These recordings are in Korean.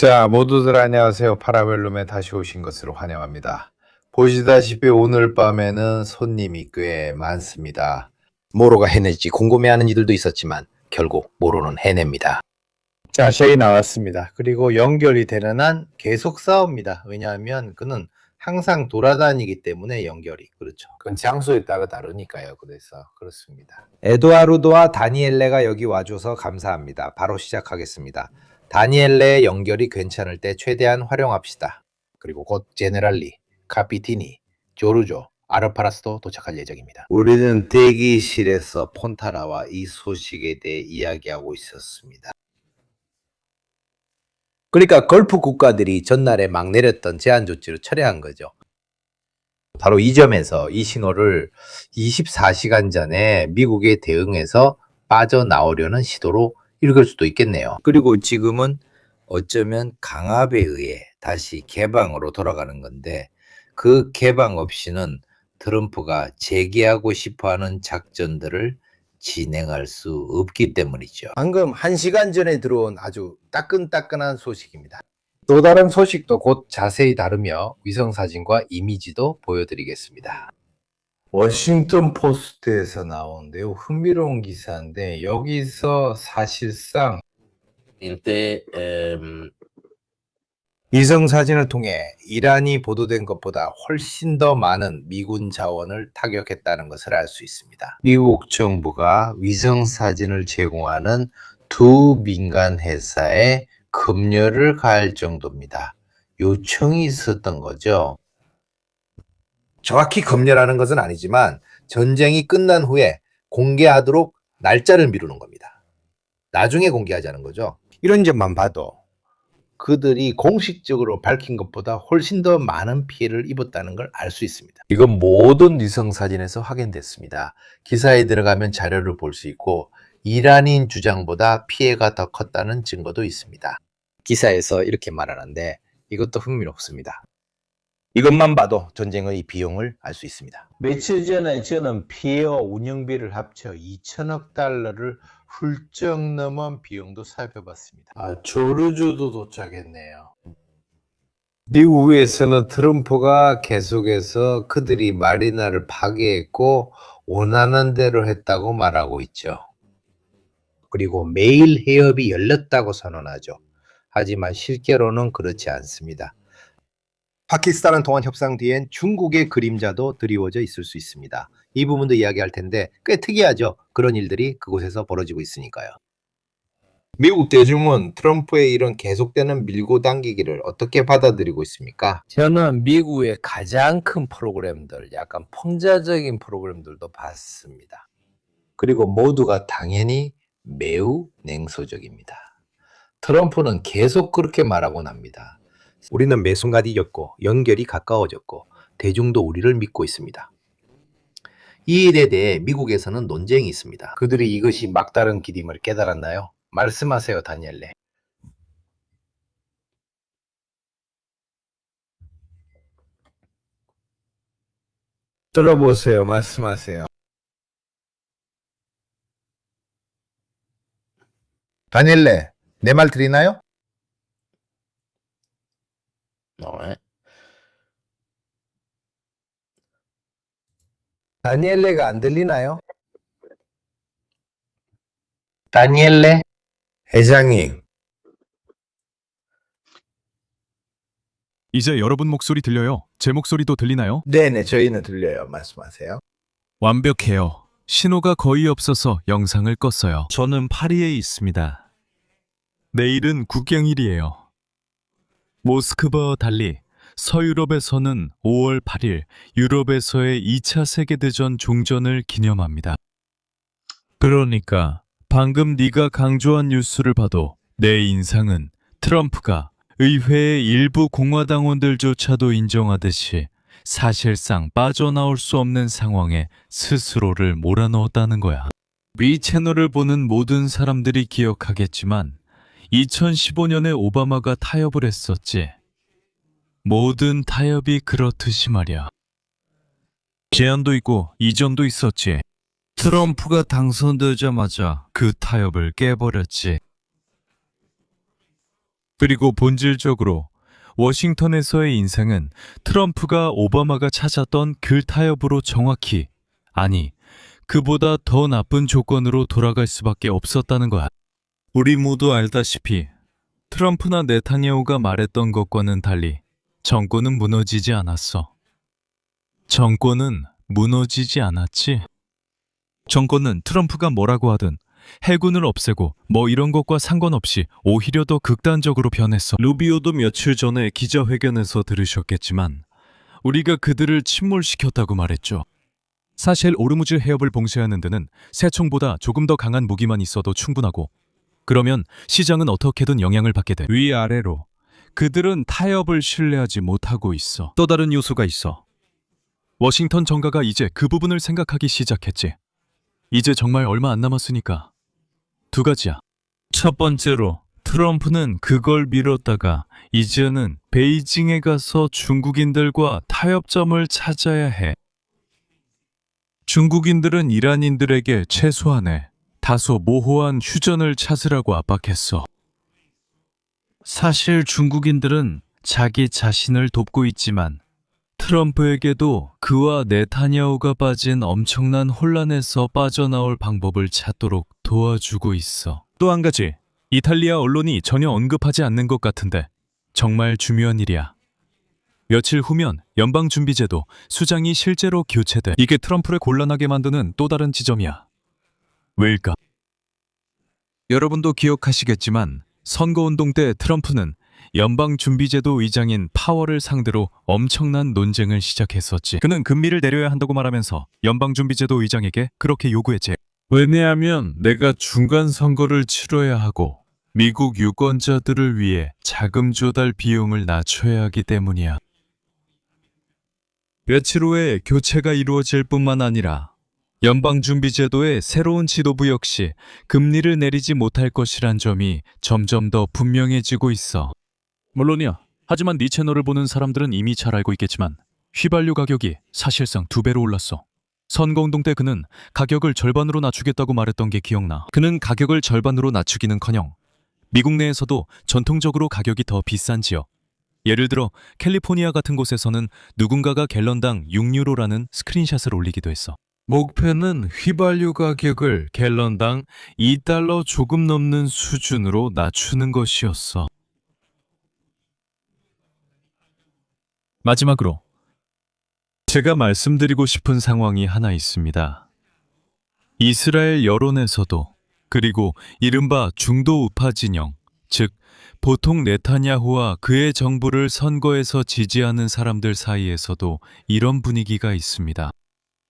자, 모두들 안녕하세요. 파라벨룸에 다시 오신 것으로 환영합니다. 보시다시피 오늘 밤에는 손님이 꽤 많습니다. 모로가 해낼지 궁금해하는 이들도 있었지만 결국 모로는 해냅니다. 자, 셰이 나왔습니다. 그리고 연결이 되는 한 계속 싸웁니다. 왜냐하면 그는 항상 돌아다니기 때문에 연결이 그렇죠. 그건 장소에 따라 다르니까요. 그래서 그렇습니다. 에두아르도와 다니엘레가 여기 와줘서 감사합니다. 바로 시작하겠습니다. 다니엘레의 연결이 괜찮을 때 최대한 활용합시다. 그리고 곧 제네랄리, 카피티니, 조르조, 아르파라스도 도착할 예정입니다. 우리는 대기실에서 폰타라와 이 소식에 대해 이야기하고 있었습니다. 그러니까 걸프 국가들이 전날에 막 내렸던 제한 조치를 철회한 거죠. 바로 이 점에서 이 신호를 24시간 전에 미국에 대응해서 빠져나오려는 시도로 읽을 수도 있겠네요. 그리고 지금은 어쩌면 강압에 의해 다시 개방으로 돌아가는 건데 그 개방 없이는 트럼프가 재개하고 싶어하는 작전들을 진행할 수 없기 때문이죠. 방금 1시간 전에 들어온 아주 따끈따끈한 소식입니다. 또 다른 소식도 곧 자세히 다루며 위성사진과 이미지도 보여드리겠습니다. 워싱턴 포스트에서 나온데요. 흥미로운 기사인데 여기서 사실상 위성사진을 통해 이란이 보도된 것보다 훨씬 더 많은 미군 자원을 타격했다는 것을 알 수 있습니다. 미국 정부가 위성사진을 제공하는 두 민간 회사에 검열을 가할 정도입니다. 요청이 있었던 거죠. 정확히 검열하는 것은 아니지만 전쟁이 끝난 후에 공개하도록 날짜를 미루는 겁니다. 나중에 공개하자는 거죠. 이런 점만 봐도 그들이 공식적으로 밝힌 것보다 훨씬 더 많은 피해를 입었다는 걸 알 수 있습니다. 이건 모든 위성사진에서 확인됐습니다. 기사에 들어가면 자료를 볼 수 있고 이란인 주장보다 피해가 더 컸다는 증거도 있습니다. 기사에서 이렇게 말하는데 이것도 흥미롭습니다. 이것만 봐도 전쟁의 비용을 알 수 있습니다. 며칠 전에 저는 피해와 운영비를 합쳐 2천억 달러를 훌쩍 넘은 비용도 살펴봤습니다. 조르주도 도착했네요. 미국에서는 트럼프가 계속해서 그들이 마리나를 파괴했고 원하는 대로 했다고 말하고 있죠. 그리고 매일 해협이 열렸다고 선언하죠. 하지만 실제로는 그렇지 않습니다. 파키스탄은 동안 협상 뒤엔 중국의 그림자도 드리워져 있을 수 있습니다. 이 부분도 이야기할 텐데 꽤 특이하죠. 그런 일들이 그곳에서 벌어지고 있으니까요. 미국 대중은 트럼프의 이런 계속되는 밀고 당기기를 어떻게 받아들이고 있습니까? 저는 미국의 가장 큰 프로그램들, 약간 풍자적인 프로그램들도 봤습니다. 그리고 모두가 당연히 매우 냉소적입니다. 트럼프는 계속 그렇게 말하곤 합니다. 우리는 매 순간 이겼고 연결이 가까워졌고 대중도 우리를 믿고 있습니다. 이 일에 대해 미국에서는 논쟁이 있습니다. 그들이 이것이 막다른 길임을 깨달았나요? 말씀하세요, 다니엘레. 들어보세요. 말씀하세요. 다니엘레, 내 말 들리나요? 다니엘레가 안 들리나요? 다니엘레? 회장님. 이제 여러분 목소리 들려요. 제 목소리도 들리나요? 네네, 저희는 들려요. 말씀하세요. 완벽해요. 신호가 거의 없어서 영상을 껐어요. 저는 파리에 있습니다. 내일은 국경일이에요. 모스크바와 달리 서유럽에서는 5월 8일 유럽에서의 2차 세계대전 종전을 기념합니다. 그러니까 방금 네가 강조한 뉴스를 봐도 내 인상은 트럼프가 의회의 일부 공화당원들조차도 인정하듯이 사실상 빠져나올 수 없는 상황에 스스로를 몰아넣었다는 거야. 위 채널을 보는 모든 사람들이 기억하겠지만 2015년에 오바마가 타협을 했었지. 모든 타협이 그렇듯이 말이야. 제안도 있고 이전도 있었지. 트럼프가 당선되자마자 그 타협을 깨버렸지. 그리고 본질적으로 워싱턴에서의 인생은 트럼프가 오바마가 찾았던 그 타협으로 정확히, 아니, 그보다 더 나쁜 조건으로 돌아갈 수밖에 없었다는 거야. 우리 모두 알다시피 트럼프나 네타냐후가 말했던 것과는 달리 정권은 무너지지 않았어. 정권은 무너지지 않았지. 정권은 트럼프가 뭐라고 하든 해군을 없애고 뭐 이런 것과 상관없이 오히려 더 극단적으로 변했어. 루비오도 며칠 전에 기자회견에서 들으셨겠지만 우리가 그들을 침몰시켰다고 말했죠. 사실 오르무즈 해협을 봉쇄하는 데는 새총보다 조금 더 강한 무기만 있어도 충분하고, 그러면 시장은 어떻게든 영향을 받게 돼. 위아래로 그들은 타협을 신뢰하지 못하고 있어. 또 다른 요소가 있어. 워싱턴 정가가 이제 그 부분을 생각하기 시작했지. 이제 정말 얼마 안 남았으니까. 두 가지야. 첫 번째로 트럼프는 그걸 미뤘다가 이제는 베이징에 가서 중국인들과 타협점을 찾아야 해. 중국인들은 이란인들에게 최소한의 다소 모호한 휴전을 찾으라고 압박했어. 사실 중국인들은 자기 자신을 돕고 있지만 트럼프에게도 그와 네타냐후가 빠진 엄청난 혼란에서 빠져나올 방법을 찾도록 도와주고 있어. 또 한 가지, 이탈리아 언론이 전혀 언급하지 않는 것 같은데 정말 중요한 일이야. 며칠 후면 연방준비제도 수장이 실제로 교체돼. 이게 트럼프를 곤란하게 만드는 또 다른 지점이야. 왜일까? 여러분도 기억하시겠지만 선거운동 때 트럼프는 연방준비제도 의장인 파월을 상대로 엄청난 논쟁을 시작했었지. 그는 금리를 내려야 한다고 말하면서 연방준비제도 의장에게 그렇게 요구했지. 왜냐하면 내가 중간 선거를 치러야 하고 미국 유권자들을 위해 자금 조달 비용을 낮춰야 하기 때문이야. 며칠 후에 교체가 이루어질 뿐만 아니라 연방준비제도의 새로운 지도부 역시 금리를 내리지 못할 것이란 점이 점점 더 분명해지고 있어. 물론이야. 하지만 네 채널을 보는 사람들은 이미 잘 알고 있겠지만 휘발유 가격이 사실상 2배로 올랐어. 선거운동 때 그는 가격을 절반으로 낮추겠다고 말했던 게 기억나. 그는 가격을 절반으로 낮추기는커녕 미국 내에서도 전통적으로 가격이 더 비싼 지역, 예를 들어 캘리포니아 같은 곳에서는 누군가가 갤런당 6유로라는 스크린샷을 올리기도 했어. 목표는 휘발유 가격을 갤런당 2달러 조금 넘는 수준으로 낮추는 것이었어. 마지막으로 제가 말씀드리고 싶은 상황이 하나 있습니다. 이스라엘 여론에서도, 그리고 이른바 중도 우파 진영, 즉 보통 네타냐후와 그의 정부를 선거에서 지지하는 사람들 사이에서도 이런 분위기가 있습니다.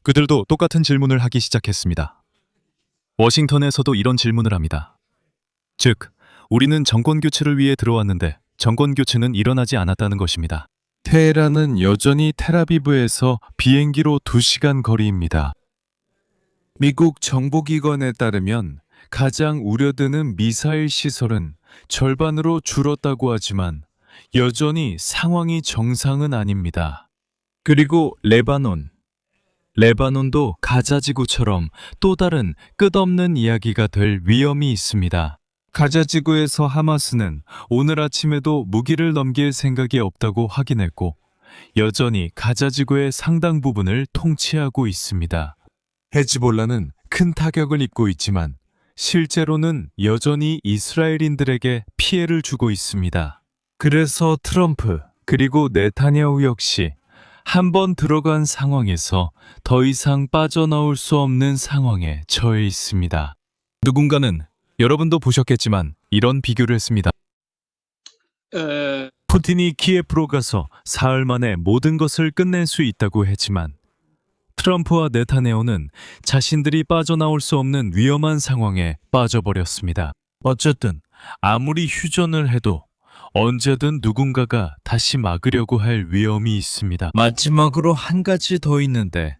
그들도 똑같은 질문을 하기 시작했습니다. 워싱턴에서도 이런 질문을 합니다. 즉, 우리는 정권 교체를 위해 들어왔는데 정권 교체는 일어나지 않았다는 것입니다. 테헤란은 여전히 텔아비브에서 비행기로 2시간 거리입니다. 미국 정보기관에 따르면 가장 우려되는 미사일 시설은 절반으로 줄었다고 하지만 여전히 상황이 정상은 아닙니다. 그리고 레바논도 가자지구처럼 또 다른 끝없는 이야기가 될 위험이 있습니다. 가자지구에서 하마스는 오늘 아침에도 무기를 넘길 생각이 없다고 확인했고 여전히 가자지구의 상당 부분을 통치하고 있습니다. 헤즈볼라는 큰 타격을 입고 있지만 실제로는 여전히 이스라엘인들에게 피해를 주고 있습니다. 그래서 트럼프 그리고 네타냐후 역시 한번 들어간 상황에서 더 이상 빠져나올 수 없는 상황에 처해 있습니다. 누군가는 여러분도 보셨겠지만 이런 비교를 했습니다. 푸틴이 키예프로 가서 사흘 만에 모든 것을 끝낼 수 있다고 했지만 트럼프와 네타냐후는 자신들이 빠져나올 수 없는 위험한 상황에 빠져버렸습니다. 어쨌든 아무리 휴전을 해도 언제든 누군가가 다시 막으려고 할 위험이 있습니다. 마지막으로 한 가지 더 있는데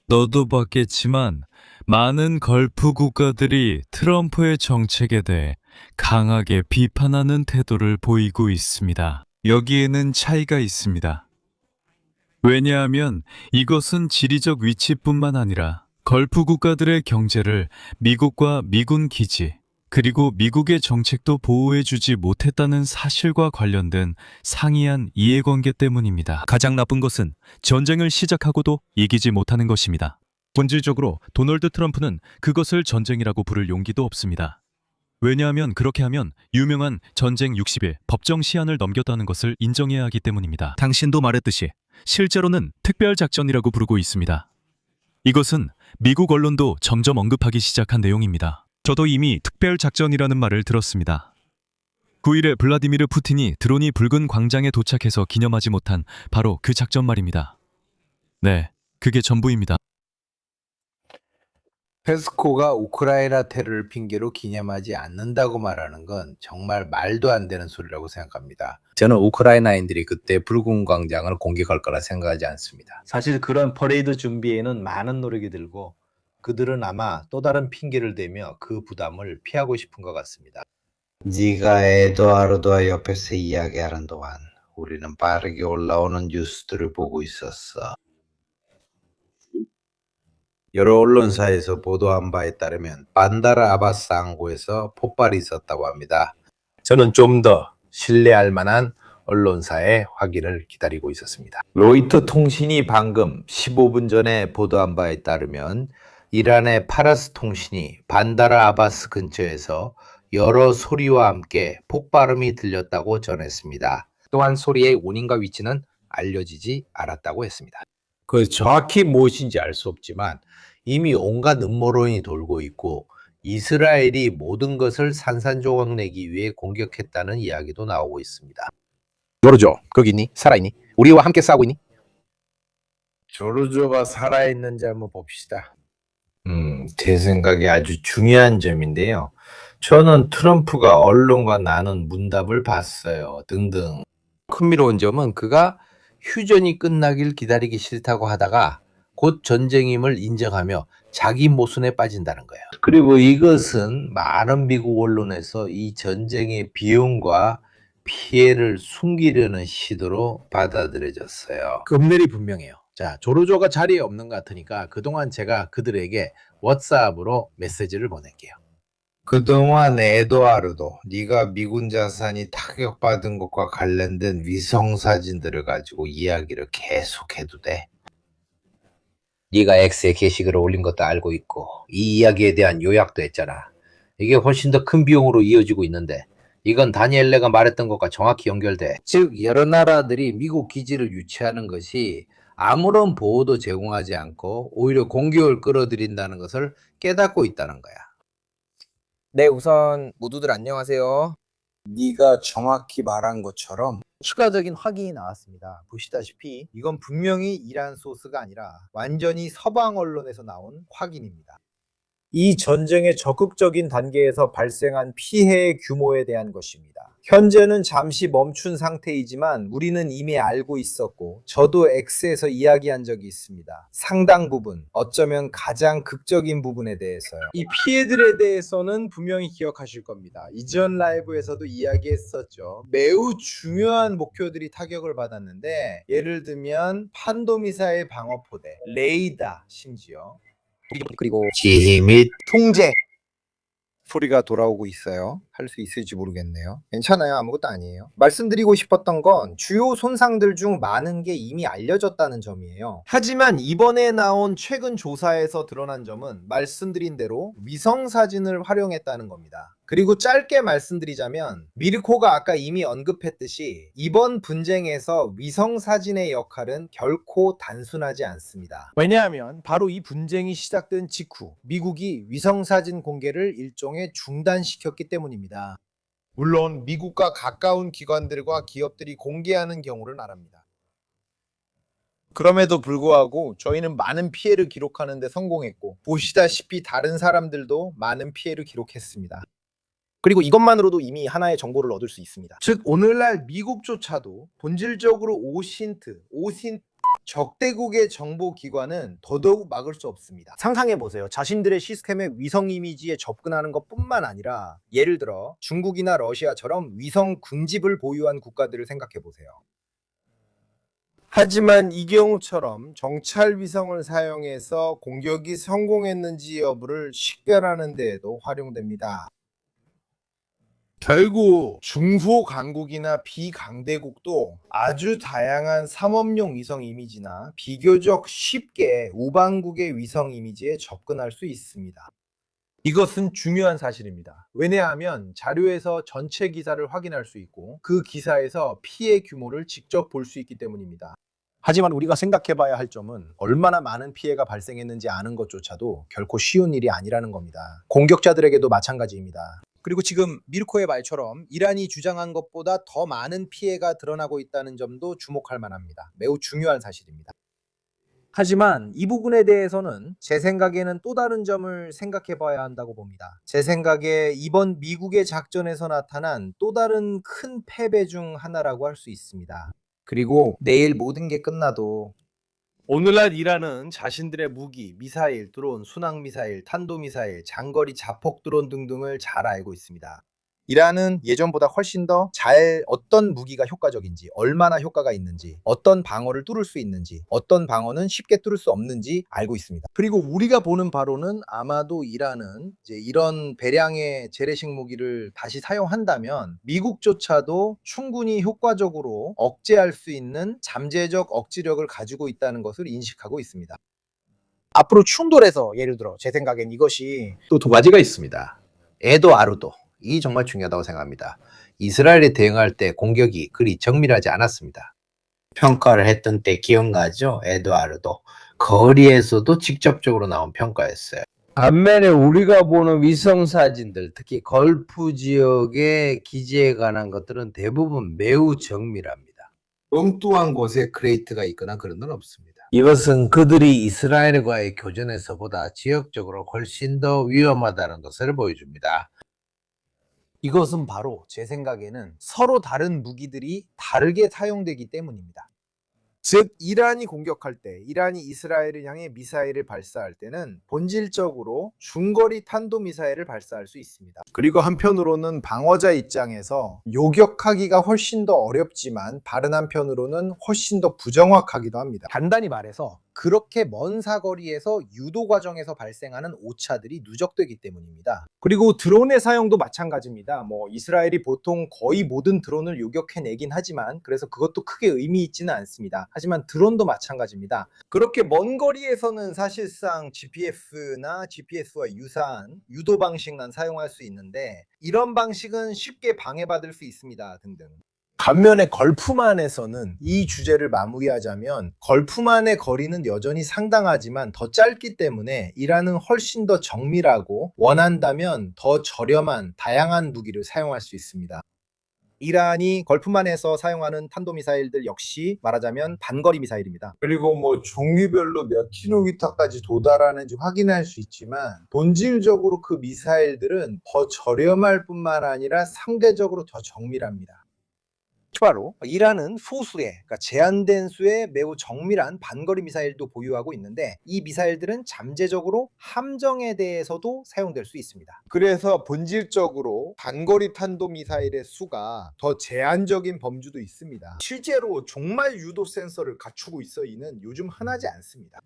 너도 봤겠지만 많은 걸프 국가들이 트럼프의 정책에 대해 강하게 비판하는 태도를 보이고 있습니다. 여기에는 차이가 있습니다. 왜냐하면 이것은 지리적 위치뿐만 아니라 걸프 국가들의 경제를 미국과 미군 기지, 그리고 미국의 정책도 보호해주지 못했다는 사실과 관련된 상이한 이해관계 때문입니다. 가장 나쁜 것은 전쟁을 시작하고도 이기지 못하는 것입니다. 본질적으로 도널드 트럼프는 그것을 전쟁이라고 부를 용기도 없습니다. 왜냐하면 그렇게 하면 유명한 전쟁 60일 법정 시한을 넘겼다는 것을 인정해야 하기 때문입니다. 당신도 말했듯이 실제로는 특별작전이라고 부르고 있습니다. 이것은 미국 언론도 점점 언급하기 시작한 내용입니다. 저도 이미 특별작전이라는 말을 들었습니다. 9일에 블라디미르 푸틴이 드론이 붉은 광장에 도착해서 기념하지 못한 바로 그 작전 말입니다. 네, 그게 전부입니다. 페스코가 우크라이나 테러를 핑계로 기념하지 않는다고 말하는 건 정말 말도 안 되는 소리라고 생각합니다. 저는 우크라이나인들이 그때 붉은 광장을 공격할 거라 생각하지 않습니다. 사실 그런 퍼레이드 준비에는 많은 노력이 들고 그들은 아마 또 다른 핑계를 대며 그 부담을 피하고 싶은 것 같습니다. 네가 에드와르드와 옆에서 이야기하는 동안 우리는 빠르게 올라오는 뉴스들을 보고 있었어. 여러 언론사에서 보도한 바에 따르면 반다르 아바스 항구에서 폭발이 있었다고 합니다. 저는 좀 더 신뢰할 만한 언론사의 확인을 기다리고 있었습니다. 로이터 통신이 방금 15분 전에 보도한 바에 따르면 이란의 파라스 통신이 반다르 아바스 근처에서 여러 소리와 함께 폭발음이 들렸다고 전했습니다. 또한 소리의 원인과 위치는 알려지지 않았다고 했습니다. 그 정확히 무엇인지 알 수 없지만 이미 온갖 음모론이 돌고 있고 이스라엘이 모든 것을 산산조각 내기 위해 공격했다는 이야기도 나오고 있습니다. 조르조, 거기 있니? 살아있니? 우리와 함께 싸우고 있니? 조르조가 살아있는지 한번 봅시다. 제 생각에 아주 중요한 점인데요. 저는 트럼프가 언론과 나눈 문답을 봤어요. 등등. 흥미로운 점은 그가 휴전이 끝나길 기다리기 싫다고 하다가 곧 전쟁임을 인정하며 자기 모순에 빠진다는 거예요. 그리고 이것은 많은 미국 언론에서 이 전쟁의 비용과 피해를 숨기려는 시도로 받아들여졌어요. 금넬이 분명해요. 자, 조르조가 자리에 없는 것 같으니까 그동안 제가 그들에게 왓츠앱으로 메시지를 보낼게요. 그동안 에드와르도 네가 미군 자산이 타격받은 것과 관련된 위성 사진들을 가지고 이야기를 계속해도 돼. 네가 X에 게시글을 올린 것도 알고 있고 이 이야기에 대한 요약도 했잖아. 이게 훨씬 더 큰 비용으로 이어지고 있는데 이건 다니엘레가 말했던 것과 정확히 연결돼. 즉 여러 나라들이 미국 기지를 유치하는 것이 아무런 보호도 제공하지 않고 오히려 공격을 끌어들인다는 것을 깨닫고 있다는 거야. 네, 우선 모두들 안녕하세요. 네가 정확히 말한 것처럼 추가적인 확인이 나왔습니다. 보시다시피 이건 분명히 이란 소스가 아니라 완전히 서방 언론에서 나온 확인입니다. 이 전쟁의 적극적인 단계에서 발생한 피해의 규모에 대한 것입니다. 현재는 잠시 멈춘 상태이지만 우리는 이미 알고 있었고 저도 X에서 이야기한 적이 있습니다. 상당 부분, 어쩌면 가장 극적인 부분에 대해서요. 이 피해들에 대해서는 분명히 기억하실 겁니다. 이전 라이브에서도 이야기했었죠. 매우 중요한 목표들이 타격을 받았는데 예를 들면 탄도미사일 방어포대, 레이더 심지어 그리고 지휘 및 통제 소리가 돌아오고 있어요. 할 수 있을지 모르겠네요. 괜찮아요. 아무것도 아니에요. 말씀드리고 싶었던 건 주요 손상들 중 많은 게 이미 알려졌다는 점이에요. 하지만 이번에 나온 최근 조사에서 드러난 점은 말씀드린 대로 위성 사진을 활용했다는 겁니다. 그리고 짧게 말씀드리자면 미르코가 아까 이미 언급했듯이 이번 분쟁에서 위성 사진의 역할은 결코 단순하지 않습니다. 왜냐하면 바로 이 분쟁이 시작된 직후 미국이 위성 사진 공개를 일종의 중단시켰기 때문입니다. 물론 미국과 가까운 기관들과 기업들이 공개하는 경우를 말합니다. 그럼에도 불구하고 저희는 많은 피해를 기록하는 데 성공했고 보시다시피 다른 사람들도 많은 피해를 기록했습니다. 그리고 이것만으로도 이미 하나의 정보를 얻을 수 있습니다. 즉 오늘날 미국조차도 본질적으로 오신트 적대국의 정보기관은 더더욱 막을 수 없습니다. 상상해보세요. 자신들의 시스템에 위성 이미지에 접근하는 것뿐만 아니라 예를 들어 중국이나 러시아처럼 위성 군집을 보유한 국가들을 생각해보세요. 하지만 이 경우처럼 정찰 위성을 사용해서 공격이 성공했는지 여부를 식별하는 데에도 활용됩니다. 결국 중소 강국이나 비강대국도 아주 다양한 삼업용 위성 이미지나 비교적 쉽게 우방국의 위성 이미지에 접근할 수 있습니다. 이것은 중요한 사실입니다. 왜냐하면 자료에서 전체 기사를 확인할 수 있고 그 기사에서 피해 규모를 직접 볼 수 있기 때문입니다. 하지만 우리가 생각해봐야 할 점은 얼마나 많은 피해가 발생했는지 아는 것조차도 결코 쉬운 일이 아니라는 겁니다. 공격자들에게도 마찬가지입니다. 그리고 지금 미르코의 말처럼 이란이 주장한 것보다 더 많은 피해가 드러나고 있다는 점도 주목할 만합니다. 매우 중요한 사실입니다. 하지만 이 부분에 대해서는 제 생각에는 또 다른 점을 생각해 봐야 한다고 봅니다. 제 생각에 이번 미국의 작전에서 나타난 또 다른 큰 패배 중 하나라고 할 수 있습니다. 그리고 내일 모든 게 끝나도 오늘날 이란은 자신들의 무기, 미사일, 드론, 순항미사일, 탄도미사일, 장거리 자폭 드론 등등을 잘 알고 있습니다. 이란은 예전보다 훨씬 더 잘 어떤 무기가 효과적인지, 얼마나 효과가 있는지, 어떤 방어를 뚫을 수 있는지, 어떤 방어는 쉽게 뚫을 수 없는지 알고 있습니다. 그리고 우리가 보는 바로는 아마도 이란은 이제 이런 배량의 재래식 무기를 다시 사용한다면 미국조차도 충분히 효과적으로 억제할 수 있는 잠재적 억지력을 가지고 있다는 것을 인식하고 있습니다. 앞으로 충돌해서 예를 들어 제 생각엔 이것이 또 두 가지가 있습니다. 에도아르도. 이 정말 중요하다고 생각합니다. 이스라엘에 대응할 때 공격이 그리 정밀하지 않았습니다. 평가를 했던 때 기억나죠? 에드와르도. 거리에서도 직접적으로 나온 평가였어요. 반면에 우리가 보는 위성 사진들, 특히 걸프 지역의 기지에 관한 것들은 대부분 매우 정밀합니다. 엉뚱한 곳에 크레이트가 있거나 그런 건 없습니다. 이것은 그들이 이스라엘과의 교전에서보다 지역적으로 훨씬 더 위험하다는 것을 보여줍니다. 이것은 바로 제 생각에는 서로 다른 무기들이 다르게 사용되기 때문입니다. 즉 이란이 공격할 때, 이란이 이스라엘을 향해 미사일을 발사할 때는 본질적으로 중거리 탄도미사일을 발사할 수 있습니다. 그리고 한편으로는 방어자 입장에서 요격하기가 훨씬 더 어렵지만 다른 한편으로는 훨씬 더 부정확하기도 합니다. 간단히 말해서 그렇게 먼 사거리에서 유도 과정에서 발생하는 오차들이 누적되기 때문입니다. 그리고 드론의 사용도 마찬가지입니다. 이스라엘이 보통 거의 모든 드론을 요격해내긴 하지만 그래서 그것도 크게 의미 있지는 않습니다. 하지만 드론도 마찬가지입니다. 그렇게 먼 거리에서는 사실상 GPS나 GPS와 유사한 유도 방식만 사용할 수 있는데 이런 방식은 쉽게 방해받을 수 있습니다. 등등. 반면에 걸프만에서는 이 주제를 마무리하자면 걸프만의 거리는 여전히 상당하지만 더 짧기 때문에 이란은 훨씬 더 정밀하고 원한다면 더 저렴한 다양한 무기를 사용할 수 있습니다. 이란이 걸프만에서 사용하는 탄도미사일들 역시 말하자면 단거리 미사일입니다. 그리고 종류별로 몇 킬로미터까지 도달하는지 확인할 수 있지만 본질적으로 그 미사일들은 더 저렴할 뿐만 아니라 상대적으로 더 정밀합니다. 추가로 이란은 소수의, 그러니까 제한된 수의 매우 정밀한 반거리 미사일도 보유하고 있는데 이 미사일들은 잠재적으로 함정에 대해서도 사용될 수 있습니다. 그래서 본질적으로 단거리 탄도미사일의 수가 더 제한적인 범주도 있습니다. 실제로 종말 유도 센서를 갖추고 있어 이는 요즘 흔하지 않습니다.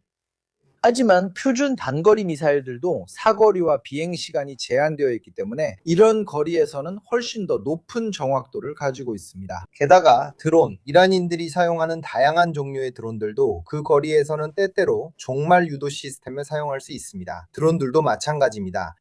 하지만 표준 단거리 미사일들도 사거리와 비행 시간이 제한되어 있기 때문에 이런 거리에서는 훨씬 더 높은 정확도를 가지고 있습니다. 게다가 드론, 이란인들이 사용하는 다양한 종류의 드론들도 그 거리에서는 때때로 종말 유도 시스템을 사용할 수 있습니다. 드론들도 마찬가지입니다.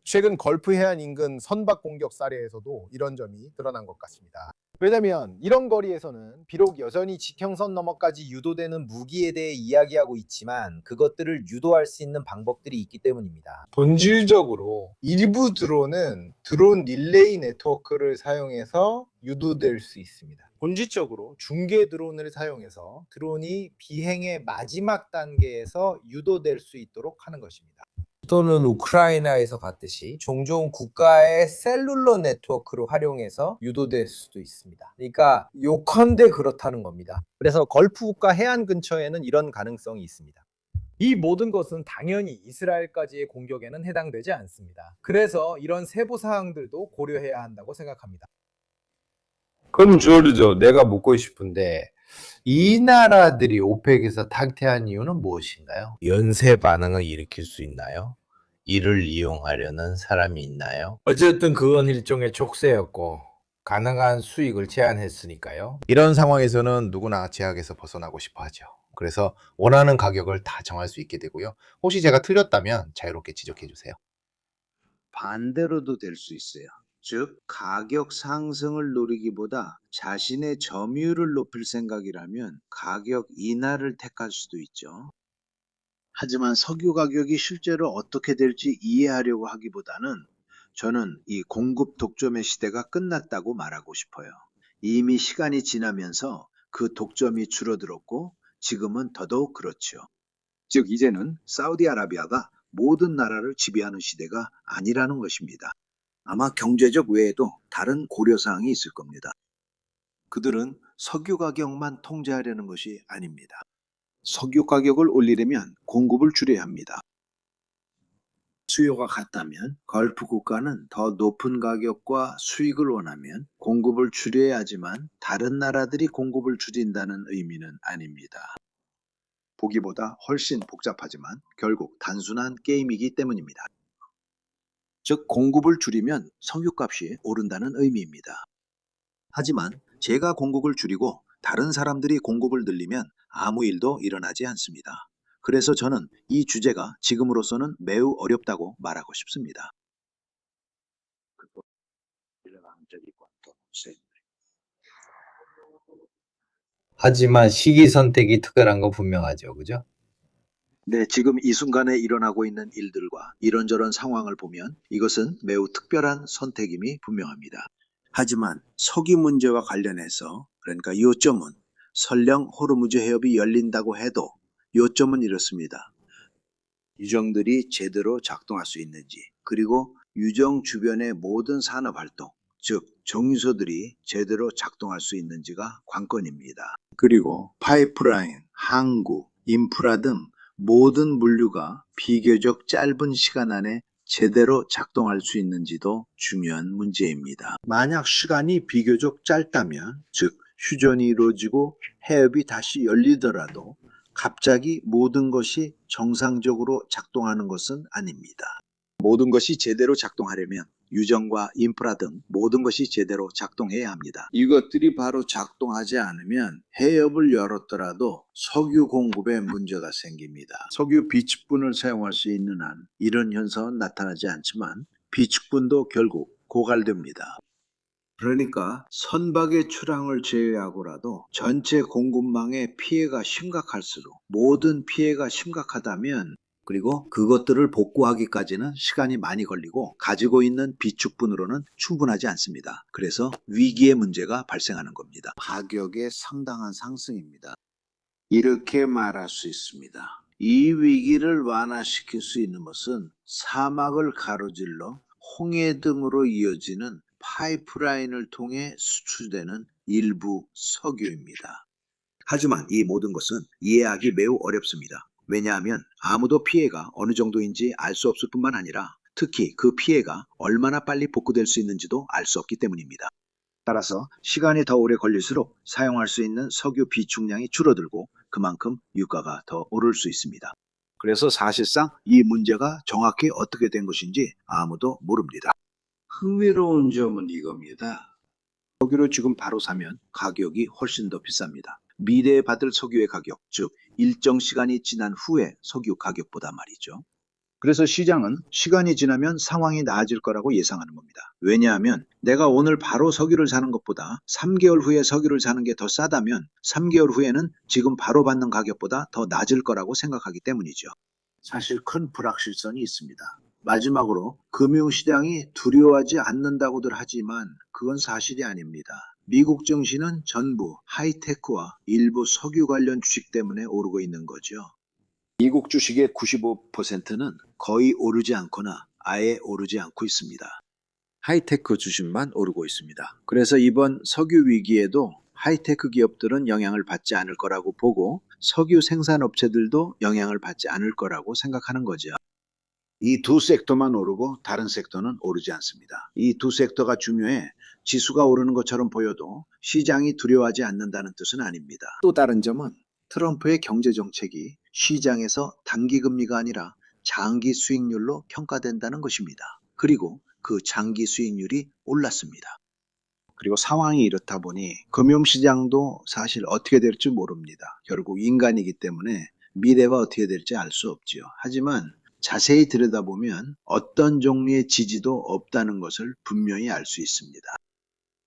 최근 걸프 해안 인근 선박 공격 사례에서도 이런 점이 드러난 것 같습니다. 왜냐면 이런 거리에서는 비록 여전히 지평선 너머까지 유도되는 무기에 대해 이야기하고 있지만 그것들을 유도할 수 있는 방법들이 있기 때문입니다. 본질적으로 일부 드론은 드론 릴레이 네트워크를 사용해서 유도될 수 있습니다. 본질적으로 중계 드론을 사용해서 드론이 비행의 마지막 단계에서 유도될 수 있도록 하는 것입니다. 또는 우크라이나에서 봤듯이 종종 국가의 셀룰러 네트워크를 활용해서 유도될 수도 있습니다. 그러니까 요컨대 그렇다는 겁니다. 그래서 걸프 국가 해안 근처에는 이런 가능성이 있습니다. 이 모든 것은 당연히 이스라엘까지의 공격에는 해당되지 않습니다. 그래서 이런 세부 사항들도 고려해야 한다고 생각합니다. 그럼 조르죠. 내가 묻고 싶은데 이 나라들이 오펙에서 탁퇴한 이유는 무엇인가요? 연쇄 반응을 일으킬 수 있나요? 이를 이용하려는 사람이 있나요? 어쨌든 그건 일종의 족쇄였고 가능한 수익을 제한했으니까요. 이런 상황에서는 누구나 제약에서 벗어나고 싶어 하죠. 그래서 원하는 가격을 다 정할 수 있게 되고요. 혹시 제가 틀렸다면 자유롭게 지적해 주세요. 반대로도 될 수 있어요. 즉, 가격 상승을 노리기보다 자신의 점유율을 높일 생각이라면 가격 인하를 택할 수도 있죠. 하지만 석유 가격이 실제로 어떻게 될지 이해하려고 하기보다는 저는 이 공급 독점의 시대가 끝났다고 말하고 싶어요. 이미 시간이 지나면서 그 독점이 줄어들었고 지금은 더더욱 그렇죠. 즉 이제는 사우디아라비아가 모든 나라를 지배하는 시대가 아니라는 것입니다. 아마 경제적 외에도 다른 고려사항이 있을 겁니다. 그들은 석유 가격만 통제하려는 것이 아닙니다. 석유 가격을 올리려면 공급을 줄여야 합니다. 수요가 같다면 걸프 국가는 더 높은 가격과 수익을 원하면 공급을 줄여야 하지만 다른 나라들이 공급을 줄인다는 의미는 아닙니다. 보기보다 훨씬 복잡하지만 결국 단순한 게임이기 때문입니다. 즉 공급을 줄이면 석유값이 오른다는 의미입니다. 하지만 제가 공급을 줄이고 다른 사람들이 공급을 늘리면 아무 일도 일어나지 않습니다. 그래서 저는 이 주제가 지금으로서는 매우 어렵다고 말하고 싶습니다. 하지만 시기 선택이 특별한 거 분명하죠. 그죠? 네, 지금 이 순간에 일어나고 있는 일들과 이런저런 상황을 보면 이것은 매우 특별한 선택임이 분명합니다. 하지만 석유 문제와 관련해서 그러니까 요점은 설령 호르무즈 해협이 열린다고 해도 요점은 이렇습니다. 유정들이 제대로 작동할 수 있는지 그리고 유정 주변의 모든 산업활동 즉 정유소들이 제대로 작동할 수 있는지가 관건입니다. 그리고 파이프라인, 항구, 인프라 등 모든 물류가 비교적 짧은 시간 안에 제대로 작동할 수 있는지도 중요한 문제입니다. 만약 시간이 비교적 짧다면, 즉 휴전이 이루어지고 해협이 다시 열리더라도 갑자기 모든 것이 정상적으로 작동하는 것은 아닙니다. 모든 것이 제대로 작동하려면 유정과 인프라 등 모든 것이 제대로 작동해야 합니다. 이것들이 바로 작동하지 않으면 해협을 열었더라도 석유 공급에 문제가 생깁니다. 석유 비축분을 사용할 수 있는 한 이런 현상은 나타나지 않지만 비축분도 결국 고갈됩니다. 그러니까 선박의 출항을 제외하고라도 전체 공급망의 피해가 심각할수록 모든 피해가 심각하다면 그리고 그것들을 복구하기까지는 시간이 많이 걸리고 가지고 있는 비축분으로는 충분하지 않습니다. 그래서 위기의 문제가 발생하는 겁니다. 가격의 상당한 상승입니다. 이렇게 말할 수 있습니다. 이 위기를 완화시킬 수 있는 것은 사막을 가로질러 홍해 등으로 이어지는 파이프라인을 통해 수출되는 일부 석유입니다. 하지만 이 모든 것은 이해하기 매우 어렵습니다. 왜냐하면 아무도 피해가 어느 정도인지 알 수 없을 뿐만 아니라 특히 그 피해가 얼마나 빨리 복구될 수 있는지도 알 수 없기 때문입니다. 따라서 시간이 더 오래 걸릴수록 사용할 수 있는 석유 비축량이 줄어들고 그만큼 유가가 더 오를 수 있습니다. 그래서 사실상 이 문제가 정확히 어떻게 된 것인지 아무도 모릅니다. 흥미로운 점은 이겁니다. 석유를 지금 바로 사면 가격이 훨씬 더 비쌉니다. 미래에 받을 석유의 가격, 즉 일정 시간이 지난 후에 석유 가격보다 말이죠. 그래서 시장은 시간이 지나면 상황이 나아질 거라고 예상하는 겁니다. 왜냐하면 내가 오늘 바로 석유를 사는 것보다 3개월 후에 석유를 사는 게 더 싸다면 3개월 후에는 지금 바로 받는 가격보다 더 낮을 거라고 생각하기 때문이죠. 사실 큰 불확실성이 있습니다. 마지막으로 금융시장이 두려워하지 않는다고들 하지만 그건 사실이 아닙니다. 미국 증시는 전부 하이테크와 일부 석유 관련 주식 때문에 오르고 있는 거죠. 미국 주식의 95%는 거의 오르지 않거나 아예 오르지 않고 있습니다. 하이테크 주식만 오르고 있습니다. 그래서 이번 석유 위기에도 하이테크 기업들은 영향을 받지 않을 거라고 보고 석유 생산업체들도 영향을 받지 않을 거라고 생각하는 거죠. 이 두 섹터만 오르고 다른 섹터는 오르지 않습니다. 이 두 섹터가 중요해 지수가 오르는 것처럼 보여도 시장이 두려워하지 않는다는 뜻은 아닙니다. 또 다른 점은 트럼프의 경제정책이 시장에서 단기금리가 아니라 장기 수익률로 평가된다는 것입니다. 그리고 그 장기 수익률이 올랐습니다. 그리고 상황이 이렇다 보니 금융시장도 사실 어떻게 될지 모릅니다. 결국 인간이기 때문에 미래가 어떻게 될지 알 수 없지요. 하지만 자세히 들여다보면 어떤 종류의 지지도 없다는 것을 분명히 알 수 있습니다.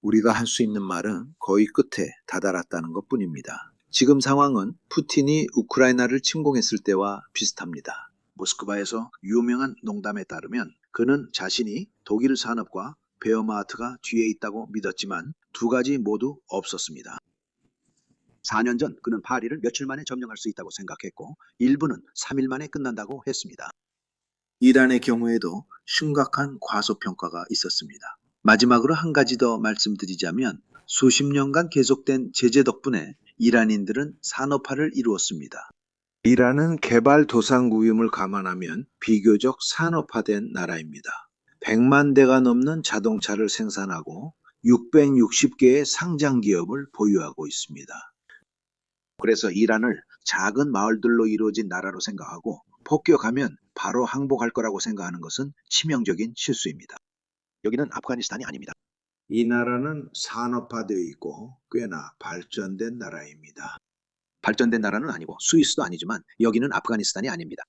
우리가 할 수 있는 말은 거의 끝에 다다랐다는 것뿐입니다. 지금 상황은 푸틴이 우크라이나를 침공했을 때와 비슷합니다. 모스크바에서 유명한 농담에 따르면 그는 자신이 독일 산업과 베어마트가 뒤에 있다고 믿었지만 두 가지 모두 없었습니다. 4년 전 그는 파리를 며칠 만에 점령할 수 있다고 생각했고 일부는 3일 만에 끝난다고 했습니다. 이란의 경우에도 심각한 과소평가가 있었습니다. 마지막으로 한 가지 더 말씀드리자면 수십 년간 계속된 제재 덕분에 이란인들은 산업화를 이루었습니다. 이란은 개발도상국임을 감안하면 비교적 산업화된 나라입니다. 100만 대가 넘는 자동차를 생산하고 660개의 상장 기업을 보유하고 있습니다. 그래서 이란을 작은 마을들로 이루어진 나라로 생각하고 폭격하면 바로 항복할 거라고 생각하는 것은 치명적인 실수입니다. 여기는 아프가니스탄이 아닙니다. 이 나라는 산업화되어 있고 꽤나 발전된 나라입니다. 발전된 나라는 아니고 스위스도 아니지만 여기는 아프가니스탄이 아닙니다.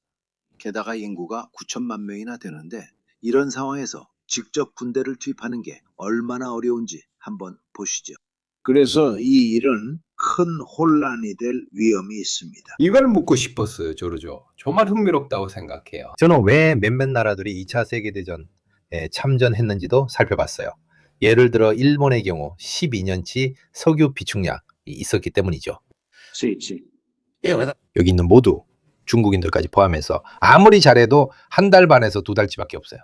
게다가 인구가 9천만 명이나 되는데 이런 상황에서 직접 군대를 투입하는 게 얼마나 어려운지 한번 보시죠. 그래서 이 일은 큰 혼란이 될 위험이 있습니다. 이걸 묻고 싶었어요, 조르죠. 정말 흥미롭다고 생각해요. 저는 왜 몇몇 나라들이 2차 세계대전에 참전했는지도 살펴봤어요. 예를 들어 일본의 경우 12년치 석유 비축량이 있었기 때문이죠. 여기 있는 모두 중국인들까지 포함해서 아무리 잘해도 한 달 반에서 2달치밖에 없어요.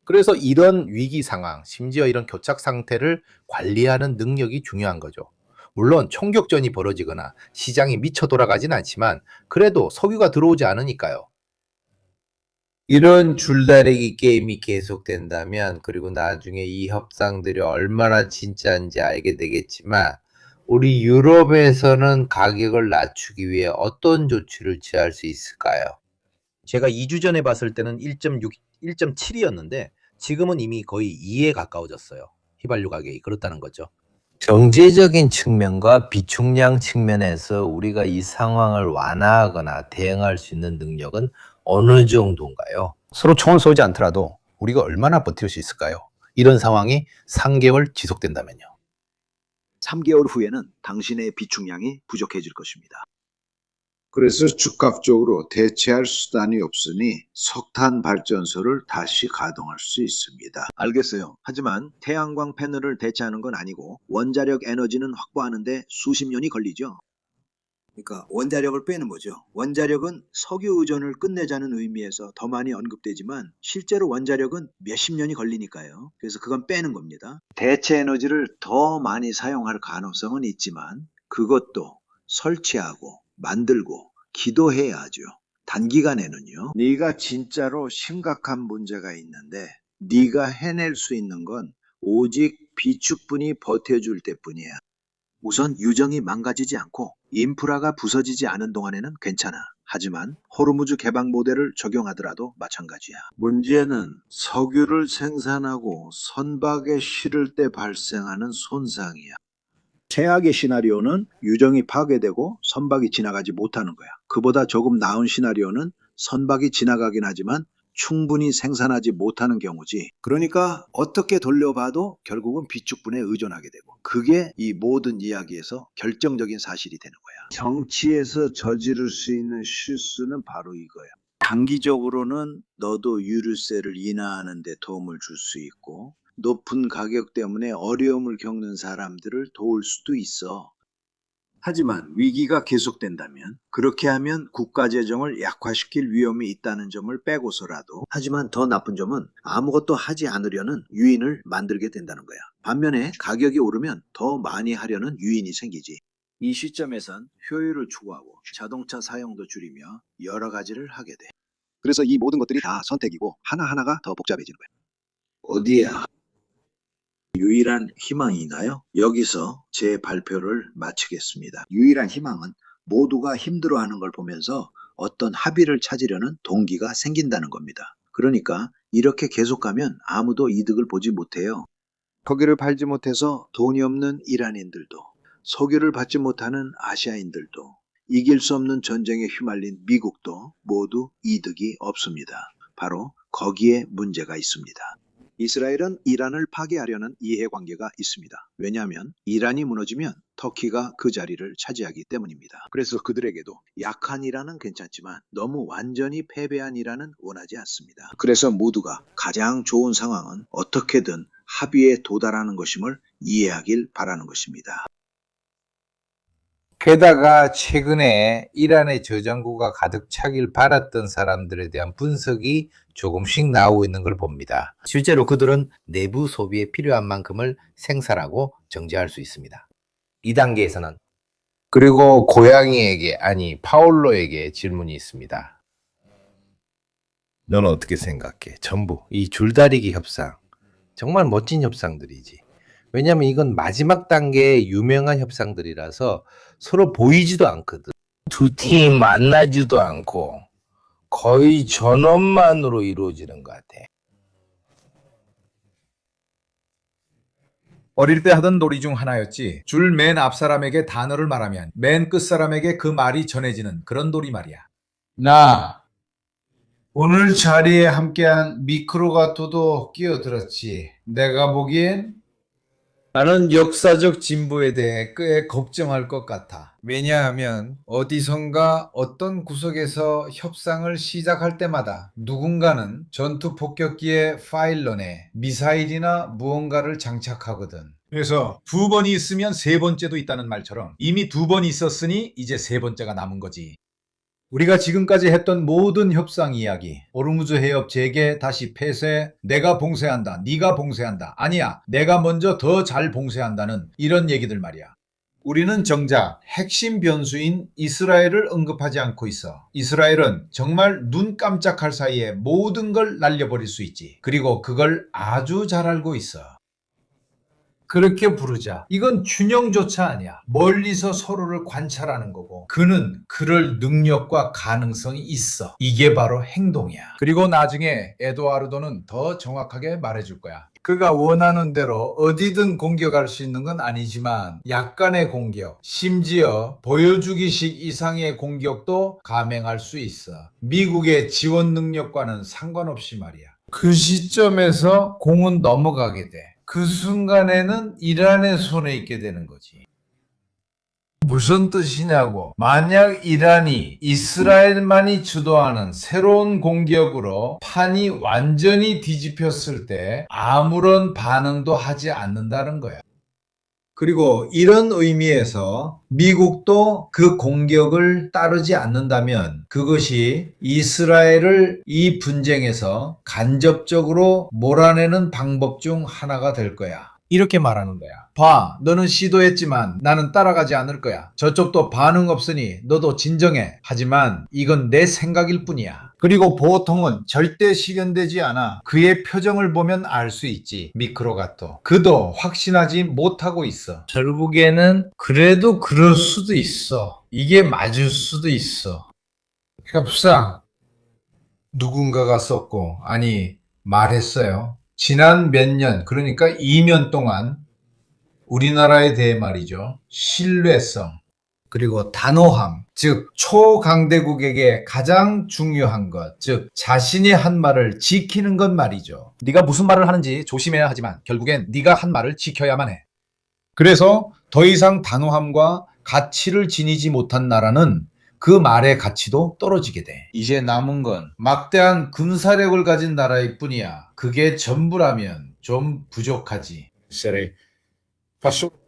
그래서 이런 위기 상황, 심지어 이런 교착 상태를 관리하는 능력이 중요한 거죠. 물론 총격전이 벌어지거나 시장이 미쳐 돌아가진 않지만 그래도 석유가 들어오지 않으니까요. 이런 줄다리기 게임이 계속된다면 그리고 나중에 이 협상들이 얼마나 진짜인지 알게 되겠지만 우리 유럽에서는 가격을 낮추기 위해 어떤 조치를 취할 수 있을까요? 제가 2주 전에 봤을 때는 1.6, 1.7이었는데 지금은 이미 거의 2에 가까워졌어요. 휘발유 가격이 그렇다는 거죠. 경제적인 측면과 비축량 측면에서 우리가 이 상황을 완화하거나 대응할 수 있는 능력은 어느 정도인가요? 서로 총을 쏘지 않더라도 우리가 얼마나 버틸 수 있을까요? 이런 상황이 3개월 지속된다면요. 3개월 후에는 당신의 비축량이 부족해질 것입니다. 그래서 즉각적으로 대체할 수단이 없으니 석탄 발전소를 다시 가동할 수 있습니다. 알겠어요. 하지만 태양광 패널을 대체하는 건 아니고 원자력 에너지는 확보하는데 수십 년이 걸리죠. 그러니까 원자력을 빼는 거죠. 원자력은 석유 의존을 끝내자는 의미에서 더 많이 언급되지만 실제로 원자력은 몇십 년이 걸리니까요. 그래서 그건 빼는 겁니다. 대체 에너지를 더 많이 사용할 가능성은 있지만 그것도 설치하고 만들고 기도해야 하죠. 단기간에는요. 네가 진짜로 심각한 문제가 있는데 네가 해낼 수 있는 건 오직 비축분이 버텨줄 때뿐이야. 우선 유정이 망가지지 않고 인프라가 부서지지 않은 동안에는 괜찮아. 하지만 호르무즈 개방 모델을 적용하더라도 마찬가지야. 문제는 석유를 생산하고 선박에 실을 때 발생하는 손상이야. 최악의 시나리오는 유정이 파괴되고 선박이 지나가지 못하는 거야. 그보다 조금 나은 시나리오는 선박이 지나가긴 하지만 충분히 생산하지 못하는 경우지. 그러니까 어떻게 돌려봐도 결국은 비축분에 의존하게 되고 그게 이 모든 이야기에서 결정적인 사실이 되는 거야. 정치에서 저지를 수 있는 실수는 바로 이거야. 단기적으로는 너도 유류세를 인하하는 데 도움을 줄 수 있고 높은 가격 때문에 어려움을 겪는 사람들을 도울 수도 있어. 하지만 위기가 계속된다면 그렇게 하면 국가 재정을 약화시킬 위험이 있다는 점을 빼고서라도 하지만 더 나쁜 점은 아무것도 하지 않으려는 유인을 만들게 된다는 거야. 반면에 가격이 오르면 더 많이 하려는 유인이 생기지. 이 시점에선 효율을 추구하고 자동차 사용도 줄이며 여러 가지를 하게 돼. 그래서 이 모든 것들이 다 선택이고 하나하나가 더 복잡해지는 거야. 어디야? 유일한 희망이 있나요? 여기서 제 발표를 마치겠습니다. 유일한 희망은 모두가 힘들어하는 걸 보면서 어떤 합의를 찾으려는 동기가 생긴다는 겁니다. 그러니까 이렇게 계속 가면 아무도 이득을 보지 못해요. 거기를 밟지 못해서 돈이 없는 이란인들도, 석유를 받지 못하는 아시아인들도, 이길 수 없는 전쟁에 휘말린 미국도 모두 이득이 없습니다. 바로 거기에 문제가 있습니다. 이스라엘은 이란을 파괴하려는 이해관계가 있습니다. 왜냐하면 이란이 무너지면 터키가 그 자리를 차지하기 때문입니다. 그래서 그들에게도 약한 이란은 괜찮지만 너무 완전히 패배한 이란은 원하지 않습니다. 그래서 모두가 가장 좋은 상황은 어떻게든 합의에 도달하는 것임을 이해하길 바라는 것입니다. 게다가 최근에 이란의 저장고가 가득 차길 바랐던 사람들에 대한 분석이 조금씩 나오고 있는 걸 봅니다. 실제로 그들은 내부 소비에 필요한 만큼을 생산하고 정제할 수 있습니다. 이 단계에서는 그리고 고양이에게 아니 파올로에게 질문이 있습니다. 너는 어떻게 생각해? 전부 이 줄다리기 협상 정말 멋진 협상들이지. 왜냐하면 이건 마지막 단계의 유명한 협상들이라서 서로 보이지도 않거든. 두 팀 만나지도 않고 거의 전원만으로 이루어지는 것 같아. 어릴 때 하던 놀이 중 하나였지. 줄 맨 앞 사람에게 단어를 말하면 맨 끝 사람에게 그 말이 전해지는 그런 놀이 말이야. 나 오늘 자리에 함께한 미크로가토도 끼어들었지. 내가 보기엔 나는 역사적 진보에 대해 꽤 걱정할 것 같아. 왜냐하면 어디선가 어떤 구석에서 협상을 시작할 때마다 누군가는 전투 폭격기의 파일런에 미사일이나 무언가를 장착하거든. 그래서 두 번이 있으면 세 번째도 있다는 말처럼 이미 두 번 있었으니 이제 세 번째가 남은 거지. 우리가 지금까지 했던 모든 협상 이야기, 오르무즈 해협 재개 다시 폐쇄, 내가 봉쇄한다, 네가 봉쇄한다, 아니야, 내가 먼저 더 잘 봉쇄한다는 이런 얘기들 말이야. 우리는 정작 핵심 변수인 이스라엘을 언급하지 않고 있어. 이스라엘은 정말 눈 깜짝할 사이에 모든 걸 날려버릴 수 있지. 그리고 그걸 아주 잘 알고 있어. 그렇게 부르자. 이건 균형조차 아니야. 멀리서 서로를 관찰하는 거고 그는 그럴 능력과 가능성이 있어. 이게 바로 행동이야. 그리고 나중에 에두아르도는 더 정확하게 말해줄 거야. 그가 원하는 대로 어디든 공격할 수 있는 건 아니지만 약간의 공격, 심지어 보여주기식 이상의 공격도 감행할 수 있어. 미국의 지원 능력과는 상관없이 말이야. 그 시점에서 공은 넘어가게 돼. 그 순간에는 이란의 손에 있게 되는 거지. 무슨 뜻이냐고. 만약 이란이 이스라엘만이 주도하는 새로운 공격으로 판이 완전히 뒤집혔을 때 아무런 반응도 하지 않는다는 거야. 그리고 이런 의미에서 미국도 그 공격을 따르지 않는다면 그것이 이스라엘을 이 분쟁에서 간접적으로 몰아내는 방법 중 하나가 될 거야. 이렇게 말하는 거야. 봐, 너는 시도했지만 나는 따라가지 않을 거야. 저쪽도 반응 없으니 너도 진정해. 하지만 이건 내 생각일 뿐이야. 그리고 보통은 절대 실현되지 않아. 그의 표정을 보면 알 수 있지. 미크로가토. 그도 확신하지 못하고 있어. 결국에는 그래도 그럴 수도 있어. 이게 맞을 수도 있어. 협상. 누군가가 썼고, 아니, 말했어요. 지난 몇 년, 그러니까 2년 동안 우리나라에 대해 말이죠. 신뢰성, 그리고 단호함, 즉 초강대국에게 가장 중요한 것, 즉 자신이 한 말을 지키는 것 말이죠. 네가 무슨 말을 하는지 조심해야 하지만 결국엔 네가 한 말을 지켜야만 해. 그래서 더 이상 단호함과 가치를 지니지 못한 나라는 그 말의 가치도 떨어지게 돼. 이제 남은 건 막대한 군사력을 가진 나라일 뿐이야. 그게 전부라면 좀 부족하지.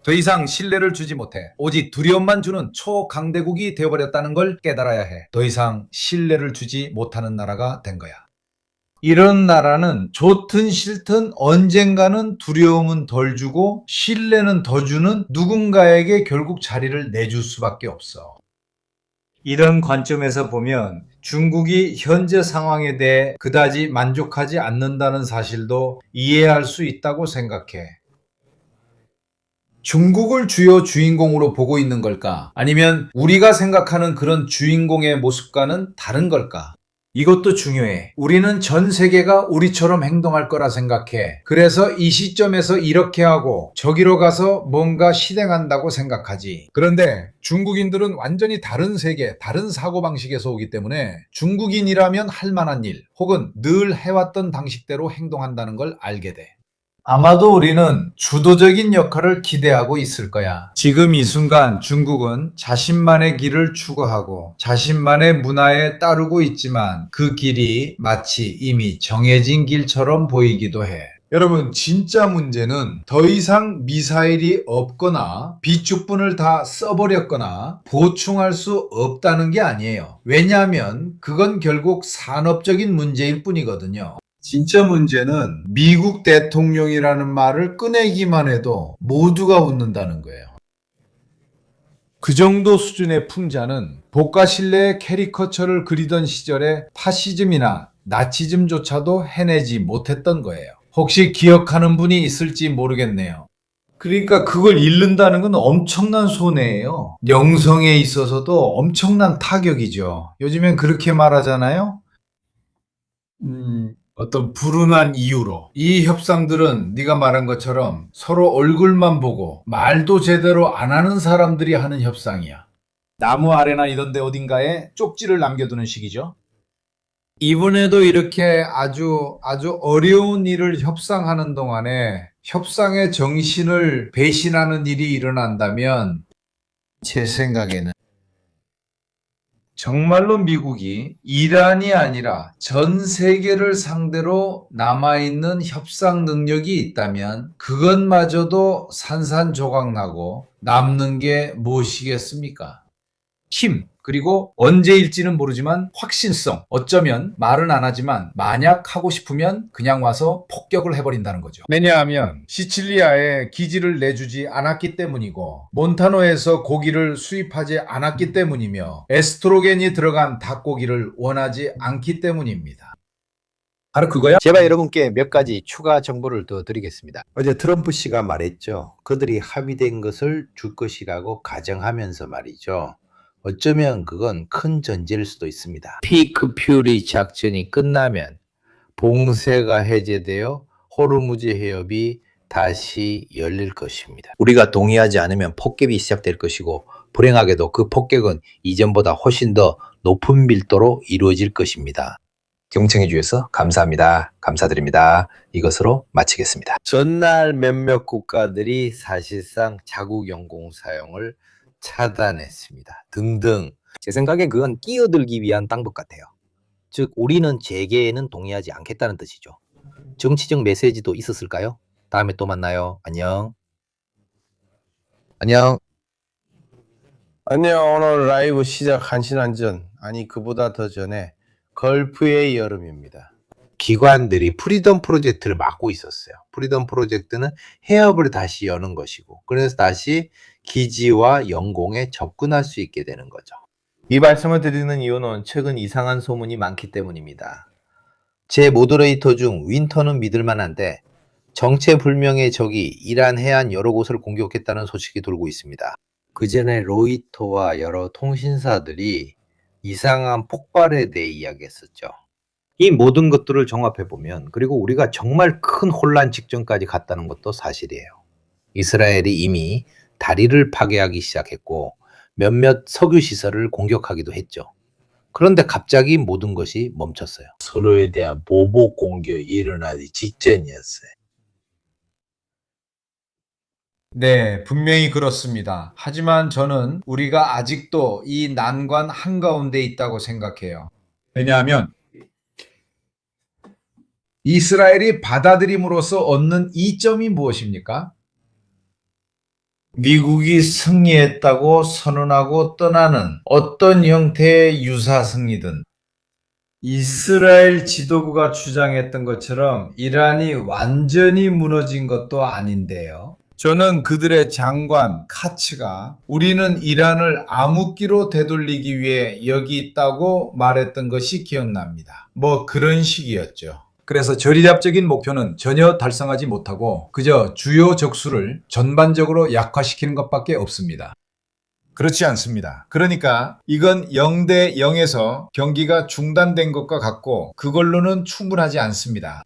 더 이상 신뢰를 주지 못해. 오직 두려움만 주는 초강대국이 되어버렸다는 걸 깨달아야 해. 더 이상 신뢰를 주지 못하는 나라가 된 거야. 이런 나라는 좋든 싫든 언젠가는 두려움은 덜 주고 신뢰는 더 주는 누군가에게 결국 자리를 내줄 수밖에 없어. 이런 관점에서 보면 중국이 현재 상황에 대해 그다지 만족하지 않는다는 사실도 이해할 수 있다고 생각해. 중국을 주요 주인공으로 보고 있는 걸까? 아니면 우리가 생각하는 그런 주인공의 모습과는 다른 걸까? 이것도 중요해. 우리는 전 세계가 우리처럼 행동할 거라 생각해. 그래서 이 시점에서 이렇게 하고 저기로 가서 뭔가 실행한다고 생각하지. 그런데 중국인들은 완전히 다른 세계, 다른 사고방식에서 오기 때문에 중국인이라면 할 만한 일, 혹은 늘 해왔던 방식대로 행동한다는 걸 알게 돼. 아마도 우리는 주도적인 역할을 기대하고 있을 거야. 지금 이 순간 중국은 자신만의 길을 추구하고 자신만의 문화에 따르고 있지만 그 길이 마치 이미 정해진 길처럼 보이기도 해. 여러분, 진짜 문제는 더 이상 미사일이 없거나 비축분을 다 써버렸거나 보충할 수 없다는 게 아니에요. 왜냐하면 그건 결국 산업적인 문제일 뿐이거든요. 진짜 문제는 미국 대통령이라는 말을 꺼내기만 해도 모두가 웃는다는 거예요. 그 정도 수준의 풍자는 복가실내의 캐리커처를 그리던 시절에 파시즘이나 나치즘조차도 해내지 못했던 거예요. 혹시 기억하는 분이 있을지 모르겠네요. 그러니까 그걸 잃는다는 건 엄청난 손해예요. 영성에 있어서도 엄청난 타격이죠. 요즘엔 그렇게 말하잖아요. 어떤 불운한 이유로 이 협상들은 네가 말한 것처럼 서로 얼굴만 보고 말도 제대로 안 하는 사람들이 하는 협상이야. 나무 아래나 이런 데 어딘가에 쪽지를 남겨두는 식이죠. 이번에도 이렇게 아주 어려운 일을 협상하는 동안에 협상의 정신을 배신하는 일이 일어난다면 제 생각에는 정말로 미국이 이란이 아니라 전 세계를 상대로 남아있는 협상 능력이 있다면 그것마저도 산산조각나고 남는 게 무엇이겠습니까? 힘, 그리고 언제일지는 모르지만 확신성, 어쩌면 말은 안 하지만 만약 하고 싶으면 그냥 와서 폭격을 해버린다는 거죠. 왜냐하면 시칠리아에 기지를 내주지 않았기 때문이고 몬타노에서 고기를 수입하지 않았기 때문이며 에스트로겐이 들어간 닭고기를 원하지 않기 때문입니다. 바로 그거야? 제가 여러분께 몇 가지 추가 정보를 더 드리겠습니다. 어제 트럼프 씨가 말했죠. 그들이 합의된 것을 줄 것이라고 가정하면서 말이죠. 어쩌면 그건 큰 전제일 수도 있습니다. 피크 퓨리 작전이 끝나면 봉쇄가 해제되어 호르무즈 해협이 다시 열릴 것입니다. 우리가 동의하지 않으면 폭격이 시작될 것이고 불행하게도 그 폭격은 이전보다 훨씬 더 높은 밀도로 이루어질 것입니다. 경청해 주셔서 감사합니다. 감사드립니다. 이것으로 마치겠습니다. 전날 몇몇 국가들이 사실상 자국 영공 사용을 차단했습니다. 등등. 제 생각엔 그건 끼어들기 위한 방법 같아요. 즉 우리는 재개에는 동의하지 않겠다는 뜻이죠. 정치적 메시지도 있었을까요? 다음에 또 만나요. 안녕. 안녕. 안녕. 오늘 라이브 시작 1시간 전, 아니 그보다 더 전에 걸프의 여름입니다. 기관들이 프리덤 프로젝트를 맡고 있었어요. 프리덤 프로젝트는 해협을 다시 여는 것이고 그래서 다시 기지와 영공에 접근할 수 있게 되는 거죠. 이 말씀을 드리는 이유는 최근 이상한 소문이 많기 때문입니다. 제 모더레이터 중 윈터는 믿을 만한데 정체불명의 적이 이란 해안 여러 곳을 공격했다는 소식이 돌고 있습니다. 그 전에 로이터와 여러 통신사들이 이상한 폭발에 대해 이야기했었죠. 이 모든 것들을 종합해보면 그리고 우리가 정말 큰 혼란 직전까지 갔다는 것도 사실이에요. 이스라엘이 이미 다리를 파괴하기 시작했고 몇몇 석유시설을 공격하기도 했죠. 그런데 갑자기 모든 것이 멈췄어요. 서로에 대한 보복 공격이 일어나기 직전이었어요. 네, 분명히 그렇습니다. 하지만 저는 우리가 아직도 이 난관 한가운데 있다고 생각해요. 왜냐하면 이스라엘이 받아들임으로써 얻는 이점이 무엇입니까? 미국이 승리했다고 선언하고 떠나는 어떤 형태의 유사 승리든 이스라엘 지도부가 주장했던 것처럼 이란이 완전히 무너진 것도 아닌데요. 저는 그들의 장관 카츠가 우리는 이란을 암흑기로 되돌리기 위해 여기 있다고 말했던 것이 기억납니다. 뭐 그런 식이었죠. 그래서 전략적인 목표는 전혀 달성하지 못하고 그저 주요 적수를 전반적으로 약화시키는 것밖에 없습니다. 그렇지 않습니다. 그러니까 이건 0대 0에서 경기가 중단된 것과 같고 그걸로는 충분하지 않습니다.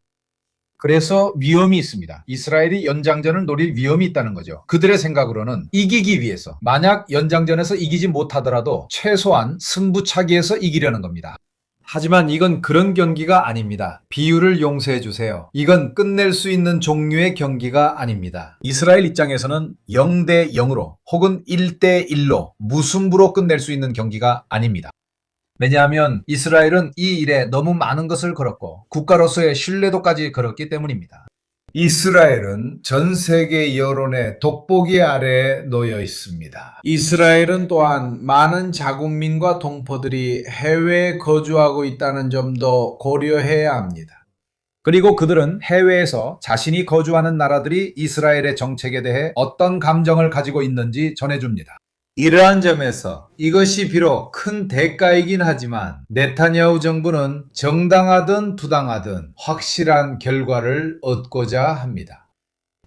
그래서 위험이 있습니다. 이스라엘이 연장전을 노릴 위험이 있다는 거죠. 그들의 생각으로는 이기기 위해서, 만약 연장전에서 이기지 못하더라도 최소한 승부차기에서 이기려는 겁니다. 하지만 이건 그런 경기가 아닙니다. 비유를 용서해 주세요. 이건 끝낼 수 있는 종류의 경기가 아닙니다. 이스라엘 입장에서는 0대 0으로 혹은 1대 1로 무승부로 끝낼 수 있는 경기가 아닙니다. 왜냐하면 이스라엘은 이 일에 너무 많은 것을 걸었고 국가로서의 신뢰도까지 걸었기 때문입니다. 이스라엘은 전 세계 여론의 돋보기 아래에 놓여 있습니다. 이스라엘은 또한 많은 자국민과 동포들이 해외에 거주하고 있다는 점도 고려해야 합니다. 그리고 그들은 해외에서 자신이 거주하는 나라들이 이스라엘의 정책에 대해 어떤 감정을 가지고 있는지 전해줍니다. 이러한 점에서 이것이 비록 큰 대가이긴 하지만 네타냐후 정부는 정당하든 부당하든 확실한 결과를 얻고자 합니다.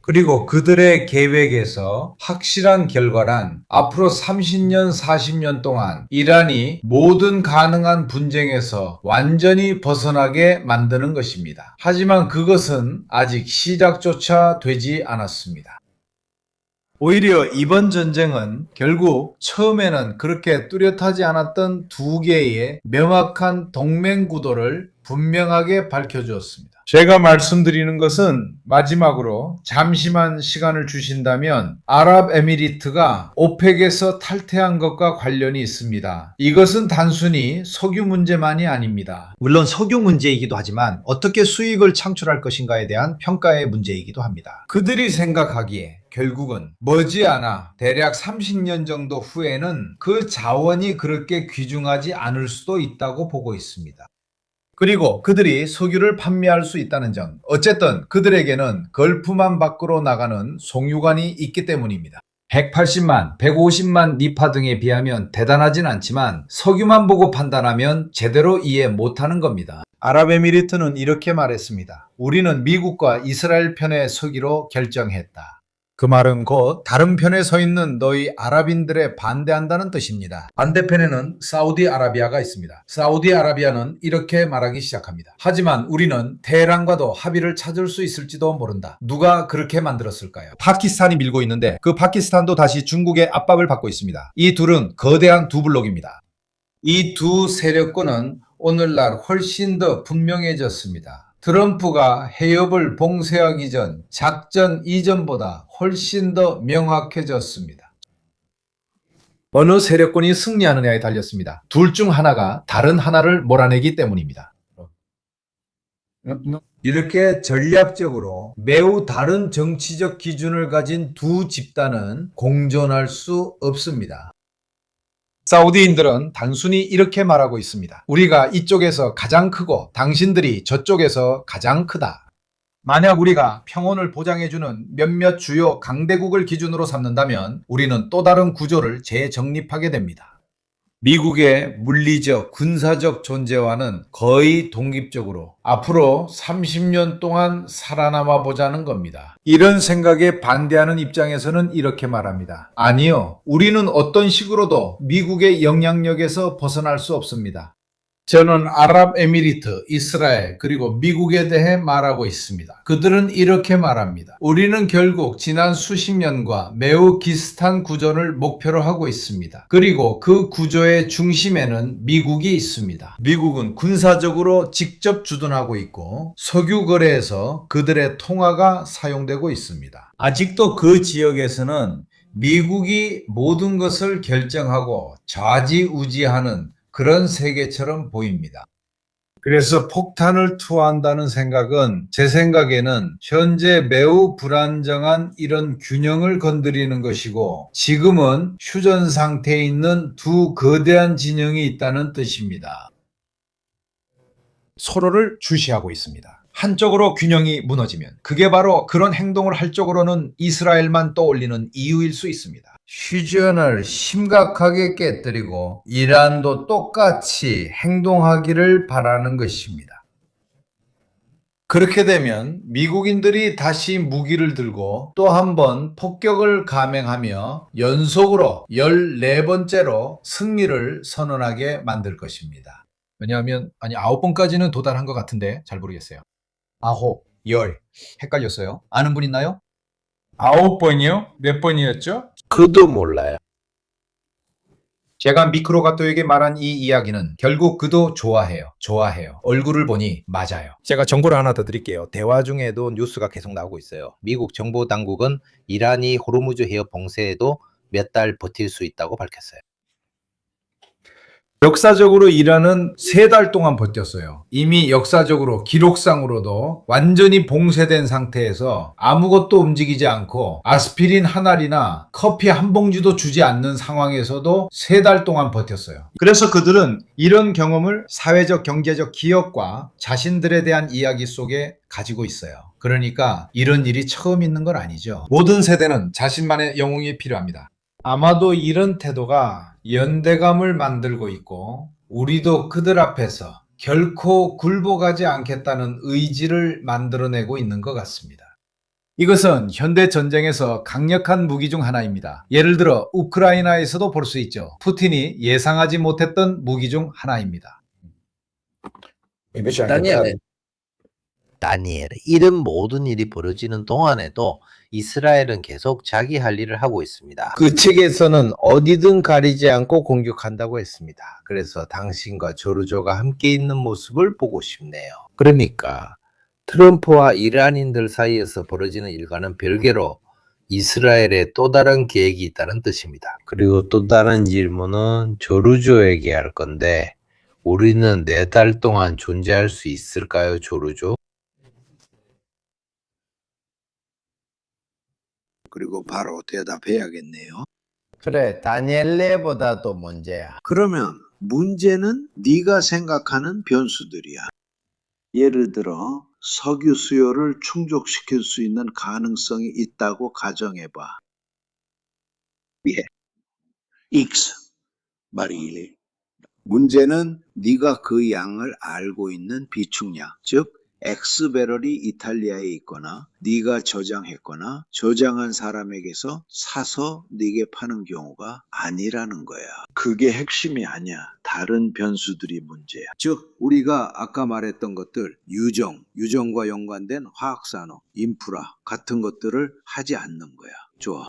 그리고 그들의 계획에서 확실한 결과란 앞으로 30년, 40년 동안 이란이 모든 가능한 분쟁에서 완전히 벗어나게 만드는 것입니다. 하지만 그것은 아직 시작조차 되지 않았습니다. 오히려 이번 전쟁은 결국 처음에는 그렇게 뚜렷하지 않았던 두 개의 명확한 동맹 구도를 분명하게 밝혀주었습니다. 제가 말씀드리는 것은 마지막으로 잠시만 시간을 주신다면 아랍에미리트가 오펙에서 탈퇴한 것과 관련이 있습니다. 이것은 단순히 석유 문제만이 아닙니다. 물론 석유 문제이기도 하지만 어떻게 수익을 창출할 것인가에 대한 평가의 문제이기도 합니다. 그들이 생각하기에 결국은 머지않아 대략 30년 정도 후에는 그 자원이 그렇게 귀중하지 않을 수도 있다고 보고 있습니다. 그리고 그들이 석유를 판매할 수 있다는 점, 어쨌든 그들에게는 걸프만 밖으로 나가는 송유관이 있기 때문입니다. 180만, 150만 니파 등에 비하면 대단하진 않지만 석유만 보고 판단하면 제대로 이해 못하는 겁니다. 아랍에미리트는 이렇게 말했습니다. 우리는 미국과 이스라엘 편에 서기로 결정했다. 그 말은 곧 다른 편에 서 있는 너희 아랍인들에 반대한다는 뜻입니다. 반대편에는 사우디아라비아가 있습니다. 사우디아라비아는 이렇게 말하기 시작합니다. 하지만 우리는 테헤란과도 합의를 찾을 수 있을지도 모른다. 누가 그렇게 만들었을까요? 파키스탄이 밀고 있는데 그 파키스탄도 다시 중국의 압박을 받고 있습니다. 이 둘은 거대한 두 블록입니다. 이 두 세력군은 오늘날 훨씬 더 분명해졌습니다. 트럼프가 해협을 봉쇄하기 전 작전 이전보다 훨씬 더 명확해졌습니다. 어느 세력군이 승리하느냐에 달렸습니다. 둘 중 하나가 다른 하나를 몰아내기 때문입니다. 이렇게 전략적으로 매우 다른 정치적 기준을 가진 두 집단은 공존할 수 없습니다. 사우디인들은 단순히 이렇게 말하고 있습니다. 우리가 이쪽에서 가장 크고 당신들이 저쪽에서 가장 크다. 만약 우리가 평온을 보장해주는 몇몇 주요 강대국을 기준으로 삼는다면 우리는 또 다른 구조를 재정립하게 됩니다. 미국의 물리적, 군사적 존재와는 거의 독립적으로 앞으로 30년 동안 살아남아 보자는 겁니다. 이런 생각에 반대하는 입장에서는 이렇게 말합니다. 아니요, 우리는 어떤 식으로도 미국의 영향력에서 벗어날 수 없습니다. 저는 아랍에미리트, 이스라엘, 그리고 미국에 대해 말하고 있습니다. 그들은 이렇게 말합니다. 우리는 결국 지난 수십 년과 매우 비슷한 구조를 목표로 하고 있습니다. 그리고 그 구조의 중심에는 미국이 있습니다. 미국은 군사적으로 직접 주둔하고 있고 석유 거래에서 그들의 통화가 사용되고 있습니다. 아직도 그 지역에서는 미국이 모든 것을 결정하고 좌지우지하는 그런 세계처럼 보입니다. 그래서 폭탄을 투하한다는 생각은 제 생각에는 현재 매우 불안정한 이런 균형을 건드리는 것이고 지금은 휴전 상태에 있는 두 거대한 진영이 있다는 뜻입니다. 서로를 주시하고 있습니다. 한쪽으로 균형이 무너지면 그게 바로 그런 행동을 할 쪽으로는 이스라엘만 떠올리는 이유일 수 있습니다. 휴전을 심각하게 깨뜨리고 이란도 똑같이 행동하기를 바라는 것입니다. 그렇게 되면 미국인들이 다시 무기를 들고 또 한 번 폭격을 감행하며 연속으로 14번째로 승리를 선언하게 만들 것입니다. 왜냐하면 9번까지는 도달한 것 같은데 잘 모르겠어요. 9, 10 헷갈렸어요. 아는 분 있나요? 9번이요? 몇 번이었죠? 그도 몰라요. 제가 미크로가토에게 말한 이 이야기는 결국 그도 좋아해요. 얼굴을 보니 맞아요. 제가 정보를 하나 더 드릴게요. 대화 중에도 뉴스가 계속 나오고 있어요. 미국 정보 당국은 이란이 호르무즈 해협 봉쇄에도 몇 달 버틸 수 있다고 밝혔어요. 역사적으로 이란은 3달 동안 버텼어요. 이미 역사적으로 기록상으로도 완전히 봉쇄된 상태에서 아무것도 움직이지 않고 아스피린 한 알이나 커피 한 봉지도 주지 않는 상황에서도 3달 동안 버텼어요. 그래서 그들은 이런 경험을 사회적 경제적 기업과 자신들에 대한 이야기 속에 가지고 있어요. 그러니까 이런 일이 처음 있는 건 아니죠. 모든 세대는 자신만의 영웅이 필요합니다. 아마도 이런 태도가 연대감을 만들고 있고 우리도 그들 앞에서 결코 굴복하지 않겠다는 의지를 만들어내고 있는 것 같습니다. 이것은 현대 전쟁에서 강력한 무기 중 하나입니다. 예를 들어 우크라이나에서도 볼 수 있죠. 푸틴이 예상하지 못했던 무기 중 하나입니다. 다니엘, 이런 모든 일이 벌어지는 동안에도 이스라엘은 계속 자기 할 일을 하고 있습니다. 그 측에서는 어디든 가리지 않고 공격한다고 했습니다. 그래서 당신과 조르조가 함께 있는 모습을 보고 싶네요. 그러니까 트럼프와 이란인들 사이에서 벌어지는 일과는 별개로 이스라엘에 또 다른 계획이 있다는 뜻입니다. 그리고 또 다른 질문은 조르조에게 할 건데, 우리는 4달 동안 존재할 수 있을까요, 조르조? 그리고 바로 대답해야겠네요. 그래, 다니엘레보다도 문제야. 그러면 문제는 네가 생각하는 변수들이야. 예를 들어 석유 수요를 충족시킬 수 있는 가능성이 있다고 가정해봐. 예. X 바리레. 문제는 네가 그 양을 알고 있는 비축량, 즉 X배럴이 이탈리아에 있거나 네가 저장했거나 저장한 사람에게서 사서 네게 파는 경우가 아니라는 거야. 그게 핵심이 아니야. 다른 변수들이 문제야. 즉 우리가 아까 말했던 것들, 유정과 연관된 화학산업, 인프라 같은 것들을 하지 않는 거야. 좋아.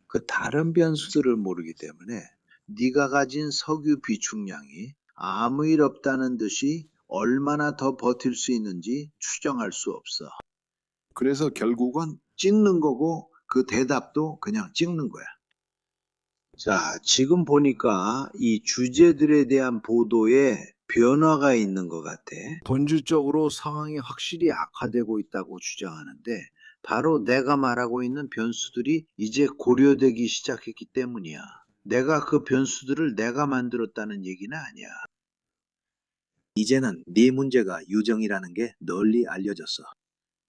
그 다른 변수들을 모르기 때문에 네가 가진 석유 비축량이 아무 일 없다는 듯이 얼마나 더 버틸 수 있는지 추정할 수 없어. 그래서 결국은 찍는 거고 그 대답도 그냥 찍는 거야. 자, 지금 보니까 이 주제들에 대한 보도에 변화가 있는 것 같아. 본질적으로 상황이 확실히 악화되고 있다고 주장하는데 바로 내가 말하고 있는 변수들이 이제 고려되기 시작했기 때문이야. 내가 그 변수들을 내가 만들었다는 얘기는 아니야. 이제는 네 문제가 유정이라는 게 널리 알려졌어.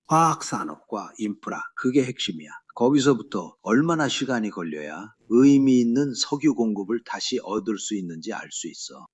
화학산업과 인프라, 그게 핵심이야. 거기서부터 얼마나 시간이 걸려야 의미 있는 석유 공급을 다시 얻을 수 있는지 알 수 있어.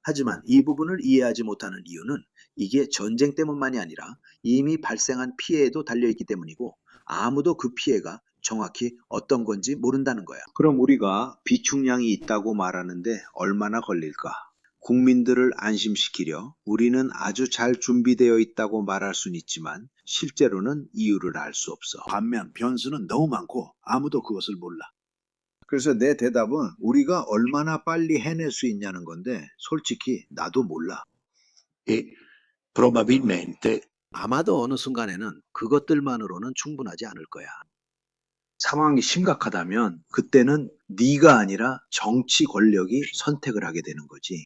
하지만 이 부분을 이해하지 못하는 이유는 이게 전쟁 때문만이 아니라 이미 발생한 피해에도 달려있기 때문이고 아무도 그 피해가 정확히 어떤 건지 모른다는 거야. 그럼 우리가 비축량이 있다고 말하는데 얼마나 걸릴까? 국민들을 안심시키려 우리는 아주 잘 준비되어 있다고 말할 수는 있지만 실제로는 이유를 알 수 없어. 반면 변수는 너무 많고 아무도 그것을 몰라. 그래서 내 대답은 우리가 얼마나 빨리 해낼 수 있냐는 건데 솔직히 나도 몰라. probabilmente 아마도 어느 순간에는 그것들만으로는 충분하지 않을 거야. 상황이 심각하다면 그때는 네가 아니라 정치 권력이 선택을 하게 되는 거지.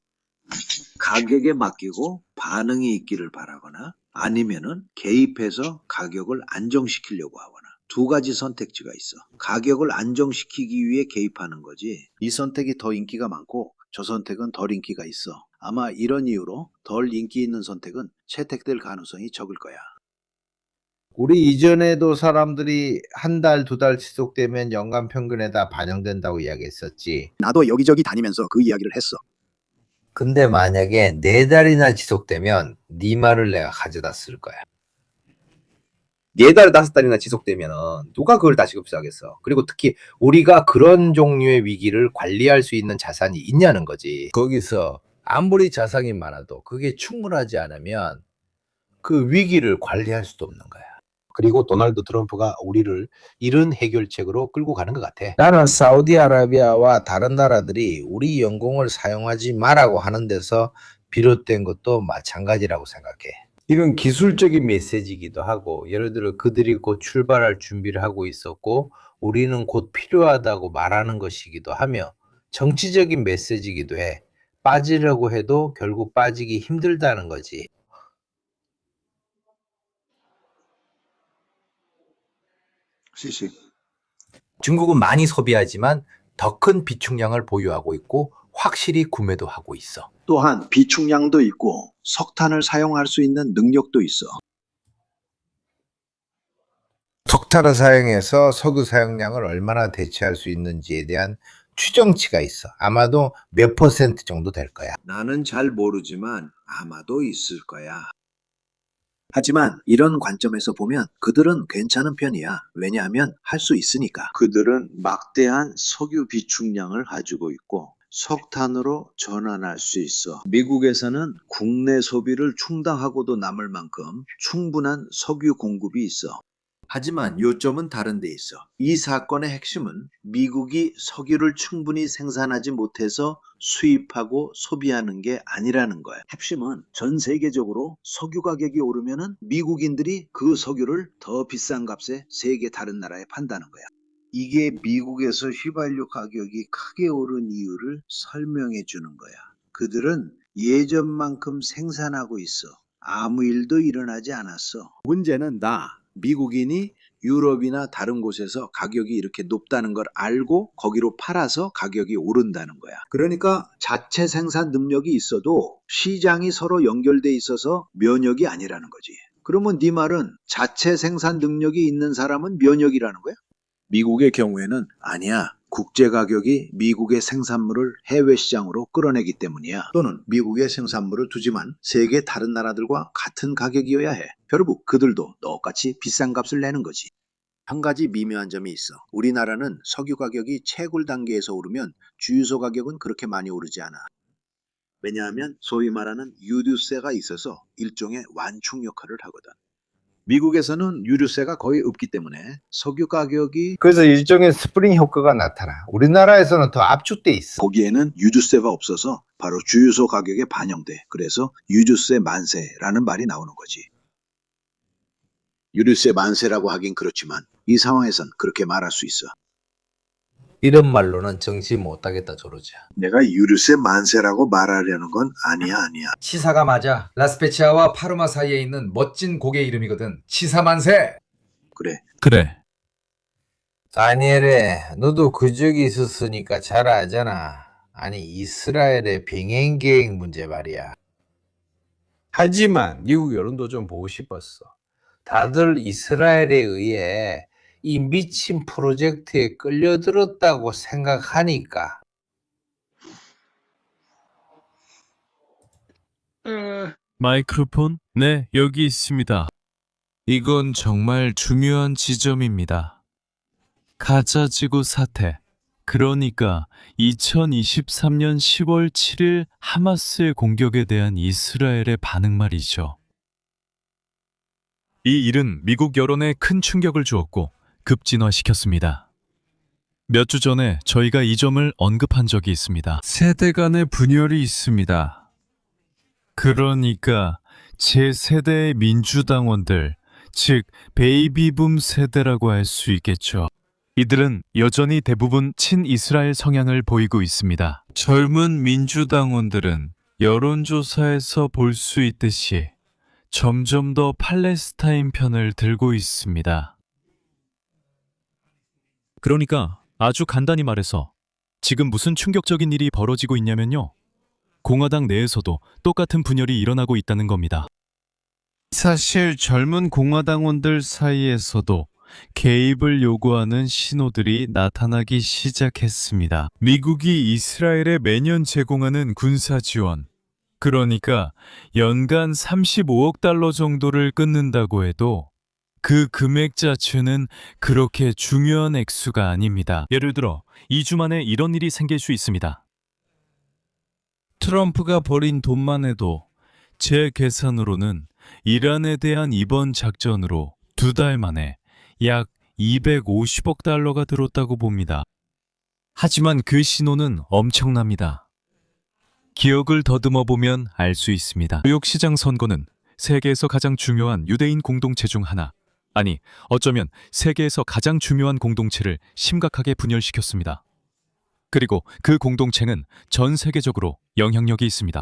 가격에 맡기고 반응이 있기를 바라거나 아니면은 개입해서 가격을 안정시키려고 하거나 두 가지 선택지가 있어. 가격을 안정시키기 위해 개입하는 거지. 이 선택이 더 인기가 많고 저 선택은 덜 인기가 있어. 아마 이런 이유로 덜 인기 있는 선택은 채택될 가능성이 적을 거야. 우리 이전에도 사람들이 한 달, 2달 지속되면 연간 평균에 다 반영된다고 이야기했었지. 나도 여기저기 다니면서 그 이야기를 했어. 근데 만약에 4달이나 지속되면 네 말을 내가 가져다 쓸 거야. 4달, 5달이나 지속되면은 누가 그걸 다 지급하겠어. 그리고 특히 우리가 그런 종류의 위기를 관리할 수 있는 자산이 있냐는 거지. 거기서 아무리 자산이 많아도 그게 충분하지 않으면 그 위기를 관리할 수도 없는 거야. 그리고 도널드 트럼프가 우리를 이런 해결책으로 끌고 가는 것 같아. 나는 사우디아라비아와 다른 나라들이 우리 영공을 사용하지 말라고 하는 데서 비롯된 것도 마찬가지라고 생각해. 이건 기술적인 메시지이기도 하고, 예를 들어 그들이 곧 출발할 준비를 하고 있었고 우리는 곧 필요하다고 말하는 것이기도 하며, 정치적인 메시지이기도 해. 빠지려고 해도 결국 빠지기 힘들다는 거지. 시시. 중국은 많이 소비하지만 더 큰 비축량을 보유하고 있고 확실히 구매도 하고 있어. 또한 비축량도 있고 석탄을 사용할 수 있는 능력도 있어. 석탄을 사용해서 석유 사용량을 얼마나 대체할 수 있는지에 대한 추정치가 있어. 아마도 몇 % 정도 될 거야. 나는 잘 모르지만 아마도 있을 거야. 하지만 이런 관점에서 보면 그들은 괜찮은 편이야. 왜냐하면 할 수 있으니까. 그들은 막대한 석유 비축량을 가지고 있고 석탄으로 전환할 수 있어. 미국에서는 국내 소비를 충당하고도 남을 만큼 충분한 석유 공급이 있어. 하지만 요점은 다른 데 있어. 이 사건의 핵심은 미국이 석유를 충분히 생산하지 못해서 수입하고 소비하는 게 아니라는 거야. 핵심은 전 세계적으로 석유 가격이 오르면은 미국인들이 그 석유를 더 비싼 값에 세계 다른 나라에 판다는 거야. 이게 미국에서 휘발유 가격이 크게 오른 이유를 설명해 주는 거야. 그들은 예전만큼 생산하고 있어. 아무 일도 일어나지 않았어. 문제는 미국인이 유럽이나 다른 곳에서 가격이 이렇게 높다는 걸 알고 거기로 팔아서 가격이 오른다는 거야. 그러니까 자체 생산 능력이 있어도 시장이 서로 연결돼 있어서 면역이 아니라는 거지. 그러면 네 말은 자체 생산 능력이 있는 사람은 면역이라는 거야? 미국의 경우에는 아니야. 국제 가격이 미국의 생산물을 해외 시장으로 끌어내기 때문이야. 또는 미국의 생산물을 두지만 세계 다른 나라들과 같은 가격이어야 해. 결국 그들도 똑같이 비싼 값을 내는 거지. 한 가지 미묘한 점이 있어. 우리나라는 석유 가격이 채굴 단계에서 오르면 주유소 가격은 그렇게 많이 오르지 않아. 왜냐하면 소위 말하는 유류세가 있어서 일종의 완충 역할을 하거든. 미국에서는 유류세가 거의 없기 때문에 석유 가격이 그래서 일종의 스프링 효과가 나타나. 우리나라에서는 더 압축돼 있어. 거기에는 유류세가 없어서 바로 주유소 가격에 반영돼. 그래서 유류세 만세라는 말이 나오는 거지. 유류세 만세라고 하긴 그렇지만 이 상황에선 그렇게 말할 수 있어. 이런 말로는 정치 못하겠다 조르자. 내가 유류세 만세라고 말하려는 건 아니야. 치사가 맞아. 라스페치아와 파르마 사이에 있는 멋진 고개 이름이거든. 치사만세. 그래. 다니엘에, 너도 그쪽에 있었으니까 잘 알잖아. 아니, 이스라엘의 병행 계획 문제 말이야. 하지만 미국 여론도 좀 보고 싶었어. 다들 이스라엘에 의해 이 미친 프로젝트에 끌려들었다고 생각하니까. 마이크로폰? 네, 여기 있습니다. 이건 정말 중요한 지점입니다. 가자지구 사태. 그러니까 2023년 10월 7일 하마스의 공격에 대한 이스라엘의 반응 말이죠. 이 일은 미국 여론에 큰 충격을 주었고 급진화시켰습니다. 몇 주 전에 저희가 이 점을 언급한 적이 있습니다. 세대 간의 분열이 있습니다. 그러니까 제 세대의 민주당원들, 즉 베이비붐 세대라고 할 수 있겠죠. 이들은 여전히 대부분 친이스라엘 성향을 보이고 있습니다. 젊은 민주당원들은 여론조사에서 볼 수 있듯이 점점 더 팔레스타인 편을 들고 있습니다. 그러니까 아주 간단히 말해서 지금 무슨 충격적인 일이 벌어지고 있냐면요. 공화당 내에서도 똑같은 분열이 일어나고 있다는 겁니다. 사실 젊은 공화당원들 사이에서도 개입을 요구하는 신호들이 나타나기 시작했습니다. 미국이 이스라엘에 매년 제공하는 군사 지원, 그러니까 연간 35억 달러 정도를 끊는다고 해도 그 금액 자체는 그렇게 중요한 액수가 아닙니다. 예를 들어 2주 만에 이런 일이 생길 수 있습니다. 트럼프가 버린 돈만 해도 제 계산으로는 이란에 대한 이번 작전으로 2달 만에 약 250억 달러가 들었다고 봅니다. 하지만 그 신호는 엄청납니다. 기억을 더듬어 보면 알 수 있습니다. 뉴욕시장 선거는 세계에서 가장 중요한 유대인 공동체 중 하나, 아니 어쩌면 세계에서 가장 중요한 공동체를 심각하게 분열시켰습니다. 그리고 그 공동체는 전 세계적으로 영향력이 있습니다.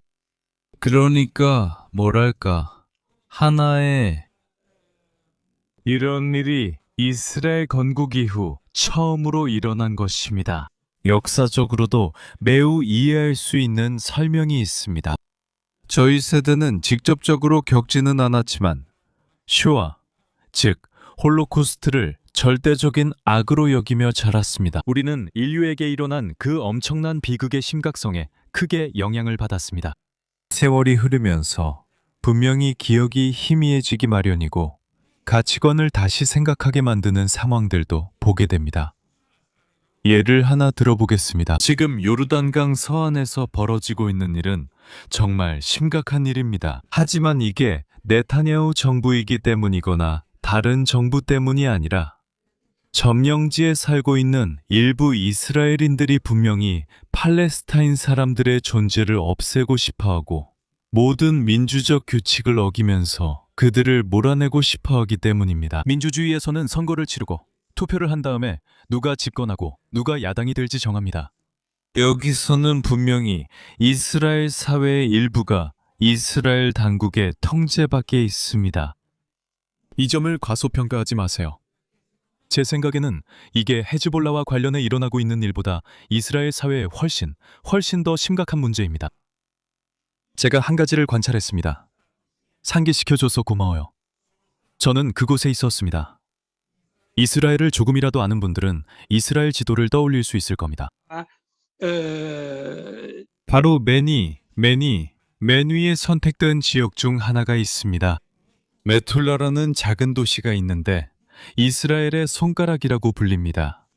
그러니까 뭐랄까, 하나의 이런 일이 이스라엘 건국 이후 처음으로 일어난 것입니다. 역사적으로도 매우 이해할 수 있는 설명이 있습니다. 저희 세대는 직접적으로 겪지는 않았지만 쇼와, 즉 홀로코스트를 절대적인 악으로 여기며 자랐습니다. 우리는 인류에게 일어난 그 엄청난 비극의 심각성에 크게 영향을 받았습니다. 세월이 흐르면서 분명히 기억이 희미해지기 마련이고 가치관을 다시 생각하게 만드는 상황들도 보게 됩니다. 예를 하나 들어보겠습니다. 지금 요르단강 서안에서 벌어지고 있는 일은 정말 심각한 일입니다. 하지만 이게 네타냐후 정부이기 때문이거나 다른 정부 때문이 아니라 점령지에 살고 있는 일부 이스라엘인들이 분명히 팔레스타인 사람들의 존재를 없애고 싶어하고 모든 민주적 규칙을 어기면서 그들을 몰아내고 싶어하기 때문입니다. 민주주의에서는 선거를 치르고 투표를 한 다음에 누가 집권하고 누가 야당이 될지 정합니다. 여기서는 분명히 이스라엘 사회의 일부가 이스라엘 당국의 통제 밖에 있습니다. 이 점을 과소평가하지 마세요. 제 생각에는 이게 헤즈볼라와 관련해 일어나고 있는 일보다 이스라엘 사회에 훨씬 더 심각한 문제입니다. 제가 한 가지를 관찰했습니다. 상기시켜줘서 고마워요. 저는 그곳에 있었습니다. 이스라엘을 조금이라도 아는 분들은 이스라엘 지도를 떠올릴 수 있을 겁니다. 바로 맨 위에 선택된 지역 중 하나가 있습니다. 메툴라라는 작은 도시가 있는데 이스라엘의 손가락이라고 불립니다.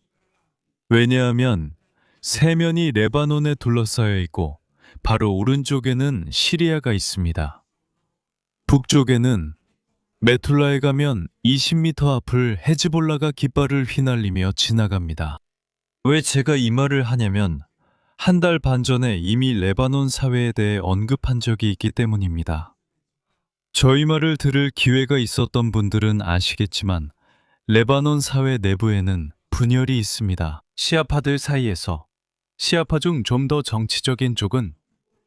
왜냐하면 세면이 레바논에 둘러싸여 있고 바로 오른쪽에는 시리아가 있습니다. 북쪽에는 메툴라에 가면 20m 앞을 헤즈볼라가 깃발을 휘날리며 지나갑니다. 왜 제가 이 말을 하냐면 한 달 반 전에 이미 레바논 사회에 대해 언급한 적이 있기 때문입니다. 저희 말을 들을 기회가 있었던 분들은 아시겠지만 레바논 사회 내부에는 분열이 있습니다. 시아파들 사이에서 시아파 중 좀 더 정치적인 쪽은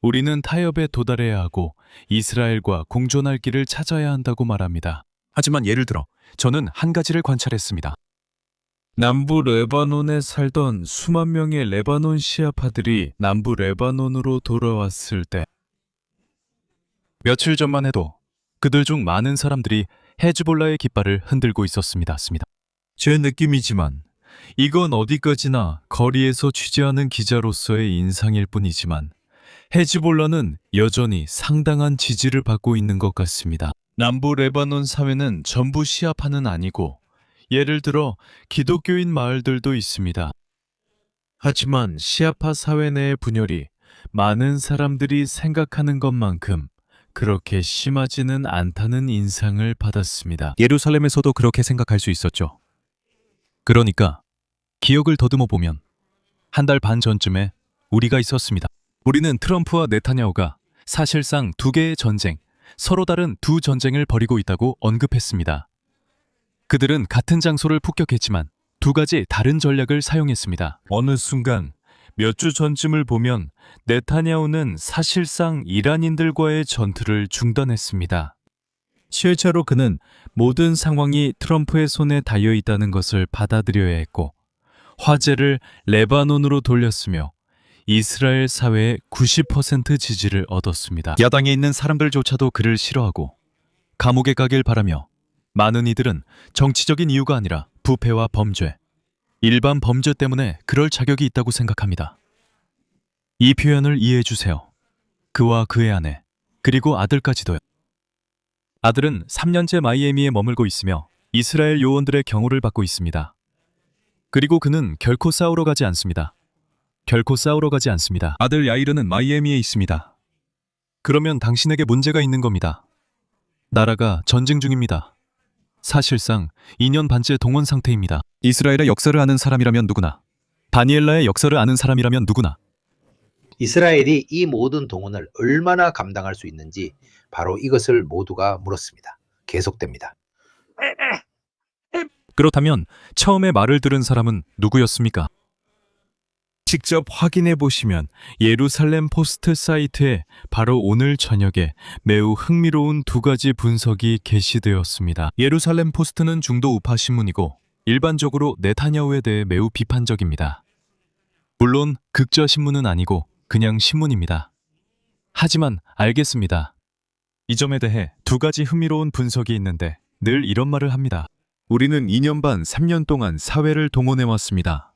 우리는 타협에 도달해야 하고 이스라엘과 공존할 길을 찾아야 한다고 말합니다. 하지만 예를 들어 저는 한 가지를 관찰했습니다. 남부 레바논에 살던 수만 명의 레바논 시아파들이 남부 레바논으로 돌아왔을 때 며칠 전만 해도 그들 중 많은 사람들이 헤즈볼라의 깃발을 흔들고 있었습니다. 제 느낌이지만 이건 어디까지나 거리에서 취재하는 기자로서의 인상일 뿐이지만 헤즈볼라는 여전히 상당한 지지를 받고 있는 것 같습니다. 남부 레바논 사회는 전부 시아파는 아니고 예를 들어 기독교인 마을들도 있습니다. 하지만 시아파 사회 내의 분열이 많은 사람들이 생각하는 것만큼 그렇게 심하지는 않다는 인상을 받았습니다. 예루살렘에서도 그렇게 생각할 수 있었죠. 그러니까 기억을 더듬어 보면 한 달 반 전쯤에 우리가 있었습니다. 우리는 트럼프와 네타냐후가 사실상 두 개의 전쟁, 서로 다른 두 전쟁을 벌이고 있다고 언급했습니다. 그들은 같은 장소를 폭격했지만 두 가지 다른 전략을 사용했습니다. 어느 순간 몇 주 전쯤을 보면 네타냐후는 사실상 이란인들과의 전투를 중단했습니다. 실제로 그는 모든 상황이 트럼프의 손에 닿여 있다는 것을 받아들여야 했고 화제를 레바논으로 돌렸으며 이스라엘 사회의 90% 지지를 얻었습니다. 야당에 있는 사람들조차도 그를 싫어하고 감옥에 가길 바라며 많은 이들은 정치적인 이유가 아니라 부패와 범죄, 일반 범죄 때문에 그럴 자격이 있다고 생각합니다. 이 표현을 이해해 주세요. 그와 그의 아내, 그리고 아들까지도요. 아들은 3년째 마이애미에 머물고 있으며 이스라엘 요원들의 경호를 받고 있습니다. 그리고 그는 결코 싸우러 가지 않습니다. 결코 싸우러 가지 않습니다. 아들 야이르는 마이애미에 있습니다. 그러면 당신에게 문제가 있는 겁니다. 나라가 전쟁 중입니다. 사실상 2년 반째 동원 상태입니다. 이스라엘의 역사를 아는 사람이라면 누구나, 다니엘라의 역사를 아는 사람이라면 누구나, 이스라엘이 이 모든 동원을 얼마나 감당할 수 있는지 바로 이것을 모두가 물었습니다. 계속됩니다. 그렇다면 처음에 말을 들은 사람은 누구였습니까? 직접 확인해 보시면 예루살렘 포스트 사이트에 바로 오늘 저녁에 매우 흥미로운 두 가지 분석이 게시되었습니다. 예루살렘 포스트는 중도 우파 신문이고 일반적으로 네타냐후에 대해 매우 비판적입니다. 물론 극좌 신문은 아니고 그냥 신문입니다. 하지만 알겠습니다. 이 점에 대해 두 가지 흥미로운 분석이 있는데 늘 이런 말을 합니다. 우리는 2년 반, 3년 동안 사회를 동원해왔습니다.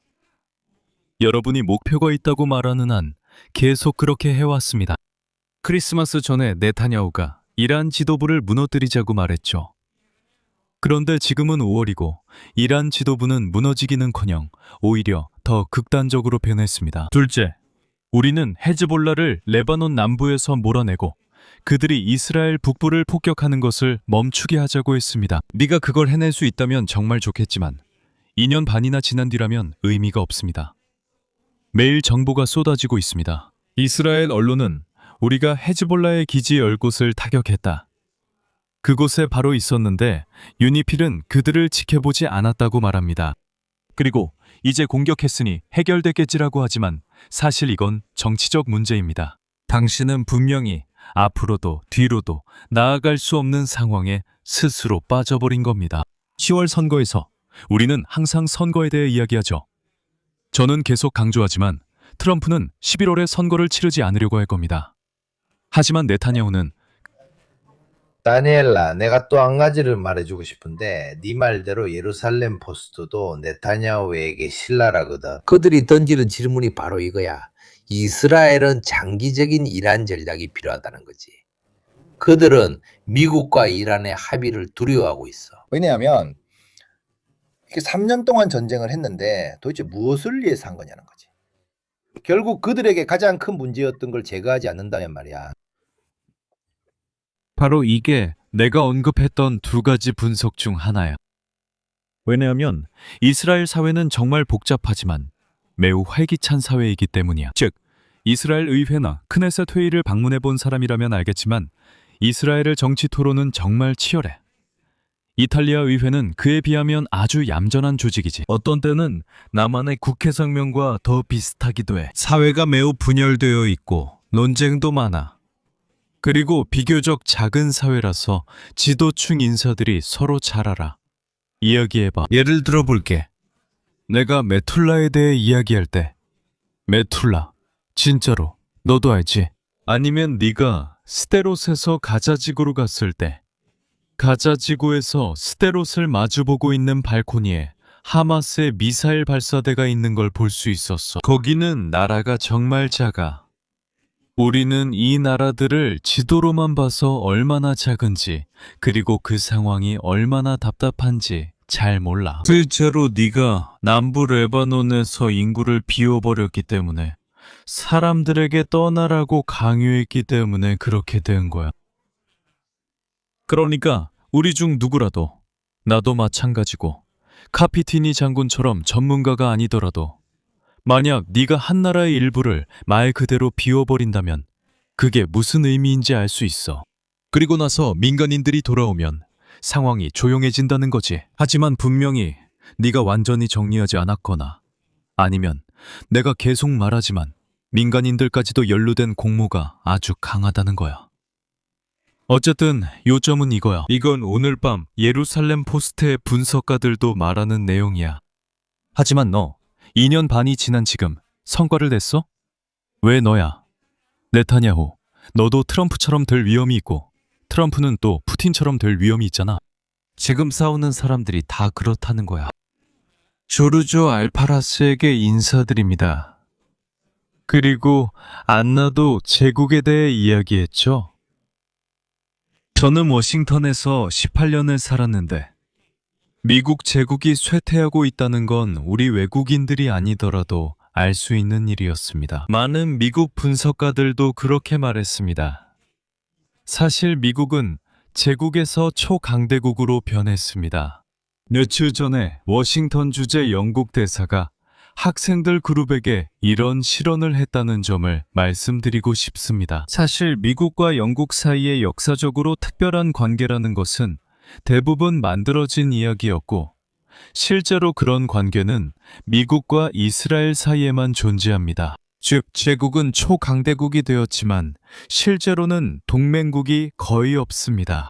여러분이 목표가 있다고 말하는 한 계속 그렇게 해왔습니다. 크리스마스 전에 네타냐후가 이란 지도부를 무너뜨리자고 말했죠. 그런데 지금은 5월이고 이란 지도부는 무너지기는커녕 오히려 더 극단적으로 변했습니다. 둘째, 우리는 헤즈볼라를 레바논 남부에서 몰아내고 그들이 이스라엘 북부를 폭격하는 것을 멈추게 하자고 했습니다. 네가 그걸 해낼 수 있다면 정말 좋겠지만 2년 반이나 지난 뒤라면 의미가 없습니다. 매일 정보가 쏟아지고 있습니다. 이스라엘 언론은 우리가 헤즈볼라의 기지 10곳을 타격했다. 그곳에 바로 있었는데 유니필은 그들을 지켜보지 않았다고 말합니다. 그리고 이제 공격했으니 해결됐겠지라고 하지만 사실 이건 정치적 문제입니다. 당신은 분명히 앞으로도 뒤로도 나아갈 수 없는 상황에 스스로 빠져버린 겁니다. 10월 선거에서 우리는 항상 선거에 대해 이야기하죠. 저는 계속 강조하지만 트럼프는 11월에 선거를 치르지 않으려고 할 겁니다. 하지만 네타냐후는 다니엘라, 내가 또 한 가지를 말해주고 싶은데 네 말대로 예루살렘 포스트도 네타냐후에게 신랄하거든. 그들이 던지는 질문이 바로 이거야. 이스라엘은 장기적인 이란 전략이 필요하다는 거지. 그들은 미국과 이란의 합의를 두려워하고 있어. 왜냐하면 이렇게 3년 동안 전쟁을 했는데 도대체 무엇을 위해서 한 거냐는 거지. 결국 그들에게 가장 큰 문제였던 걸 제거하지 않는다면 말이야. 바로 이게 내가 언급했던 두 가지 분석 중 하나야. 왜냐하면 이스라엘 사회는 정말 복잡하지만 매우 활기찬 사회이기 때문이야. 즉, 이스라엘 의회나 크네셋 회의를 방문해 본 사람이라면 알겠지만 이스라엘의 정치 토론은 정말 치열해. 이탈리아 의회는 그에 비하면 아주 얌전한 조직이지. 어떤 때는 남한의 국회 성명과 더 비슷하기도 해. 사회가 매우 분열되어 있고 논쟁도 많아. 그리고 비교적 작은 사회라서 지도층 인사들이 서로 잘 알아. 이야기해봐. 예를 들어볼게. 내가 메툴라에 대해 이야기할 때 메툴라, 진짜로 너도 알지? 아니면 네가 스데롯에서 가자지구로 갔을 때 가자지구에서 스데롯을 마주보고 있는 발코니에 하마스의 미사일 발사대가 있는 걸 볼 수 있었어. 거기는 나라가 정말 작아. 우리는 이 나라들을 지도로만 봐서 얼마나 작은지 그리고 그 상황이 얼마나 답답한지 잘 몰라. 실제로 네가 남부 레바논에서 인구를 비워버렸기 때문에 사람들에게 떠나라고 강요했기 때문에 그렇게 된 거야. 그러니까 우리 중 누구라도, 나도 마찬가지고 카피티니 장군처럼 전문가가 아니더라도 만약 네가 한 나라의 일부를 말 그대로 비워버린다면 그게 무슨 의미인지 알 수 있어. 그리고 나서 민간인들이 돌아오면 상황이 조용해진다는 거지. 하지만 분명히 네가 완전히 정리하지 않았거나 아니면 내가 계속 말하지만 민간인들까지도 연루된 공모가 아주 강하다는 거야. 어쨌든 요점은 이거야. 이건 오늘 밤 예루살렘 포스트의 분석가들도 말하는 내용이야. 하지만 너 2년 반이 지난 지금 성과를 냈어? 왜 너야? 네타냐후, 너도 트럼프처럼 될 위험이 있고 트럼프는 또 푸틴처럼 될 위험이 있잖아. 지금 싸우는 사람들이 다 그렇다는 거야. 조르조 알파라스에게 인사드립니다. 그리고 안나도 제국에 대해 이야기했죠. 저는 워싱턴에서 18년을 살았는데 미국 제국이 쇠퇴하고 있다는 건 우리 외국인들이 아니더라도 알 수 있는 일이었습니다. 많은 미국 분석가들도 그렇게 말했습니다. 사실 미국은 제국에서 초강대국으로 변했습니다. 며칠 전에 워싱턴 주재 영국 대사가 학생들 그룹에게 이런 실언을 했다는 점을 말씀드리고 싶습니다. 사실 미국과 영국 사이에 역사적으로 특별한 관계라는 것은 대부분 만들어진 이야기였고, 실제로 그런 관계는 미국과 이스라엘 사이에만 존재합니다. 즉, 제국은 초강대국이 되었지만 실제로는 동맹국이 거의 없습니다.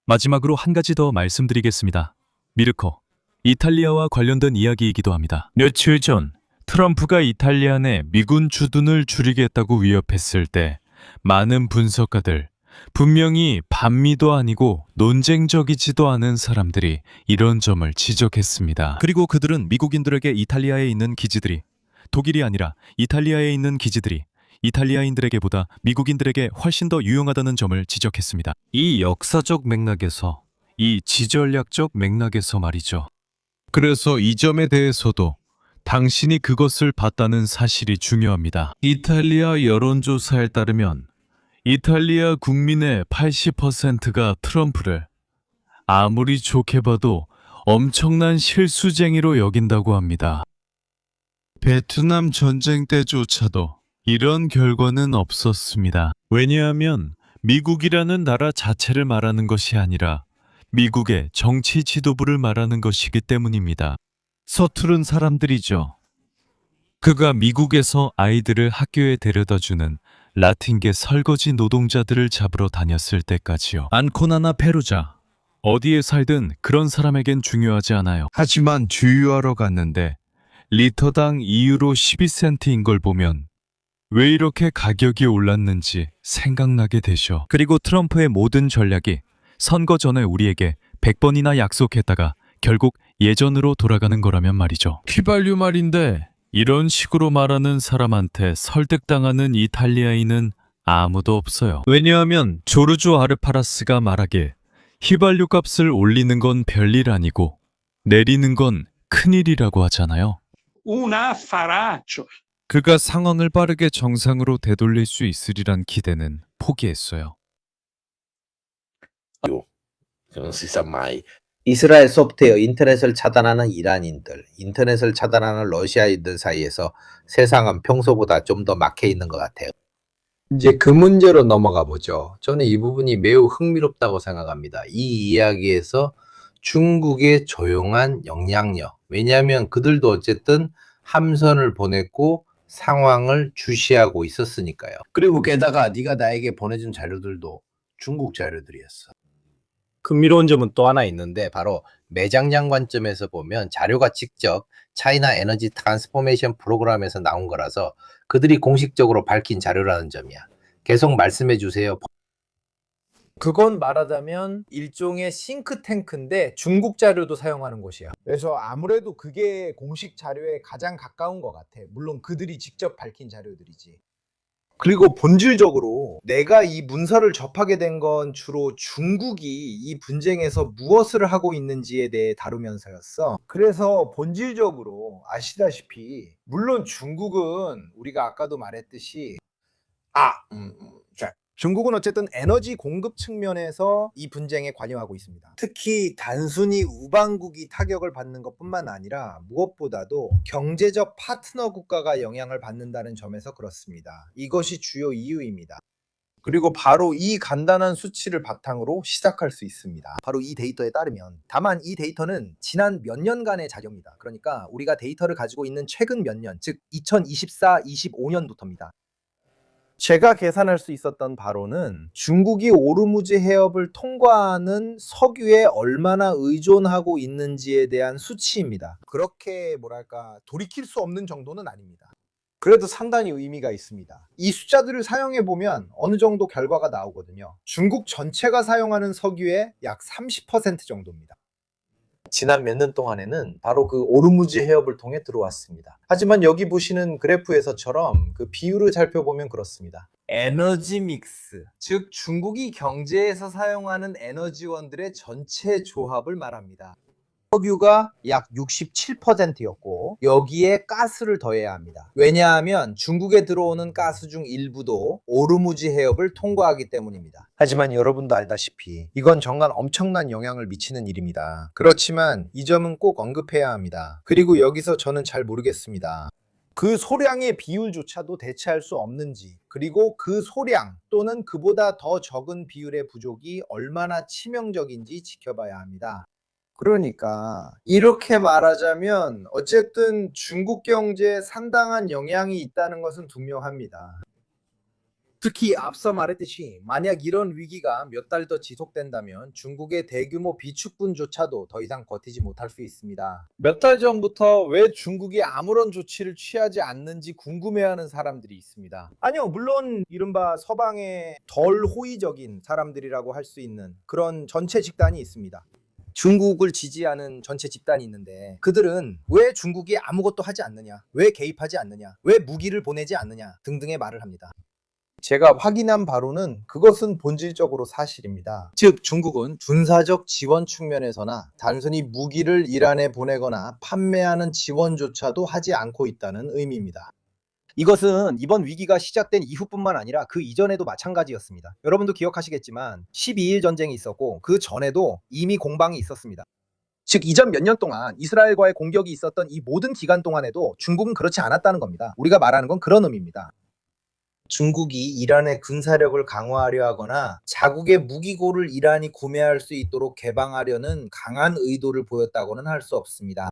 마지막으로 한 가지 더 말씀드리겠습니다. 미르코, 이탈리아와 관련된 이야기이기도 합니다. 며칠 전 트럼프가 이탈리아 내 미군 주둔을 줄이겠다고 위협했을 때 많은 분석가들, 분명히 반미도 아니고 논쟁적이지도 않은 사람들이 이런 점을 지적했습니다. 그리고 그들은 미국인들에게 이탈리아에 있는 기지들이, 독일이 아니라 이탈리아에 있는 기지들이 이탈리아인들에게보다 미국인들에게 훨씬 더 유용하다는 점을 지적했습니다. 이 역사적 맥락에서, 이 지전략적 맥락에서 말이죠. 그래서 이 점에 대해서도 당신이 그것을 봤다는 사실이 중요합니다. 이탈리아 여론조사에 따르면 이탈리아 국민의 80%가 트럼프를 아무리 좋게 봐도 엄청난 실수쟁이로 여긴다고 합니다. 베트남 전쟁 때조차도 이런 결과는 없었습니다. 왜냐하면 미국이라는 나라 자체를 말하는 것이 아니라 미국의 정치 지도부를 말하는 것이기 때문입니다. 서투른 사람들이죠. 그가 미국에서 아이들을 학교에 데려다주는 라틴계 설거지 노동자들을 잡으러 다녔을 때까지요. 안코나나 페루자, 어디에 살든 그런 사람에겐 중요하지 않아요. 하지만 주유하러 갔는데 리터당 2유로 12센트인 걸 보면 왜 이렇게 가격이 올랐는지 생각나게 되죠. 그리고 트럼프의 모든 전략이 선거 전에 우리에게 100번이나 약속했다가 결국 예전으로 돌아가는 거라면 말이죠. 휘발유 말인데 이런 식으로 말하는 사람한테 설득당하는 이탈리아인은 아무도 없어요. 왜냐하면 조르조 아르파라스가 말하길 휘발유 값을 올리는 건 별일 아니고 내리는 건 큰일이라고 하잖아요. 그가 상황을 빠르게 정상으로 되돌릴 수 있으리란 기대는 포기했어요. 이스라엘 소프트웨어 인터넷을 차단하는 이란인들, 인터넷을 차단하는 러시아인들 사이에서 세상은 평소보다 좀 더 막혀 있는 것 같아요. 이제 그 문제로 넘어가 보죠. 저는 이 부분이 매우 흥미롭다고 생각합니다. 이 이야기에서 중국의 조용한 영향력, 왜냐하면 그들도 어쨌든 함선을 보냈고 상황을 주시하고 있었으니까요. 그리고 게다가 네가 나에게 보내준 자료들도 중국 자료들이었어. 흥미로운 점은 또 하나 있는데 바로 매장량 관점에서 보면 자료가 직접 차이나 에너지 트랜스포메이션 프로그램에서 나온 거라서 그들이 공식적으로 밝힌 자료라는 점이야. 계속 말씀해 주세요. 그건 말하자면 일종의 싱크탱크인데 중국 자료도 사용하는 곳이야. 그래서 아무래도 그게 공식 자료에 가장 가까운 것 같아. 물론 그들이 직접 밝힌 자료들이지. 그리고 본질적으로 내가 이 문서를 접하게 된 건 주로 중국이 이 분쟁에서 무엇을 하고 있는지에 대해 다루면서였어. 그래서 본질적으로 아시다시피 물론 중국은 우리가 아까도 말했듯이 중국은 어쨌든 에너지 공급 측면에서 이 분쟁에 관여하고 있습니다. 특히 단순히 우방국이 타격을 받는 것뿐만 아니라 무엇보다도 경제적 파트너 국가가 영향을 받는다는 점에서 그렇습니다. 이것이 주요 이유입니다. 그리고 바로 이 간단한 수치를 바탕으로 시작할 수 있습니다. 바로 이 데이터에 따르면, 다만 이 데이터는 지난 몇 년간의 자료입니다. 그러니까 우리가 데이터를 가지고 있는 최근 몇 년, 즉 2024, 25년부터입니다. 제가 계산할 수 있었던 바로는 중국이 오르무즈 해협을 통과하는 석유에 얼마나 의존하고 있는지에 대한 수치입니다. 그렇게 뭐랄까 돌이킬 수 없는 정도는 아닙니다. 그래도 상당히 의미가 있습니다. 이 숫자들을 사용해 보면 어느 정도 결과가 나오거든요. 중국 전체가 사용하는 석유의 약 30% 정도입니다. 지난 몇 년 동안에는 바로 그 오르무즈 해협을 통해 들어왔습니다. 하지만 여기 보시는 그래프에서처럼 그 비율을 살펴보면 그렇습니다. 에너지 믹스, 즉 중국이 경제에서 사용하는 에너지원들의 전체 조합을 말합니다. 석유가 약 67%였고 여기에 가스를 더해야 합니다. 왜냐하면 중국에 들어오는 가스 중 일부도 오르무즈 해협을 통과하기 때문입니다. 하지만 여러분도 알다시피 이건 정말 엄청난 영향을 미치는 일입니다. 그렇지만 이 점은 꼭 언급해야 합니다. 그리고 여기서 저는 잘 모르겠습니다. 그 소량의 비율조차도 대체할 수 없는지, 그리고 그 소량 또는 그보다 더 적은 비율의 부족이 얼마나 치명적인지 지켜봐야 합니다. 그러니까 이렇게 말하자면 어쨌든 중국 경제에 상당한 영향이 있다는 것은 분명합니다. 특히 앞서 말했듯이 만약 이런 위기가 몇 달 더 지속된다면 중국의 대규모 비축분조차도 더 이상 버티지 못할 수 있습니다. 몇 달 전부터 왜 중국이 아무런 조치를 취하지 않는지 궁금해하는 사람들이 있습니다. 아니요, 물론 이른바 서방의 덜 호의적인 사람들이라고 할 수 있는 그런 전체 집단이 있습니다. 중국을 지지하는 전체 집단이 있는데 그들은 왜 중국이 아무것도 하지 않느냐, 왜 개입하지 않느냐, 왜 무기를 보내지 않느냐 등등의 말을 합니다. 제가 확인한 바로는 그것은 본질적으로 사실입니다. 즉 중국은 군사적 지원 측면에서나 단순히 무기를 이란에 보내거나 판매하는 지원조차도 하지 않고 있다는 의미입니다. 이것은 이번 위기가 시작된 이후뿐만 아니라 그 이전에도 마찬가지였습니다. 여러분도 기억하시겠지만 12일 전쟁이 있었고 그 전에도 이미 공방이 있었습니다. 즉 이전 몇 년 동안 이스라엘과의 공격이 있었던 이 모든 기간 동안에도 중국은 그렇지 않았다는 겁니다. 우리가 말하는 건 그런 의미입니다. 중국이 이란의 군사력을 강화하려 하거나 자국의 무기고를 이란이 구매할 수 있도록 개방하려는 강한 의도를 보였다고는 할 수 없습니다.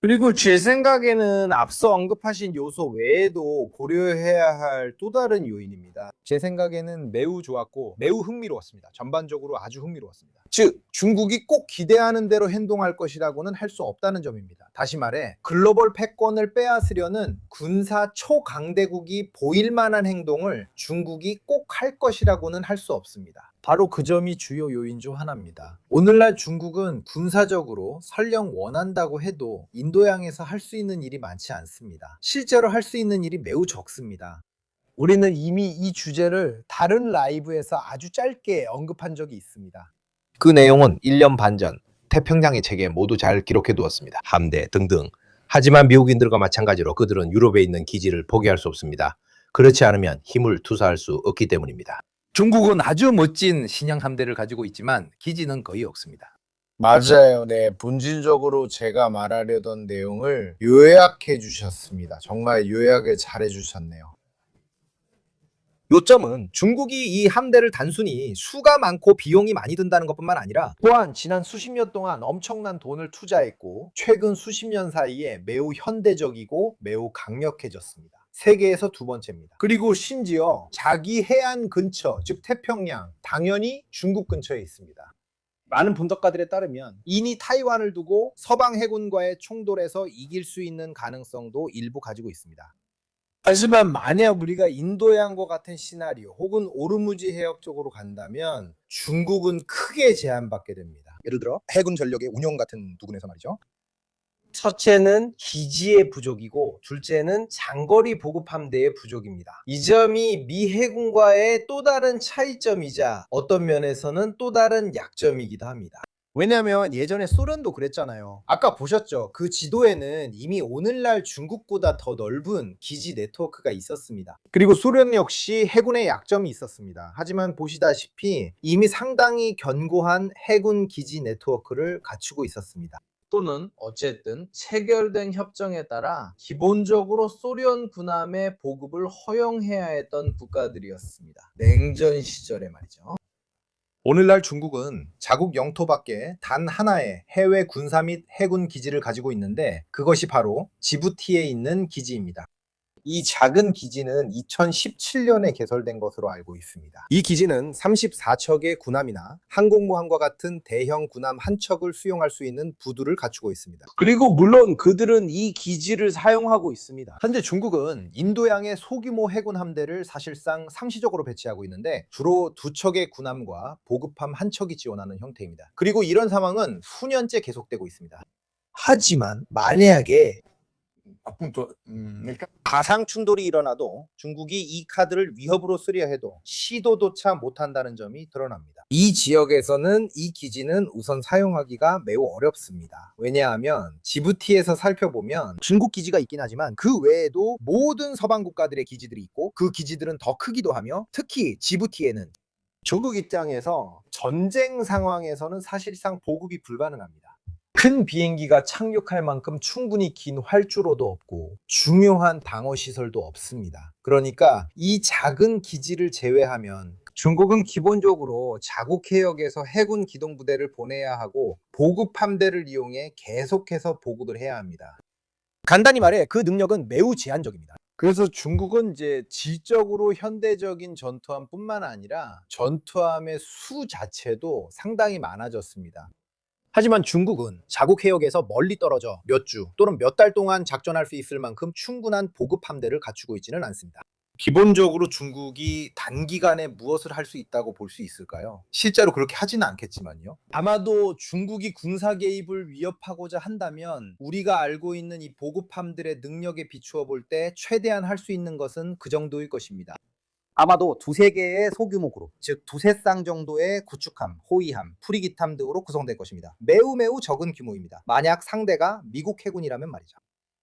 그리고 제 생각에는 앞서 언급하신 요소 외에도 고려해야 할 또 다른 요인입니다. 제 생각에는 매우 좋았고 매우 흥미로웠습니다. 전반적으로 아주 흥미로웠습니다. 즉 중국이 꼭 기대하는 대로 행동할 것이라고는 할 수 없다는 점입니다. 다시 말해 글로벌 패권을 빼앗으려는 군사 초강대국이 보일 만한 행동을 중국이 꼭 할 것이라고는 할 수 없습니다. 바로 그 점이 주요 요인 중 하나입니다. 오늘날 중국은 군사적으로 설령 원한다고 해도 인도양에서 할 수 있는 일이 많지 않습니다. 실제로 할 수 있는 일이 매우 적습니다. 우리는 이미 이 주제를 다른 라이브에서 아주 짧게 언급한 적이 있습니다. 그 내용은 1년 반 전 태평양의 책에 모두 잘 기록해 두었습니다. 함대 등등. 하지만 미국인들과 마찬가지로 그들은 유럽에 있는 기지를 포기할 수 없습니다. 그렇지 않으면 힘을 투사할 수 없기 때문입니다. 중국은 아주 멋진 신형 함대를 가지고 있지만 기지는 거의 없습니다. 맞아요. 네. 본질적으로 제가 말하려던 내용을 요약해 주셨습니다. 정말 요약을 잘해 주셨네요. 요점은 중국이 이 함대를 단순히 수가 많고 비용이 많이 든다는 것뿐만 아니라 또한 지난 수십 년 동안 엄청난 돈을 투자했고 최근 수십 년 사이에 매우 현대적이고 매우 강력해졌습니다. 세계에서 두 번째입니다. 그리고 심지어 자기 해안 근처, 즉 태평양, 당연히 중국 근처에 있습니다. 많은 분석가들에 따르면 이니 타이완을 두고 서방 해군과의 충돌에서 이길 수 있는 가능성도 일부 가지고 있습니다. 하지만 만약 우리가 인도양과 같은 시나리오 혹은 오르무즈 해협 쪽으로 간다면 중국은 크게 제한받게 됩니다. 예를 들어 해군 전력의 운용 같은 부분에서 말이죠. 첫째는 기지의 부족이고 둘째는 장거리 보급 함대의 부족입니다. 이 점이 미 해군과의 또 다른 차이점이자 어떤 면에서는 또 다른 약점이기도 합니다. 왜냐면 예전에 소련도 그랬잖아요. 아까 보셨죠? 그 지도에는 이미 오늘날 중국보다 더 넓은 기지 네트워크가 있었습니다. 그리고 소련 역시 해군의 약점이 있었습니다. 하지만 보시다시피 이미 상당히 견고한 해군 기지 네트워크를 갖추고 있었습니다. 또는 어쨌든 체결된 협정에 따라 기본적으로 소련 군함의 보급을 허용해야 했던 국가들이었습니다. 냉전 시절에 말이죠. 오늘날 중국은 자국 영토 밖에 단 하나의 해외 군사 및 해군 기지를 가지고 있는데 그것이 바로 지부티에 있는 기지입니다. 이 작은 기지는 2017년에 개설된 것으로 알고 있습니다. 이 기지는 34척의 군함이나 항공모함과 같은 대형 군함 한 척을 수용할 수 있는 부두를 갖추고 있습니다. 그리고 물론 그들은 이 기지를 사용하고 있습니다. 현재 중국은 인도양의 소규모 해군 함대를 사실상 상시적으로 배치하고 있는데 주로 2척의 군함과 보급함 한 척이 지원하는 형태입니다. 그리고 이런 상황은 수년째 계속되고 있습니다. 하지만 만약에 가상 충돌이 일어나도 중국이 이 카드를 위협으로 쓰려 해도 시도조차 못한다는 점이 드러납니다. 이 지역에서는 이 기지는 우선 사용하기가 매우 어렵습니다. 왜냐하면 지부티에서 살펴보면 중국 기지가 있긴 하지만 그 외에도 모든 서방 국가들의 기지들이 있고 그 기지들은 더 크기도 하며 특히 지부티에는 중국 입장에서 전쟁 상황에서는 사실상 보급이 불가능합니다. 큰 비행기가 착륙할 만큼 충분히 긴 활주로도 없고 중요한 방어 시설도 없습니다. 그러니까 이 작은 기지를 제외하면 중국은 기본적으로 자국 해역에서 해군 기동 부대를 보내야 하고 보급 함대를 이용해 계속해서 보급을 해야 합니다. 간단히 말해 그 능력은 매우 제한적입니다. 그래서 중국은 이제 질적으로 현대적인 전투함뿐만 아니라 전투함의 수 자체도 상당히 많아졌습니다. 하지만 중국은 자국 해역에서 멀리 떨어져 몇 주 또는 몇 달 동안 작전할 수 있을 만큼 충분한 보급 함대를 갖추고 있지는 않습니다. 기본적으로 중국이 단기간에 무엇을 할 수 있다고 볼 수 있을까요? 실제로 그렇게 하지는 않겠지만요. 아마도 중국이 군사 개입을 위협하고자 한다면 우리가 알고 있는 이 보급함들의 능력에 비추어 볼 때 최대한 할 수 있는 것은 그 정도일 것입니다. 아마도 두세 개의 소규모 그룹, 즉 두세 쌍 정도의 구축함, 호위함, 프리기함 등으로 구성될 것입니다. 매우 적은 규모입니다. 만약 상대가 미국 해군이라면 말이죠.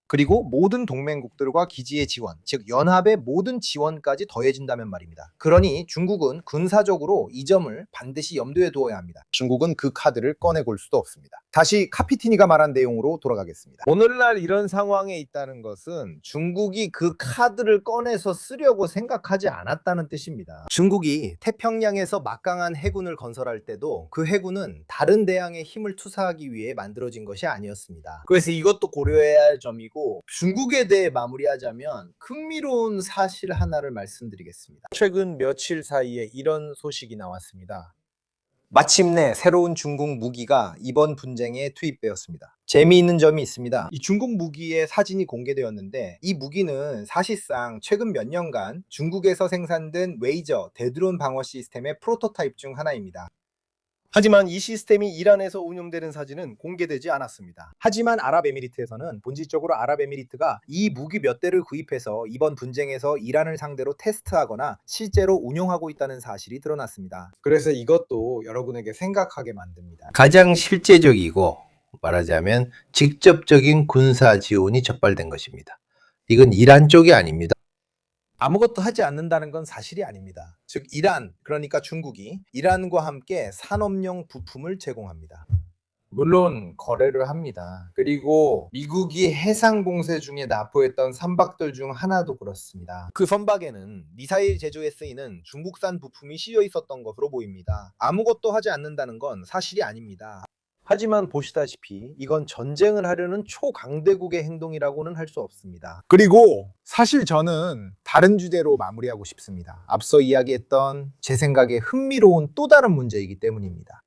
그리고 모든 동맹국들과 기지의 지원, 즉 연합의 모든 지원까지 더해진다면 말입니다. 그러니 중국은 군사적으로 이 점을 반드시 염두에 두어야 합니다. 중국은 그 카드를 꺼내볼 수도 없습니다. 다시 카피티니가 말한 내용으로 돌아가겠습니다. 오늘날 이런 상황에 있다는 것은 중국이 그 카드를 꺼내서 쓰려고 생각하지 않았다는 뜻입니다. 중국이 태평양에서 막강한 해군을 건설할 때도 그 해군은 다른 대항에 힘을 투사하기 위해 만들어진 것이 아니었습니다. 그래서 이것도 고려해야 할 점이고 중국에 대해 마무리하자면 흥미로운 사실 하나를 말씀드리겠습니다. 최근 며칠 사이에 이런 소식이 나왔습니다. 마침내 새로운 중국 무기가 이번 분쟁에 투입되었습니다. 재미있는 점이 있습니다. 이 중국 무기의 사진이 공개되었는데 이 무기는 사실상 최근 몇 년간 중국에서 생산된 웨이저 대드론 방어 시스템의 프로토타입 중 하나입니다. 하지만 이 시스템이 이란에서 운용되는 사진은 공개되지 않았습니다. 하지만 아랍에미리트에서는 본질적으로 아랍에미리트가 이 무기 몇 대를 구입해서 이번 분쟁에서 이란을 상대로 테스트하거나 실제로 운용하고 있다는 사실이 드러났습니다. 그래서 이것도 여러분에게 생각하게 만듭니다. 가장 실제적이고 말하자면 직접적인 군사 지원이 적발된 것입니다. 이건 이란 쪽이 아닙니다. 아무것도 하지 않는다는 건 사실이 아닙니다. 즉 이란, 그러니까 중국이 이란과 함께 산업용 부품을 제공합니다. 물론 거래를 합니다. 그리고 미국이 해상 봉쇄 중에 납포했던 선박들 중 하나도 그렇습니다. 그 선박에는 미사일 제조에 쓰이는 중국산 부품이 실려 있었던 것으로 보입니다. 아무것도 하지 않는다는 건 사실이 아닙니다. 하지만 보시다시피 이건 전쟁을 하려는 초강대국의 행동이라고는 할 수 없습니다. 그리고 사실 저는 다른 주제로 마무리하고 싶습니다. 앞서 이야기했던 제 생각에 흥미로운 또 다른 문제이기 때문입니다.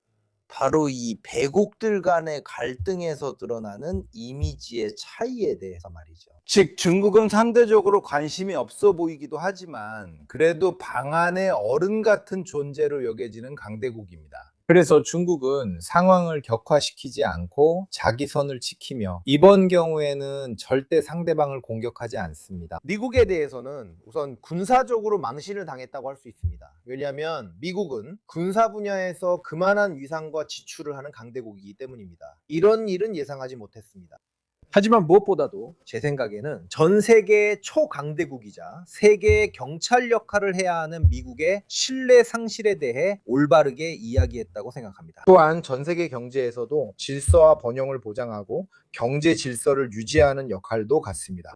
바로 이 배국들 간의 갈등에서 드러나는 이미지의 차이에 대해서 말이죠. 즉 중국은 상대적으로 관심이 없어 보이기도 하지만 그래도 방안의 어른 같은 존재로 여겨지는 강대국입니다. 그래서 중국은 상황을 격화시키지 않고 자기 선을 지키며 이번 경우에는 절대 상대방을 공격하지 않습니다. 미국에 대해서는 우선 군사적으로 망신을 당했다고 할 수 있습니다. 왜냐하면 미국은 군사 분야에서 그만한 위상과 지출을 하는 강대국이기 때문입니다. 이런 일은 예상하지 못했습니다. 하지만 무엇보다도 제 생각에는 전 세계의 초강대국이자 세계의 경찰 역할을 해야 하는 미국의 신뢰 상실에 대해 올바르게 이야기했다고 생각합니다. 또한 전 세계 경제에서도 질서와 번영을 보장하고 경제 질서를 유지하는 역할도 갖습니다.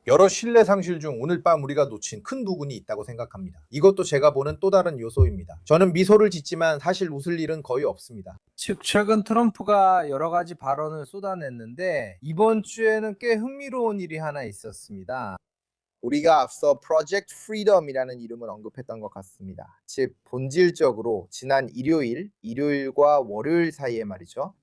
여러 신뢰 상실 중 오늘 밤 우리가 놓친 큰 부분이 있다고 생각합니다. 이것도 제가 보는 또 다른 요소입니다. 저는 미소를 짓지만 사실 웃을 일은 거의 없습니다. 즉 최근 트럼프가 여러 가지 발언을 쏟아냈는데 이번 주에는 꽤 흥미로운 일이 하나 있었습니다. 우리가 앞서 Project Freedom이라는 이름을 언급했던 것 같습니다. 즉 본질적으로 지난 일요일과 월요일 사이에 말이죠.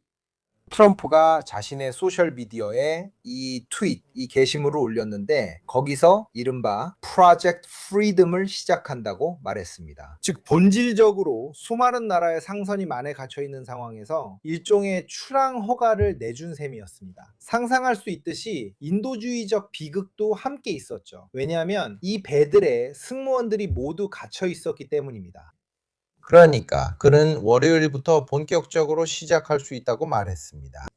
트럼프가 자신의 소셜미디어에 이 트윗, 이 게시물을 올렸는데 거기서 이른바 Project Freedom을 시작한다고 말했습니다. 즉 본질적으로 수많은 나라의 상선이 만에 갇혀 있는 상황에서 일종의 출항 허가를 내준 셈이었습니다. 상상할 수 있듯이 인도주의적 비극도 함께 있었죠. 왜냐하면 이 배들에 승무원들이 모두 갇혀 있었기 때문입니다. 그러니까 그는 월요일부터 본격적으로 시작할 수 있다고 말했습니다.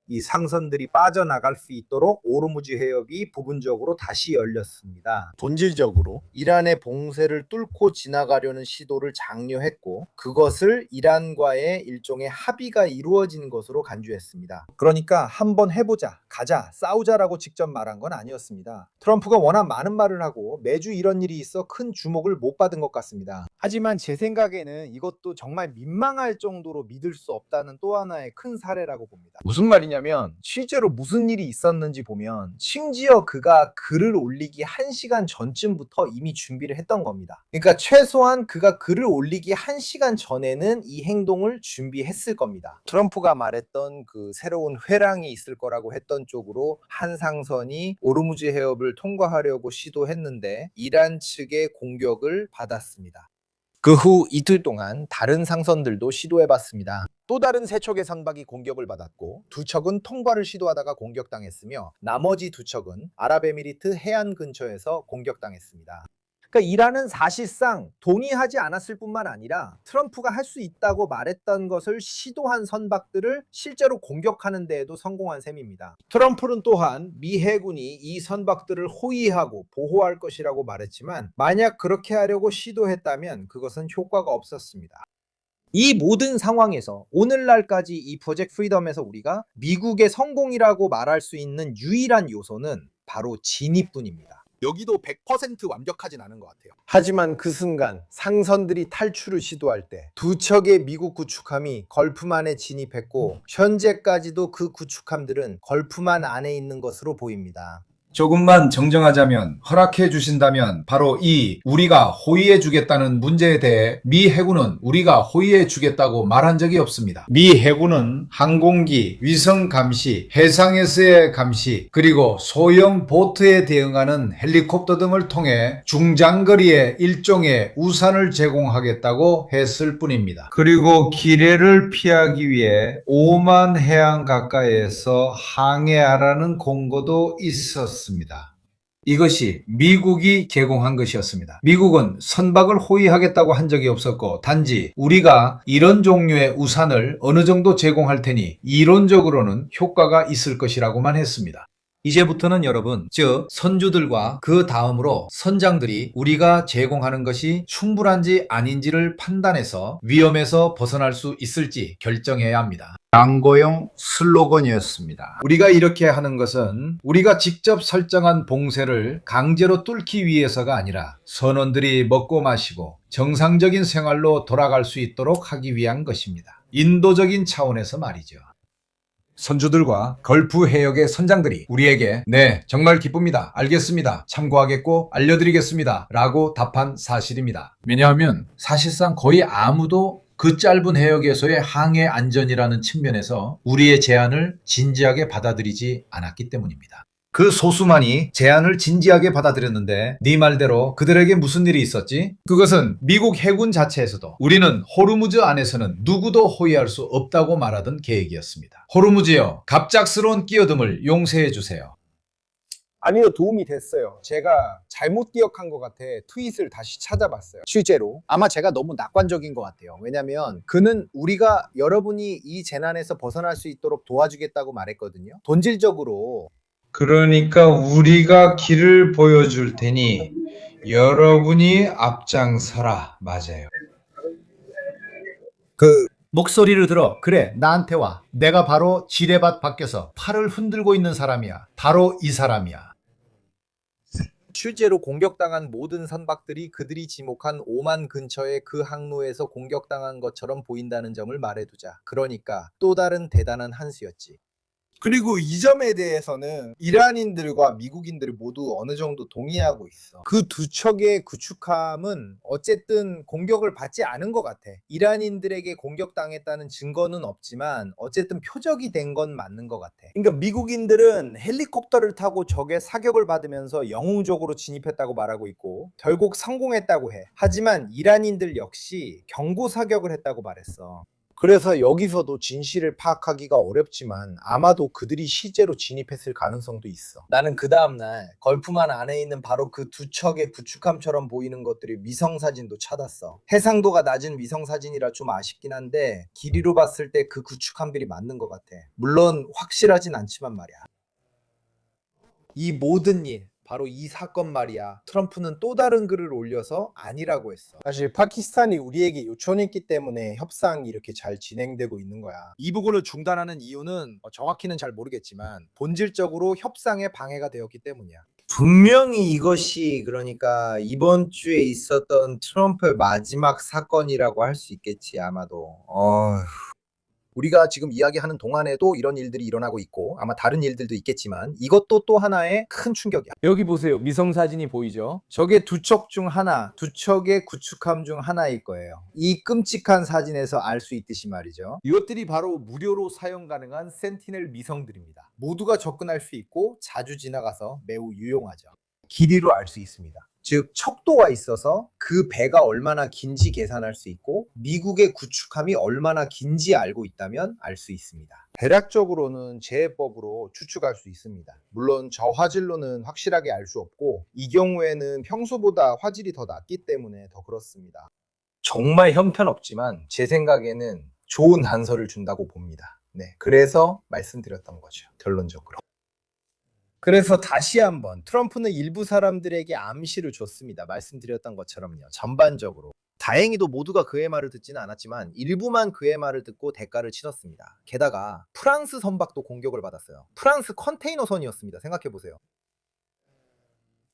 이 상선들이 빠져나갈 수 있도록 오르무즈 해협이 부분적으로 다시 열렸습니다. 본질적으로 이란의 봉쇄를 뚫고 지나가려는 시도를 장려했고 그것을 이란과의 일종의 합의가 이루어진 것으로 간주했습니다. 그러니까 한번 해보자, 가자, 싸우자라고 직접 말한 건 아니었습니다. 트럼프가 워낙 많은 말을 하고 매주 이런 일이 있어 큰 주목을 못 받은 것 같습니다. 하지만 제 생각에는 이것도 정말 민망할 정도로 믿을 수 없다는 또 하나의 큰 사례라고 봅니다. 무슨 말이냐면 실제로 무슨 일이 있었는지 보면 심지어 그가 글을 올리기 1시간 전쯤부터 이미 준비를 했던 겁니다. 그러니까 최소한 그가 글을 올리기 1시간 전에는 이 행동을 준비했을 겁니다. 트럼프가 말했던 그 새로운 회랑이 있을 거라고 했던 쪽으로 한 상선이 오르무즈 해협을 통과하려고 시도했는데 이란 측의 공격을 받았습니다. 그 후 이틀 동안 다른 상선들도 시도해봤습니다. 또 다른 세 척의 선박이 공격을 받았고 두 척은 통과를 시도하다가 공격당했으며 나머지 두 척은 아랍에미리트 해안 근처에서 공격당했습니다. 그러니까 이란은 사실상 동의하지 않았을 뿐만 아니라 트럼프가 할 수 있다고 말했던 것을 시도한 선박들을 실제로 공격하는 데에도 성공한 셈입니다. 트럼프는 또한 미 해군이 이 선박들을 호위하고 보호할 것이라고 말했지만 만약 그렇게 하려고 시도했다면 그것은 효과가 없었습니다. 이 모든 상황에서 오늘날까지 이 프로젝트 프리덤에서 우리가 미국의 성공이라고 말할 수 있는 유일한 요소는 바로 진입뿐입니다. 여기도 100% 완벽하진 않은 것 같아요. 하지만 그 순간 상선들이 탈출을 시도할 때 두 척의 미국 구축함이 걸프만에 진입했고 현재까지도 그 구축함들은 걸프만 안에 있는 것으로 보입니다. 조금만 정정하자면 허락해 주신다면 바로 이 우리가 호위해 주겠다는 문제에 대해 미 해군은 우리가 호위해 주겠다고 말한 적이 없습니다. 미 해군은 항공기, 위성 감시, 해상에서의 감시, 그리고 소형 보트에 대응하는 헬리콥터 등을 통해 중장거리에 일종의 우산을 제공하겠다고 했을 뿐입니다. 그리고 기뢰를 피하기 위해 오만 해안 가까이에서 항해하라는 공고도 있었습니다. 이것이 미국이 제공한 것이었습니다. 미국은 선박을 호위하겠다고 한 적이 없었고 단지 우리가 이런 종류의 우산을 어느 정도 제공할 테니 이론적으로는 효과가 있을 것이라고만 했습니다. 이제부터는 여러분, 즉 선주들과 그 다음으로 선장들이 우리가 제공하는 것이 충분한지 아닌지를 판단해서 위험에서 벗어날 수 있을지 결정해야 합니다. 광고용 슬로건이었습니다. 우리가 이렇게 하는 것은 우리가 직접 설정한 봉쇄를 강제로 뚫기 위해서가 아니라 선원들이 먹고 마시고 정상적인 생활로 돌아갈 수 있도록 하기 위한 것입니다. 인도적인 차원에서 말이죠. 선주들과 걸프 해역의 선장들이 우리에게 네, 정말 기쁩니다. 알겠습니다. 참고하겠고 알려드리겠습니다. 라고 답한 사실입니다. 왜냐하면 사실상 거의 아무도 그 짧은 해역에서의 항해 안전이라는 측면에서 우리의 제안을 진지하게 받아들이지 않았기 때문입니다. 그 소수만이 제안을 진지하게 받아들였는데 네 말대로 그들에게 무슨 일이 있었지? 그것은 미국 해군 자체에서도 우리는 호르무즈 안에서는 누구도 호위할 수 없다고 말하던 계획이었습니다. 호르무즈여, 갑작스러운 끼어듦을 용서해 주세요. 아니요, 도움이 됐어요. 제가 잘못 기억한 것 같아 트윗을 다시 찾아봤어요. 실제로 아마 제가 너무 낙관적인 것 같아요. 왜냐면 그는 우리가 여러분이 이 재난에서 벗어날 수 있도록 도와주겠다고 말했거든요. 본질적으로 그러니까 우리가 길을 보여줄 테니 여러분이 앞장서라. 맞아요. 목소리를 들어. 그래, 나한테 와. 내가 바로 지뢰밭 밖에서 팔을 흔들고 있는 사람이야. 바로 이 사람이야. 실제로 공격당한 모든 선박들이 그들이 지목한 오만 근처의 그 항로에서 공격당한 것처럼 보인다는 점을 말해두자. 그러니까 또 다른 대단한 한 수였지. 그리고 이 점에 대해서는 이란인들과 미국인들이 모두 어느 정도 동의하고 있어. 그 두 척의 구축함은 어쨌든 공격을 받지 않은 것 같아. 이란인들에게 공격당했다는 증거는 없지만 어쨌든 표적이 된 건 맞는 것 같아. 그러니까 미국인들은 헬리콥터를 타고 적의 사격을 받으면서 영웅적으로 진입했다고 말하고 있고 결국 성공했다고 해. 하지만 이란인들 역시 경고 사격을 했다고 말했어. 그래서 여기서도 진실을 파악하기가 어렵지만 아마도 그들이 실제로 진입했을 가능성도 있어. 나는 그 다음날 걸프만 안에 있는 바로 그 두 척의 구축함처럼 보이는 것들이 위성사진도 찾았어. 해상도가 낮은 위성사진이라 좀 아쉽긴 한데 길이로 봤을 때 그 구축함들이 맞는 것 같아. 물론 확실하진 않지만 말이야. 이 모든 일, 바로 이 사건 말이야. 트럼프는 또 다른 글을 올려서 아니라고 했어. 사실 파키스탄이 우리에게 요청했기 때문에 협상이 이렇게 잘 진행되고 있는 거야. 이 부분을 중단하는 이유는 정확히는 잘 모르겠지만 본질적으로 협상에 방해가 되었기 때문이야. 분명히 이것이 그러니까 이번 주에 있었던 트럼프의 마지막 사건이라고 할 수 있겠지 아마도. 우리가 지금 이야기하는 동안에도 이런 일들이 일어나고 있고 아마 다른 일들도 있겠지만 이것도 또 하나의 큰 충격이야. 여기 보세요. 위성 사진이 보이죠? 저게 두 척 중 하나, 두 척의 구축함 중 하나일 거예요. 이 끔찍한 사진에서 알 수 있듯이 말이죠. 이것들이 바로 무료로 사용 가능한 센티넬 위성들입니다. 모두가 접근할 수 있고 자주 지나가서 매우 유용하죠. 길이로 알 수 있습니다. 즉 척도가 있어서 그 배가 얼마나 긴지 계산할 수 있고 미국의 구축함이 얼마나 긴지 알고 있다면 알 수 있습니다. 대략적으로는 제해법으로 추측할 수 있습니다. 물론 저 화질로는 확실하게 알 수 없고 이 경우에는 평소보다 화질이 더 낮기 때문에 더 그렇습니다. 정말 형편없지만 제 생각에는 좋은 단서를 준다고 봅니다. 네, 그래서 말씀드렸던 거죠. 결론적으로. 그래서 다시 한번 트럼프는 일부 사람들에게 암시를 줬습니다. 말씀드렸던 것처럼요. 전반적으로. 다행히도 모두가 그의 말을 듣지는 않았지만 일부만 그의 말을 듣고 대가를 치렀습니다. 게다가 프랑스 선박도 공격을 받았어요. 프랑스 컨테이너선이었습니다. 생각해보세요.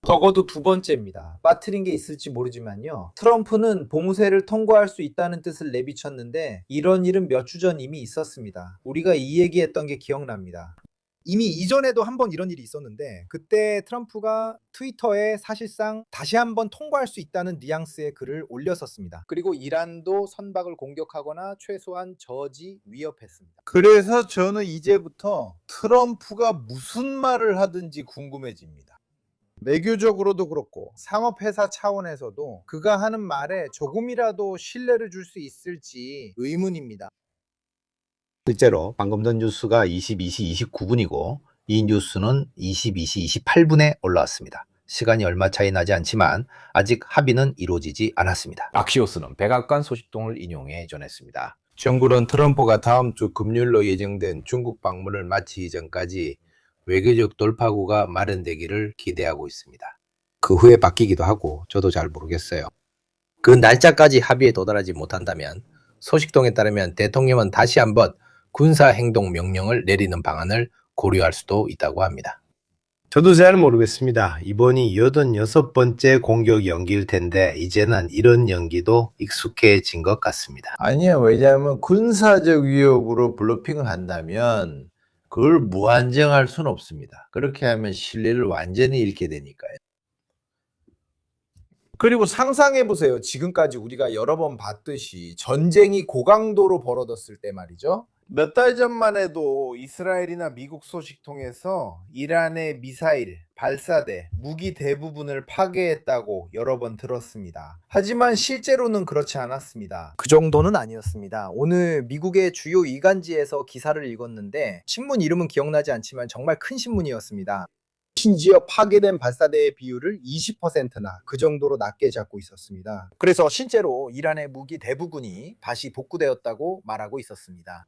적어도 두 번째입니다. 빠뜨린 게 있을지 모르지만요. 트럼프는 봉쇄를 통과할 수 있다는 뜻을 내비쳤는데 이런 일은 몇 주 전 이미 있었습니다. 우리가 이 얘기했던 게 기억납니다. 이미 이전에도 한번 이런 일이 있었는데 그때 트럼프가 트위터에 사실상 다시 한번 통과할 수 있다는 뉘앙스의 글을 올렸었습니다. 그리고 이란도 선박을 공격하거나 최소한 저지 위협했습니다. 그래서 저는 이제부터 트럼프가 무슨 말을 하든지 궁금해집니다. 외교적으로도 그렇고 상업회사 차원에서도 그가 하는 말에 조금이라도 신뢰를 줄 수 있을지 의문입니다. 실제로 방금 전 뉴스가 22시 29분이고 이 뉴스는 22시 28분에 올라왔습니다. 시간이 얼마 차이 나지 않지만 아직 합의는 이루어지지 않았습니다. 악시오스는 백악관 소식통을 인용해 전했습니다. 정부는 트럼프가 다음 주 금요일로 예정된 중국 방문을 마치기 전까지 외교적 돌파구가 마련되기를 기대하고 있습니다. 그 후에 바뀌기도 하고 저도 잘 모르겠어요. 그 날짜까지 합의에 도달하지 못한다면 소식통에 따르면 대통령은 다시 한번 군사행동명령을 내리는 방안을 고려할 수도 있다고 합니다. 저도 잘 모르겠습니다. 이번이 86번째 공격 연기일 텐데 이제는 이런 연기도 익숙해진 것 같습니다. 아니요. 왜냐하면 군사적 위협으로 블러핑을 한다면 그걸 무한정할 수는 없습니다. 그렇게 하면 신뢰를 완전히 잃게 되니까요. 그리고 상상해보세요. 지금까지 우리가 여러 번 봤듯이 전쟁이 고강도로 벌어졌을 때 말이죠. 몇 달 전만 해도 이스라엘이나 미국 소식통에서 이란의 미사일, 발사대, 무기 대부분을 파괴했다고 여러 번 들었습니다. 하지만 실제로는 그렇지 않았습니다. 그 정도는 아니었습니다. 오늘 미국의 주요 이간지에서 기사를 읽었는데 신문 이름은 기억나지 않지만 정말 큰 신문이었습니다. 심지어 파괴된 발사대의 비율을 20%나 그 정도로 낮게 잡고 있었습니다. 그래서 실제로 이란의 무기 대부분이 다시 복구되었다고 말하고 있었습니다.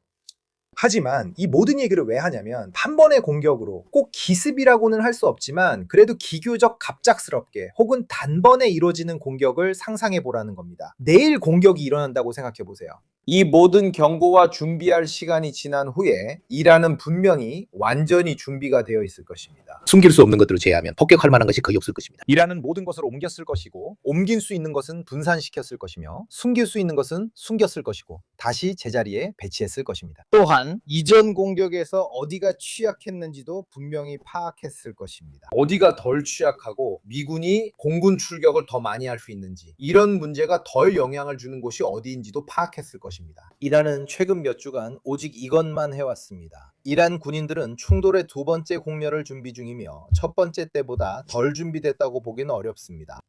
하지만 이 모든 얘기를 왜 하냐면 한 번의 공격으로 꼭 기습이라고는 할 수 없지만 그래도 비교적 갑작스럽게 혹은 단번에 이루어지는 공격을 상상해 보라는 겁니다. 내일 공격이 일어난다고 생각해 보세요. 이 모든 경고와 준비할 시간이 지난 후에 이란은 분명히 완전히 준비가 되어 있을 것입니다. 숨길 수 없는 것들을 제외하면 폭격할 만한 것이 거의 없을 것입니다. 이란은 모든 것을 옮겼을 것이고 옮길 수 있는 것은 분산시켰을 것이며 숨길 수 있는 것은 숨겼을 것이고 다시 제자리에 배치했을 것입니다. 또한 이전 공격에서 어디가 취약했는지도 분명히 파악했을 것입니다. 어디가 덜 취약하고 미군이 공군 출격을 더 많이 할 수 있는지 이런 문제가 덜 영향을 주는 곳이 어디인지도 파악했을 것입니다. 이란은 최근 몇 주간 오직 이것만 해왔습니다. 이란 군인들은 충돌의 두 번째 공멸을 준비 중이며 첫 번째 때보다 덜 준비됐다고 보기는 어렵습니다.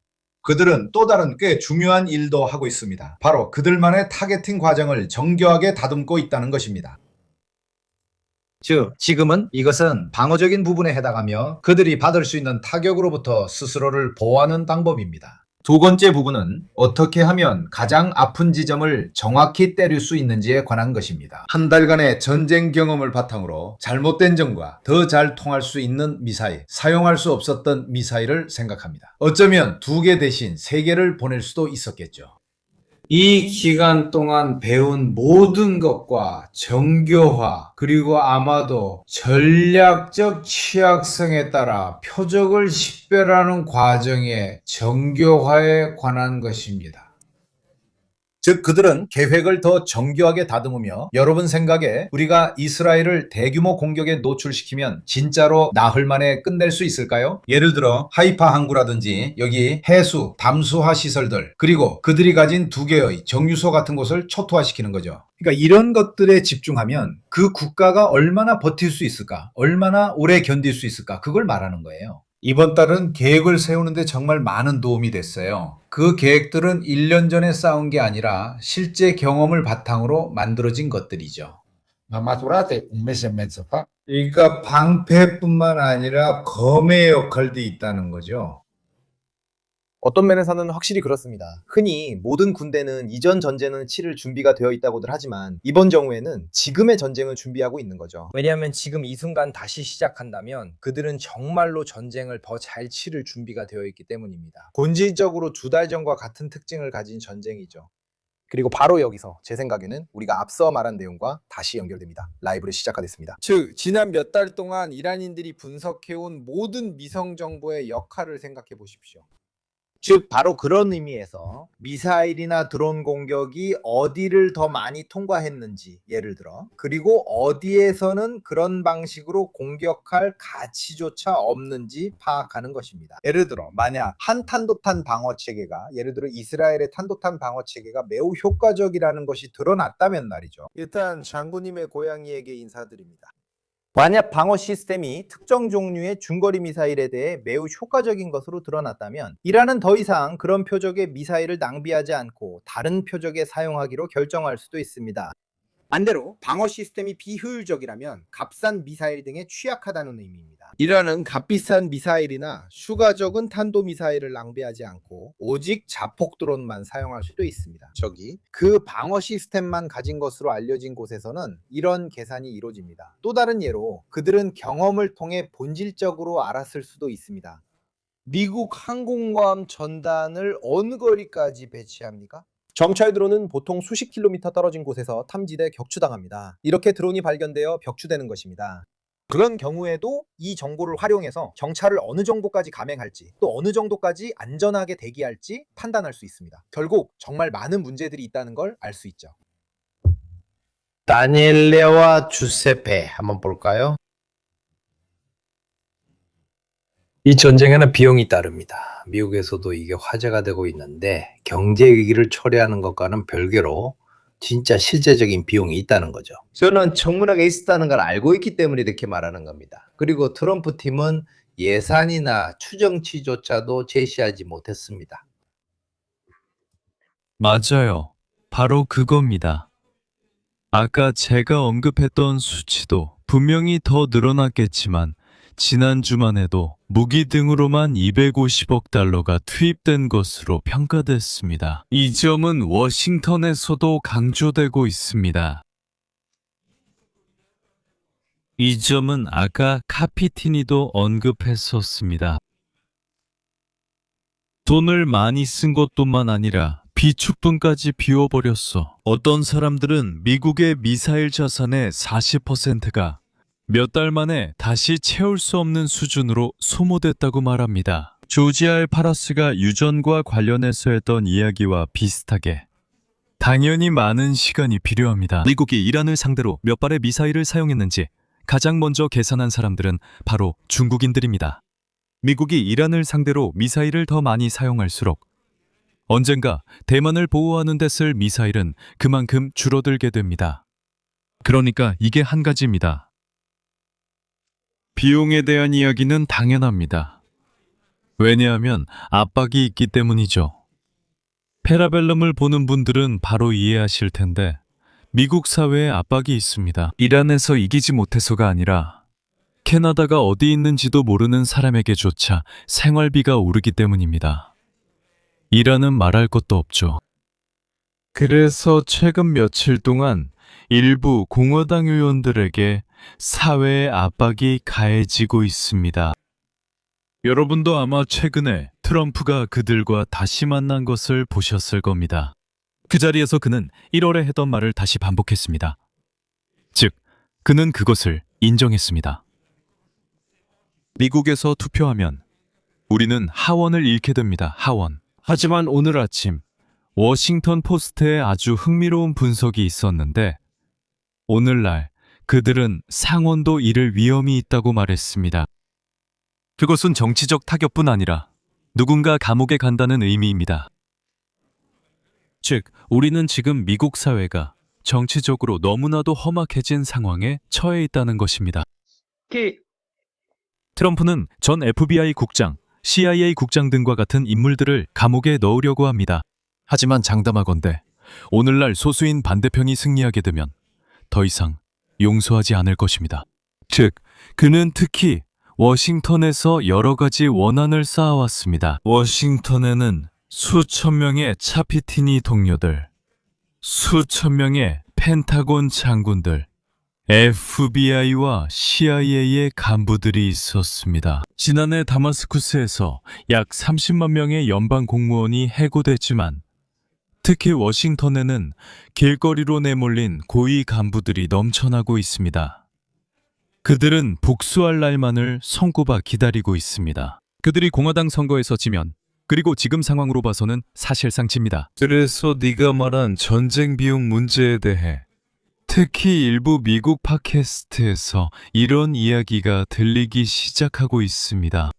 그들은 또 다른 꽤 중요한 일도 하고 있습니다. 바로 그들만의 타겟팅 과정을 정교하게 다듬고 있다는 것입니다. 즉, 지금은 이것은 방어적인 부분에 해당하며 그들이 받을 수 있는 타격으로부터 스스로를 보호하는 방법입니다. 두 번째 부분은 어떻게 하면 가장 아픈 지점을 정확히 때릴 수 있는지에 관한 것입니다. 한 달간의 전쟁 경험을 바탕으로 잘못된 점과 더 잘 통할 수 있는 미사일, 사용할 수 없었던 미사일을 생각합니다. 어쩌면 2개 대신 3개를 보낼 수도 있었겠죠. 이 기간 동안 배운 모든 것과 정교화 그리고 아마도 전략적 취약성에 따라 표적을 식별하는 과정의 정교화에 관한 것입니다. 즉 그들은 계획을 더 정교하게 다듬으며 여러분 생각에 우리가 이스라엘을 대규모 공격에 노출시키면 진짜로 나흘 만에 끝낼 수 있을까요? 예를 들어 하이파 항구라든지 여기 해수, 담수화 시설들 그리고 그들이 가진 2개의 정유소 같은 곳을 초토화시키는 거죠. 그러니까 이런 것들에 집중하면 그 국가가 얼마나 버틸 수 있을까? 얼마나 오래 견딜 수 있을까? 그걸 말하는 거예요. 이번 달은 계획을 세우는데 정말 많은 도움이 됐어요. 그 계획들은 1년 전에 쌓은 게 아니라 실제 경험을 바탕으로 만들어진 것들이죠. maturate un mese e mezzo fa. 그러니까 방패뿐만 아니라 검의 역할도 있다는 거죠. 어떤 면에서는 확실히 그렇습니다. 흔히 모든 군대는 이전 전쟁을 치를 준비가 되어 있다고들 하지만 이번 경우에는 지금의 전쟁을 준비하고 있는 거죠. 왜냐하면 지금 이 순간 다시 시작한다면 그들은 정말로 전쟁을 더 잘 치를 준비가 되어 있기 때문입니다. 본질적으로 2달 전과 같은 특징을 가진 전쟁이죠. 그리고 바로 여기서 제 생각에는 우리가 앞서 말한 내용과 다시 연결됩니다. 라이브를 시작하겠습니다. 즉 지난 몇 달 동안 이란인들이 분석해온 모든 위성 정보의 역할을 생각해 보십시오. 즉 바로 그런 의미에서 미사일이나 드론 공격이 어디를 더 많이 통과했는지 예를 들어 그리고 어디에서는 그런 방식으로 공격할 가치조차 없는지 파악하는 것입니다. 예를 들어 만약 한 탄도탄 방어 체계가 예를 들어 이스라엘의 탄도탄 방어 체계가 매우 효과적이라는 것이 드러났다면 말이죠. 일단 장군님의 고양이에게 인사드립니다. 만약 방어 시스템이 특정 종류의 중거리 미사일에 대해 매우 효과적인 것으로 드러났다면 이란은 더 이상 그런 표적의 미사일을 낭비하지 않고 다른 표적에 사용하기로 결정할 수도 있습니다. 반대로 방어 시스템이 비효율적이라면 값싼 미사일 등에 취약하다는 의미입니다. 이란은 값비싼 미사일이나 추가적인 탄도미사일을 낭비하지 않고 오직 자폭 드론만 사용할 수도 있습니다. 저기 그 방어 시스템만 가진 것으로 알려진 곳에서는 이런 계산이 이루어집니다. 또 다른 예로 그들은 경험을 통해 본질적으로 알았을 수도 있습니다. 미국 항공모함 전단을 어느 거리까지 배치합니까? 정찰 드론은 보통 수십 킬로미터 떨어진 곳에서 탐지돼 격추당합니다. 이렇게 드론이 발견되어 격추되는 것입니다. 그런 경우에도 이 정보를 활용해서 정찰을 어느 정도까지 감행할지 또 어느 정도까지 안전하게 대기할지 판단할 수 있습니다. 결국 정말 많은 문제들이 있다는 걸 알 수 있죠. 다니엘레와 주세페 한번 볼까요? 이 전쟁에는 비용이 따릅니다. 미국에서도 이게 화제가 되고 있는데 경제 위기를 초래하는 것과는 별개로 진짜 실제적인 비용이 있다는 거죠. 저는 청문회가 있었다는 걸 알고 있기 때문에 이렇게 말하는 겁니다. 그리고 트럼프 팀은 예산이나 추정치조차도 제시하지 못했습니다. 맞아요. 바로 그겁니다. 아까 제가 언급했던 수치도 분명히 더 늘어났겠지만 지난주만 해도 무기 등으로만 250억 달러가 투입된 것으로 평가됐습니다. 이 점은 워싱턴에서도 강조되고 있습니다. 이 점은 아까 카피티니도 언급했었습니다. 돈을 많이 쓴 것뿐만 아니라 비축분까지 비워버렸어. 어떤 사람들은 미국의 미사일 자산의 40%가 몇 달 만에 다시 채울 수 없는 수준으로 소모됐다고 말합니다. 조지 R. 파라스가 유전과 관련해서 했던 이야기와 비슷하게 당연히 많은 시간이 필요합니다. 미국이 이란을 상대로 몇 발의 미사일을 사용했는지 가장 먼저 계산한 사람들은 바로 중국인들입니다. 미국이 이란을 상대로 미사일을 더 많이 사용할수록 언젠가 대만을 보호하는 데 쓸 미사일은 그만큼 줄어들게 됩니다. 그러니까 이게 한 가지입니다. 비용에 대한 이야기는 당연합니다. 왜냐하면 압박이 있기 때문이죠. 페라벨럼을 보는 분들은 바로 이해하실 텐데 미국 사회에 압박이 있습니다. 이란에서 이기지 못해서가 아니라 캐나다가 어디 있는지도 모르는 사람에게조차 생활비가 오르기 때문입니다. 이란은 말할 것도 없죠. 그래서 최근 며칠 동안 일부 공화당 의원들에게 사회의 압박이 가해지고 있습니다. 여러분도 아마 최근에 트럼프가 그들과 다시 만난 것을 보셨을 겁니다. 그 자리에서 그는 1월에 했던 말을 다시 반복했습니다. 즉, 그는 그것을 인정했습니다. 미국에서 투표하면 우리는 하원을 잃게 됩니다. 하원. 하지만 오늘 아침 워싱턴 포스트에 아주 흥미로운 분석이 있었는데 오늘날 그들은 상원도 잃을 위험이 있다고 말했습니다. 그것은 정치적 타격뿐 아니라 누군가 감옥에 간다는 의미입니다. 즉, 우리는 지금 미국 사회가 정치적으로 너무나도 험악해진 상황에 처해 있다는 것입니다. 트럼프는 전 FBI 국장, CIA 국장 등과 같은 인물들을 감옥에 넣으려고 합니다. 하지만 장담하건대 오늘날 소수인 반대편이 승리하게 되면 더 이상 용서하지 않을 것입니다. 즉, 그는 특히 워싱턴에서 여러 가지 원한을 쌓아왔습니다. 워싱턴에는 수천 명의 차피티니 동료들, 수천 명의 펜타곤 장군들, FBI와 CIA의 간부들이 있었습니다. 지난해 다마스쿠스에서 약 30만 명의 연방 공무원이 해고됐지만 특히 워싱턴에는 길거리로 내몰린 고위 간부들이 넘쳐나고 있습니다. 그들은 복수할 날만을 손꼽아 기다리고 있습니다. 그들이 공화당 선거에서 지면 그리고 지금 상황으로 봐서는 사실상 집니다. 그래서 네가 말한 전쟁 비용 문제에 대해 특히 일부 미국 팟캐스트에서 이런 이야기가 들리기 시작하고 있습니다.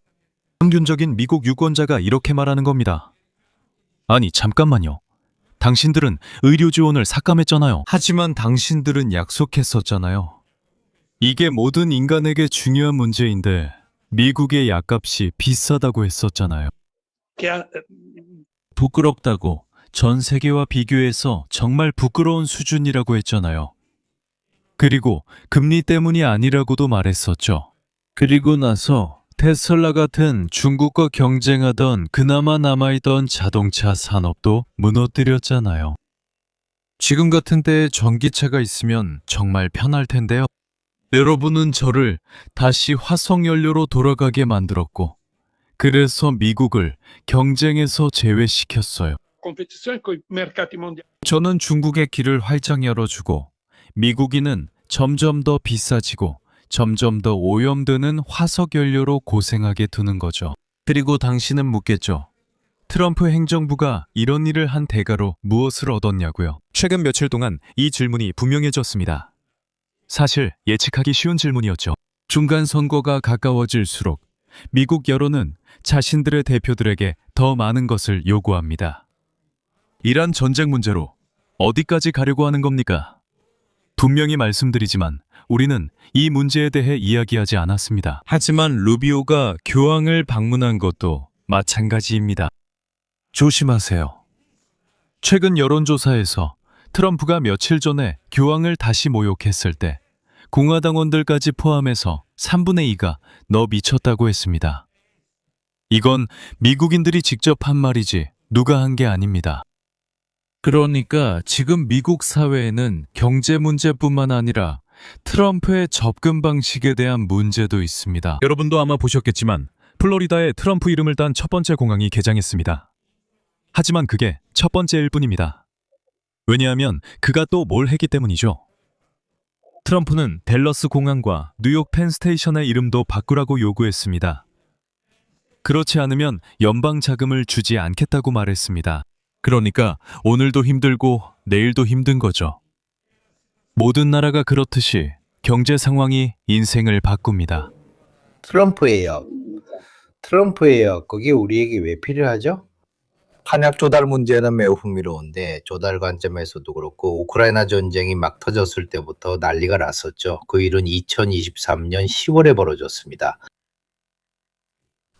평균적인 미국 유권자가 이렇게 말하는 겁니다. 아니, 잠깐만요. 당신들은 의료 지원을 삭감했잖아요. 하지만 당신들은 약속했었잖아요. 이게 모든 인간에게 중요한 문제인데 미국의 약값이 비싸다고 했었잖아요. 부끄럽다고 전 세계와 비교해서 정말 부끄러운 수준이라고 했잖아요. 그리고 금리 때문이 아니라고도 말했었죠. 그리고 나서 테슬라 같은 중국과 경쟁하던 그나마 남아있던 자동차 산업도 무너뜨렸잖아요. 지금 같은 때에 전기차가 있으면 정말 편할 텐데요. 여러분은 저를 다시 화석연료로 돌아가게 만들었고 그래서 미국을 경쟁에서 제외시켰어요. 저는 중국의 길을 활짝 열어주고 미국인은 점점 더 비싸지고 점점 더 오염되는 화석연료로 고생하게 두는 거죠. 그리고 당신은 묻겠죠. 트럼프 행정부가 이런 일을 한 대가로 무엇을 얻었냐고요. 최근 며칠 동안 이 질문이 분명해졌습니다. 사실 예측하기 쉬운 질문이었죠. 중간 선거가 가까워질수록 미국 여론은 자신들의 대표들에게 더 많은 것을 요구합니다. 이란 전쟁 문제로 어디까지 가려고 하는 겁니까? 분명히 말씀드리지만 우리는 이 문제에 대해 이야기하지 않았습니다. 하지만 루비오가 교황을 방문한 것도 마찬가지입니다. 조심하세요. 최근 여론조사에서 트럼프가 며칠 전에 교황을 다시 모욕했을 때 공화당원들까지 포함해서 3분의 2가 너 미쳤다고 했습니다. 이건 미국인들이 직접 한 말이지 누가 한 게 아닙니다. 그러니까 지금 미국 사회에는 경제 문제뿐만 아니라 트럼프의 접근 방식에 대한 문제도 있습니다. 여러분도 아마 보셨겠지만 플로리다에 트럼프 이름을 딴 첫 번째 공항이 개장했습니다. 하지만 그게 첫 번째일 뿐입니다. 왜냐하면 그가 또 뭘 했기 때문이죠. 트럼프는 댈러스 공항과 뉴욕 펜스테이션의 이름도 바꾸라고 요구했습니다. 그렇지 않으면 연방 자금을 주지 않겠다고 말했습니다. 그러니까 오늘도 힘들고 내일도 힘든 거죠. 모든 나라가 그렇듯이 경제 상황이 인생을 바꿉니다. 트럼프예요. 트럼프예요. 그게 우리에게 왜 필요하죠? 탄약 조달 문제는 매우 흥미로운데 조달 관점에서도 그렇고 우크라이나 전쟁이 막 터졌을 때부터 난리가 났었죠. 그 일은 2023년 10월에 벌어졌습니다.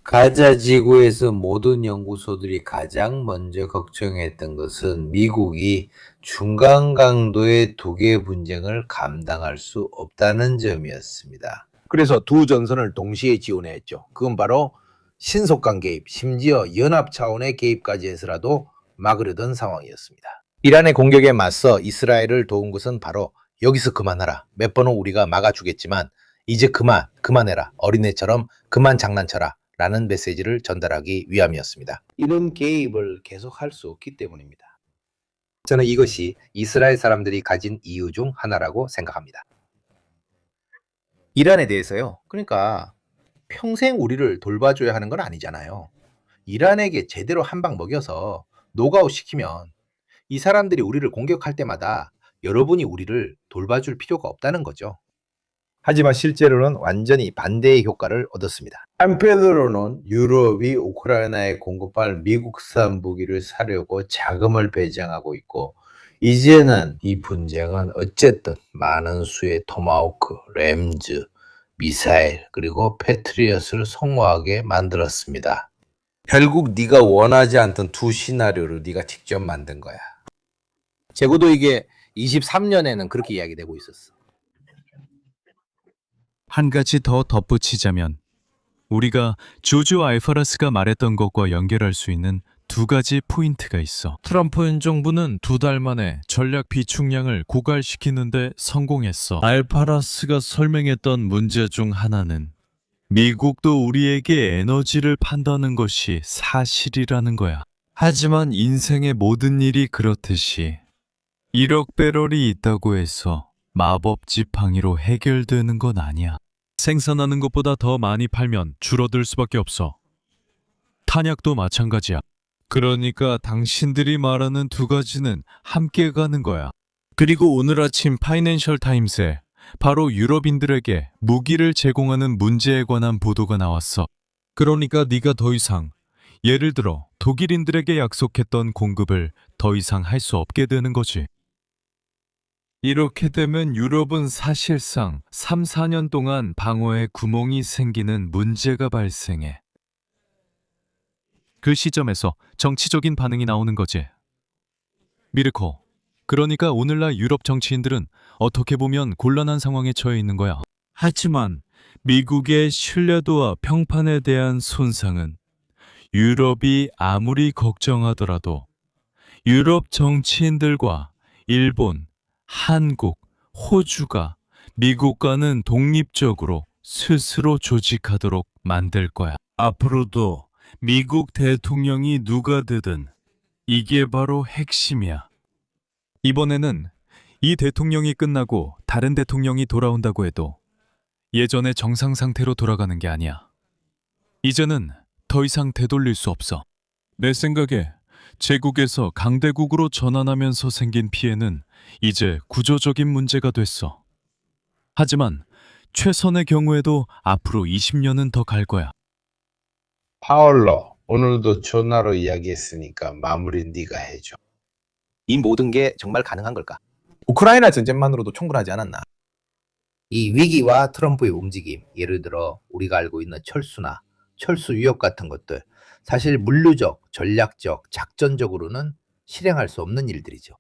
가자 지구에서 모든 연구소들이 가장 먼저 걱정했던 것은 미국이 중간 강도의 두 개의 분쟁을 감당할 수 없다는 점이었습니다. 그래서 두 전선을 동시에 지원했죠. 그건 바로 신속한 개입, 심지어 연합 차원의 개입까지 해서라도 막으려던 상황이었습니다. 이란의 공격에 맞서 이스라엘을 도운 것은 바로 여기서 그만하라. 몇 번은 우리가 막아주겠지만 이제 그만해라. 어린애처럼 그만 장난쳐라. 라는 메시지를 전달하기 위함이었습니다. 이런 개입을 계속할 수 없기 때문입니다. 저는 이것이 이스라엘 사람들이 가진 이유 중 하나라고 생각합니다. 이란에 대해서요. 그러니까 평생 우리를 돌봐줘야 하는 건 아니잖아요. 이란에게 제대로 한 방 먹여서 노가웃 시키면 이 사람들이 우리를 공격할 때마다 여러분이 우리를 돌봐줄 필요가 없다는 거죠. 하지만 실제로는 완전히 반대의 효과를 얻었습니다. 한편으로는 유럽이 우크라이나에 공급할 미국산 무기를 사려고 자금을 배정하고 있고 이제는 이 분쟁은 어쨌든 많은 수의 토마호크, 램즈, 미사일 그리고 패트리엇을 성공하게 만들었습니다. 결국 네가 원하지 않던 두 시나리오를 네가 직접 만든 거야. 적어도 이게 23년에는 그렇게 이야기되고 있었어. 한 가지 더 덧붙이자면 우리가 조조 알파라스가 말했던 것과 연결할 수 있는 두 가지 포인트가 있어. 트럼프 행정부는 2달 만에 전략 비축량을 고갈시키는데 성공했어. 알파라스가 설명했던 문제 중 하나는 미국도 우리에게 에너지를 판다는 것이 사실이라는 거야. 하지만 인생의 모든 일이 그렇듯이 1억 배럴이 있다고 해서 마법 지팡이로 해결되는 건 아니야. 생산하는 것보다 더 많이 팔면 줄어들 수밖에 없어. 탄약도 마찬가지야. 그러니까 당신들이 말하는 두 가지는 함께 가는 거야. 그리고 오늘 아침 파이낸셜 타임스에 바로 유럽인들에게 무기를 제공하는 문제에 관한 보도가 나왔어. 그러니까 네가 더 이상 예를 들어 독일인들에게 약속했던 공급을 더 이상 할 수 없게 되는 거지. 이렇게 되면 유럽은 사실상 3, 4년 동안 방어에 구멍이 생기는 문제가 발생해. 그 시점에서 정치적인 반응이 나오는 거지. 미르코, 그러니까 오늘날 유럽 정치인들은 어떻게 보면 곤란한 상황에 처해 있는 거야. 하지만 미국의 신뢰도와 평판에 대한 손상은 유럽이 아무리 걱정하더라도 유럽 정치인들과 일본, 한국, 호주가 미국과는 독립적으로 스스로 조직하도록 만들 거야. 앞으로도 미국 대통령이 누가 되든 이게 바로 핵심이야. 이번에는 이 대통령이 끝나고 다른 대통령이 돌아온다고 해도 예전의 정상 상태로 돌아가는 게 아니야. 이제는 더 이상 되돌릴 수 없어. 내 생각에 제국에서 강대국으로 전환하면서 생긴 피해는 이제 구조적인 문제가 됐어. 하지만 최선의 경우에도 앞으로 20년은 더 갈 거야. 파울로, 오늘도 전화로 이야기했으니까 마무리 네가 해줘. 이 모든 게 정말 가능한 걸까? 우크라이나 전쟁만으로도 충분하지 않았나? 이 위기와 트럼프의 움직임, 예를 들어 우리가 알고 있는 철수나 철수 위협 같은 것들, 사실 물리적, 전략적, 작전적으로는 실행할 수 없는 일들이죠.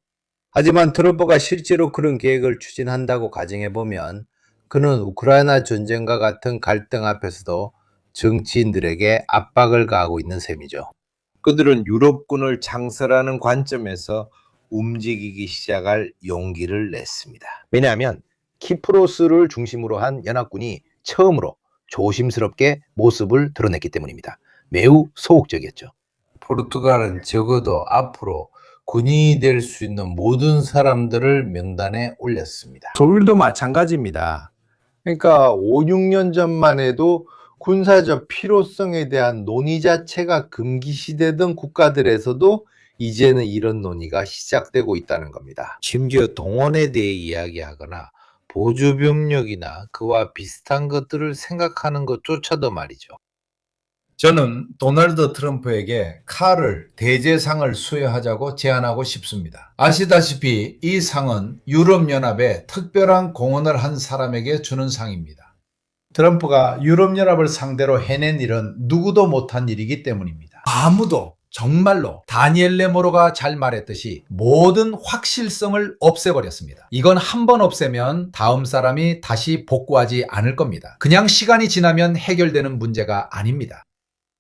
하지만 트럼프가 실제로 그런 계획을 추진한다고 가정해보면 그는 우크라이나 전쟁과 같은 갈등 앞에서도 정치인들에게 압박을 가하고 있는 셈이죠. 그들은 유럽군을 창설하는 관점에서 움직이기 시작할 용기를 냈습니다. 왜냐하면 키프로스를 중심으로 한 연합군이 처음으로 조심스럽게 모습을 드러냈기 때문입니다. 매우 소극적이었죠. 포르투갈은 적어도 앞으로 군인이 될 수 있는 모든 사람들을 명단에 올렸습니다. 독일도 마찬가지입니다. 그러니까 5, 6년 전만 해도 군사적 필요성에 대한 논의 자체가 금기시되던 국가들에서도 이제는 이런 논의가 시작되고 있다는 겁니다. 심지어 동원에 대해 이야기하거나 보조병력이나 그와 비슷한 것들을 생각하는 것조차도 말이죠. 저는 도널드 트럼프에게 칼을 대제상을 수여하자고 제안하고 싶습니다. 아시다시피 이 상은 유럽연합에 특별한 공헌을 한 사람에게 주는 상입니다. 트럼프가 유럽연합을 상대로 해낸 일은 누구도 못한 일이기 때문입니다. 아무도 정말로 다니엘 레모로가 잘 말했듯이 모든 확실성을 없애버렸습니다. 이건 한 번 없애면 다음 사람이 다시 복구하지 않을 겁니다. 그냥 시간이 지나면 해결되는 문제가 아닙니다.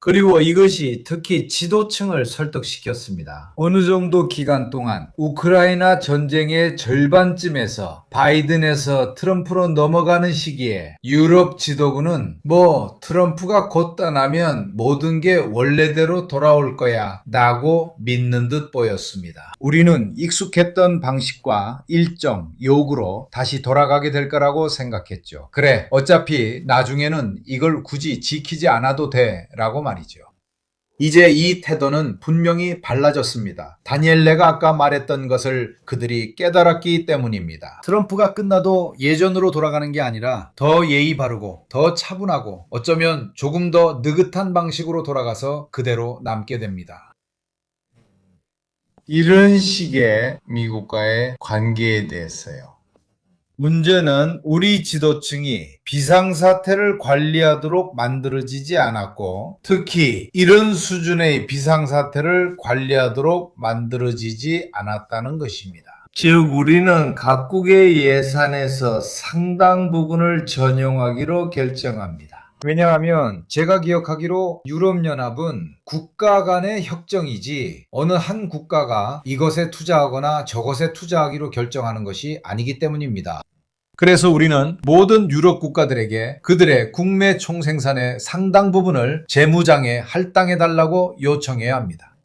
그리고 이것이 특히 지도층을 설득시켰습니다. 어느 정도 기간 동안 우크라이나 전쟁의 절반쯤에서 바이든에서 트럼프로 넘어가는 시기에 유럽 지도부는 트럼프가 곧 떠나면 모든 게 원래대로 돌아올 거야 라고 믿는 듯 보였습니다. 우리는 익숙했던 방식과 일정, 요구로 다시 돌아가게 될 거라고 생각했죠. 그래, 어차피 나중에는 이걸 굳이 지키지 않아도 돼 라고 말이죠. 이제 이 태도는 분명히 달라졌습니다. 다니엘레가 아까 말했던 것을 그들이 깨달았기 때문입니다. 트럼프가 끝나도 예전으로 돌아가는 게 아니라 더 예의 바르고 더 차분하고 어쩌면 조금 더 느긋한 방식으로 돌아가서 그대로 남게 됩니다. 이런 식의 미국과의 관계에 대해서요. 문제는 우리 지도층이 비상사태를 관리하도록 만들어지지 않았고, 특히 이런 수준의 비상사태를 관리하도록 만들어지지 않았다는 것입니다. 즉 우리는 각국의 예산에서 상당 부분을 전용하기로 결정합니다. 왜냐하면 제가 기억하기로 유럽연합은 국가 간의 협정이지 어느 한 국가가 이것에 투자하거나 저것에 투자하기로 결정하는 것이 아니기 때문입니다. 그래서 우리는 모든 유럽 국가들에게 그들의 국내 총생산의 상당 부분을 재무장에 할당해달라고 요청해야 합니다.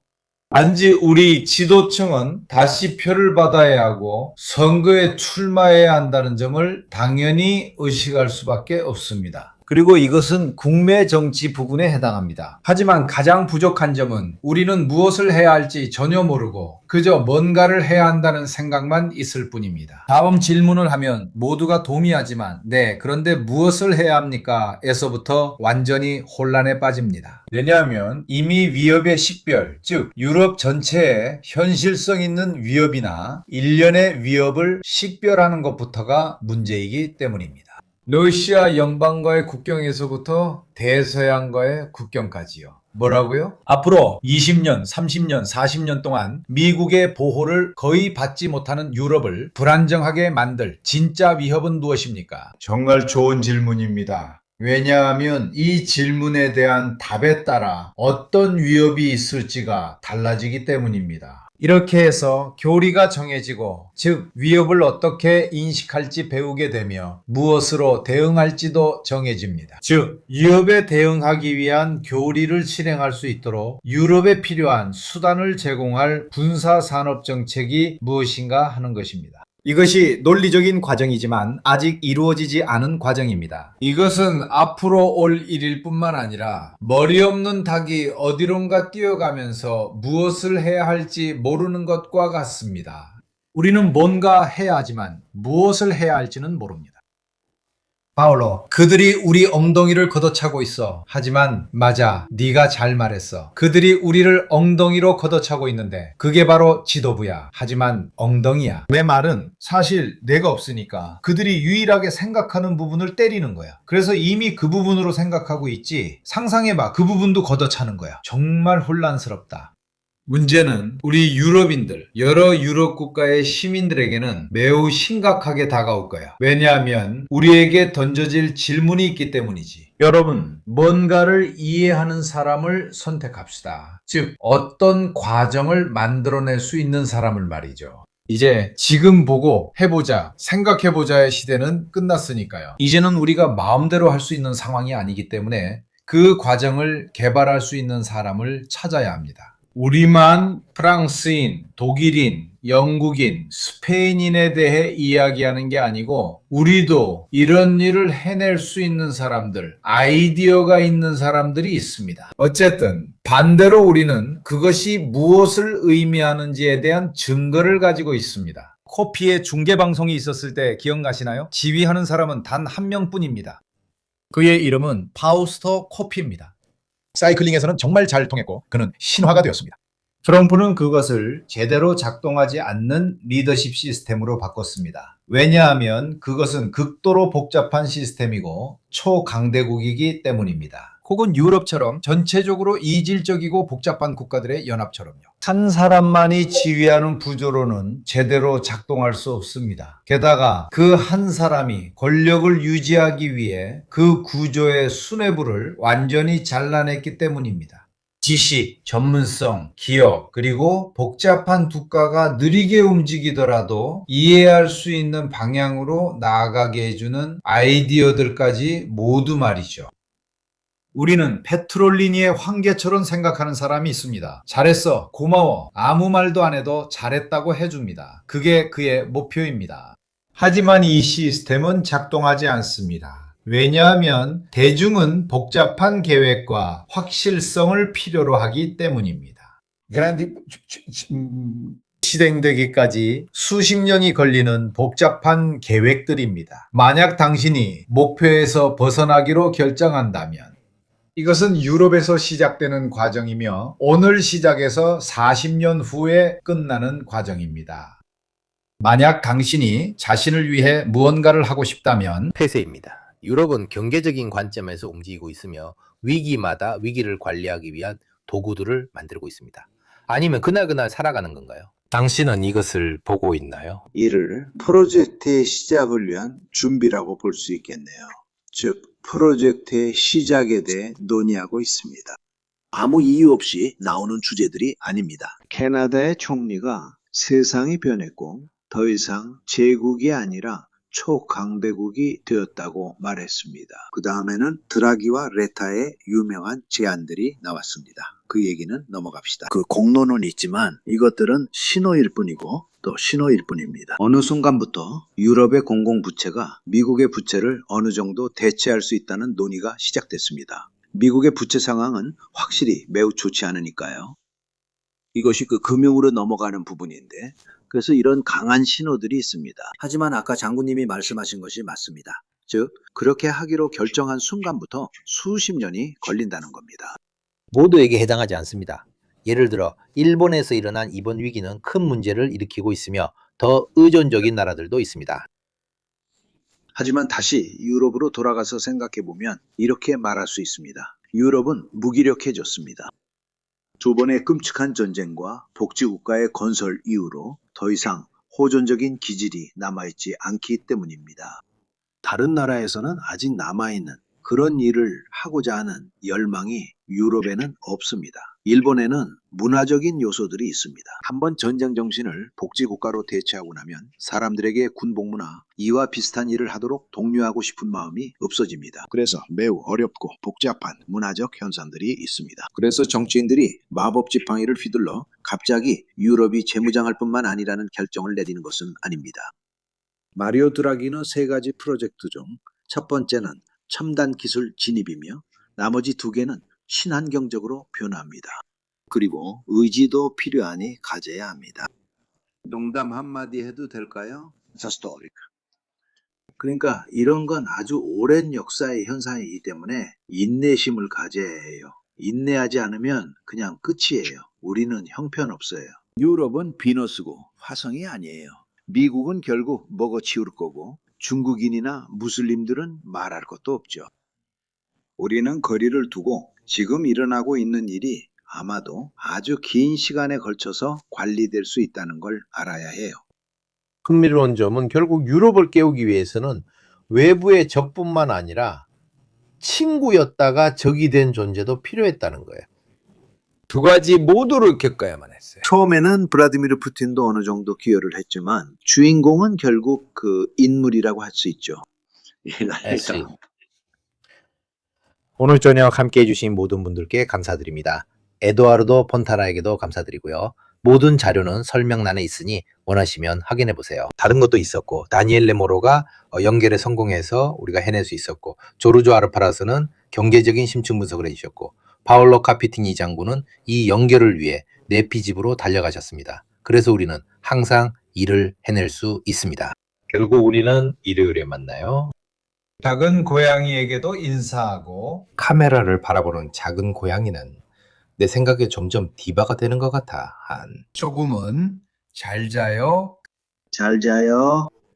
단지 우리 지도층은 다시 표를 받아야 하고 선거에 출마해야 한다는 점을 당연히 의식할 수밖에 없습니다. 그리고 이것은 국내 정치 부분에 해당합니다. 하지만 가장 부족한 점은 우리는 무엇을 해야 할지 전혀 모르고 그저 뭔가를 해야 한다는 생각만 있을 뿐입니다. 다음 질문을 하면 모두가 동의하지만 그런데 무엇을 해야 합니까? 에서부터 완전히 혼란에 빠집니다. 왜냐하면 이미 위협의 식별, 즉 유럽 전체에 현실성 있는 위협이나 일련의 위협을 식별하는 것부터가 문제이기 때문입니다. 러시아 연방과의 국경에서부터 대서양과의 국경까지요. 뭐라고요? 앞으로 20년, 30년, 40년 동안 미국의 보호를 거의 받지 못하는 유럽을 불안정하게 만들 진짜 위협은 무엇입니까? 정말 좋은 질문입니다. 왜냐하면 이 질문에 대한 답에 따라 어떤 위협이 있을지가 달라지기 때문입니다. 이렇게 해서 교리가 정해지고, 즉 위협을 어떻게 인식할지 배우게 되며 무엇으로 대응할지도 정해집니다. 즉 위협에 대응하기 위한 교리를 실행할 수 있도록 유럽에 필요한 수단을 제공할 군사산업정책이 무엇인가 하는 것입니다. 이것이 논리적인 과정이지만 아직 이루어지지 않은 과정입니다. 이것은 앞으로 올 일일 뿐만 아니라 머리 없는 닭이 어디론가 뛰어가면서 무엇을 해야 할지 모르는 것과 같습니다. 우리는 뭔가 해야 하지만 무엇을 해야 할지는 모릅니다. 파울로, 그들이 우리 엉덩이를 걷어차고 있어. 하지만 맞아, 네가 잘 말했어. 그들이 우리를 엉덩이로 걷어차고 있는데 그게 바로 지도부야. 하지만 엉덩이야. 내 말은 사실 내가 없으니까 그들이 유일하게 생각하는 부분을 때리는 거야. 그래서 이미 그 부분으로 생각하고 있지. 상상해봐, 그 부분도 걷어차는 거야. 정말 혼란스럽다. 문제는 우리 유럽인들, 여러 유럽 국가의 시민들에게는 매우 심각하게 다가올 거야. 왜냐하면 우리에게 던져질 질문이 있기 때문이지. 여러분, 뭔가를 이해하는 사람을 선택합시다. 즉, 어떤 과정을 만들어낼 수 있는 사람을 말이죠. 이제 지금 보고 해보자, 생각해보자의 시대는 끝났으니까요. 이제는 우리가 마음대로 할 수 있는 상황이 아니기 때문에 그 과정을 개발할 수 있는 사람을 찾아야 합니다. 우리만 프랑스인, 독일인, 영국인, 스페인인에 대해 이야기하는 게 아니고 우리도 이런 일을 해낼 수 있는 사람들, 아이디어가 있는 사람들이 있습니다. 어쨌든 반대로 우리는 그것이 무엇을 의미하는지에 대한 증거를 가지고 있습니다. 코피의 중계방송이 있었을 때 기억나시나요? 지휘하는 사람은 단 한 명뿐입니다. 그의 이름은 파우스토 코피입니다. 사이클링에서는 정말 잘 통했고 그는 신화가 되었습니다. 트럼프는 그것을 제대로 작동하지 않는 리더십 시스템으로 바꿨습니다. 왜냐하면 그것은 극도로 복잡한 시스템이고 초강대국이기 때문입니다. 혹은 유럽처럼 전체적으로 이질적이고 복잡한 국가들의 연합처럼요. 한 사람만이 지휘하는 구조로는 제대로 작동할 수 없습니다. 게다가 그 한 사람이 권력을 유지하기 위해 그 구조의 수뇌부를 완전히 잘라냈기 때문입니다. 지식, 전문성, 기억, 그리고 복잡한 국가가 느리게 움직이더라도 이해할 수 있는 방향으로 나아가게 해주는 아이디어들까지 모두 말이죠. 우리는 페트롤리니의 황제처럼 생각하는 사람이 있습니다. 잘했어, 고마워, 아무 말도 안 해도 잘했다고 해줍니다. 그게 그의 목표입니다. 하지만 이 시스템은 작동하지 않습니다. 왜냐하면 대중은 복잡한 계획과 확실성을 필요로 하기 때문입니다. Grandi, 실행되기까지 수십 년이 걸리는 복잡한 계획들입니다. 만약 당신이 목표에서 벗어나기로 결정한다면 이것은 유럽에서 시작되는 과정이며 오늘 시작해서 40년 후에 끝나는 과정입니다. 만약 당신이 자신을 위해 무언가를 하고 싶다면 폐쇄입니다. 유럽은 경제적인 관점에서 움직이고 있으며 위기마다 위기를 관리하기 위한 도구들을 만들고 있습니다. 아니면 그날그날 살아가는 건가요? 당신은 이것을 보고 있나요? 이를 프로젝트의 시작을 위한 준비라고 볼 수 있겠네요. 즉, 프로젝트의 시작에 대해 논의하고 있습니다. 아무 이유 없이 나오는 주제들이 아닙니다. 캐나다의 총리가 세상이 변했고 더 이상 제국이 아니라 초강대국이 되었다고 말했습니다. 그 다음에는 드라기와 레타의 유명한 제안들이 나왔습니다. 그 얘기는 넘어갑시다. 그 공론은 있지만 이것들은 신호일 뿐이고 또 신호일 뿐입니다. 어느 순간부터 유럽의 공공부채가 미국의 부채를 어느 정도 대체할 수 있다는 논의가 시작됐습니다. 미국의 부채 상황은 확실히 매우 좋지 않으니까요. 이것이 그 금융으로 넘어가는 부분인데 그래서 이런 강한 신호들이 있습니다. 하지만 아까 장군님이 말씀하신 것이 맞습니다. 즉 그렇게 하기로 결정한 순간부터 수십 년이 걸린다는 겁니다. 모두에게 해당하지 않습니다. 예를 들어 일본에서 일어난 이번 위기는 큰 문제를 일으키고 있으며 더 의존적인 나라들도 있습니다. 하지만 다시 유럽으로 돌아가서 생각해보면 이렇게 말할 수 있습니다. 유럽은 무기력해졌습니다. 두 번의 끔찍한 전쟁과 복지국가의 건설 이후로 더 이상 호전적인 기질이 남아있지 않기 때문입니다. 다른 나라에서는 아직 남아있는 그런 일을 하고자 하는 열망이 유럽에는 없습니다. 일본에는 문화적인 요소들이 있습니다. 한번 전쟁 정신을 복지국가로 대체하고 나면 사람들에게 군복무나 이와 비슷한 일을 하도록 독려하고 싶은 마음이 없어집니다. 그래서 매우 어렵고 복잡한 문화적 현상들이 있습니다. 그래서 정치인들이 마법 지팡이를 휘둘러 갑자기 유럽이 재무장할 뿐만 아니라는 결정을 내리는 것은 아닙니다. 마리오 드라기는 세 가지 프로젝트 중 첫 번째는 첨단 기술 진입이며 나머지 두 개는 친환경적으로 변화합니다. 그리고 의지도 필요하니 가져야 합니다. 농담 한마디 해도 될까요? Historic. 그러니까 이런 건 아주 오랜 역사의 현상이기 때문에 인내심을 가져야 해요. 인내하지 않으면 그냥 끝이에요. 우리는 형편없어요. 유럽은 비너스고 화성이 아니에요. 미국은 결국 먹어치울 거고 중국인이나 무슬림들은 말할 것도 없죠. 우리는 거리를 두고 지금 일어나고 있는 일이 아마도 아주 긴 시간에 걸쳐서 관리될 수 있다는 걸 알아야 해요. 흥미로운 점은 결국 유럽을 깨우기 위해서는 외부의 적뿐만 아니라 친구였다가 적이 된 존재도 필요했다는 거예요. 두 가지 모두를 겪어야만 했어요. 처음에는 블라디미르 푸틴도 어느 정도 기여를 했지만 주인공은 결국 그 인물이라고 할 수 있죠. 오늘 저녁 함께 해주신 모든 분들께 감사드립니다. 에두아르도 폰타나에게도 감사드리고요. 모든 자료는 설명란에 있으니 원하시면 확인해 보세요. 다른 것도 있었고 다니엘레 모로가 연결에 성공해서 우리가 해낼 수 있었고 조르조 아르파라스는 경제적인 심층 분석을 해주셨고 파올로 카피티니 장군은 이 연결을 위해 네피 집으로 달려가셨습니다. 그래서 우리는 항상 일을 해낼 수 있습니다. 결국 우리는 일요일에 만나요. 작은 고양이에게도 인사하고 카메라를 바라보는 작은 고양이는 내 생각에 점점 디바가 되는 것 같아. 한 조금은 잘 자요. 잘 자요.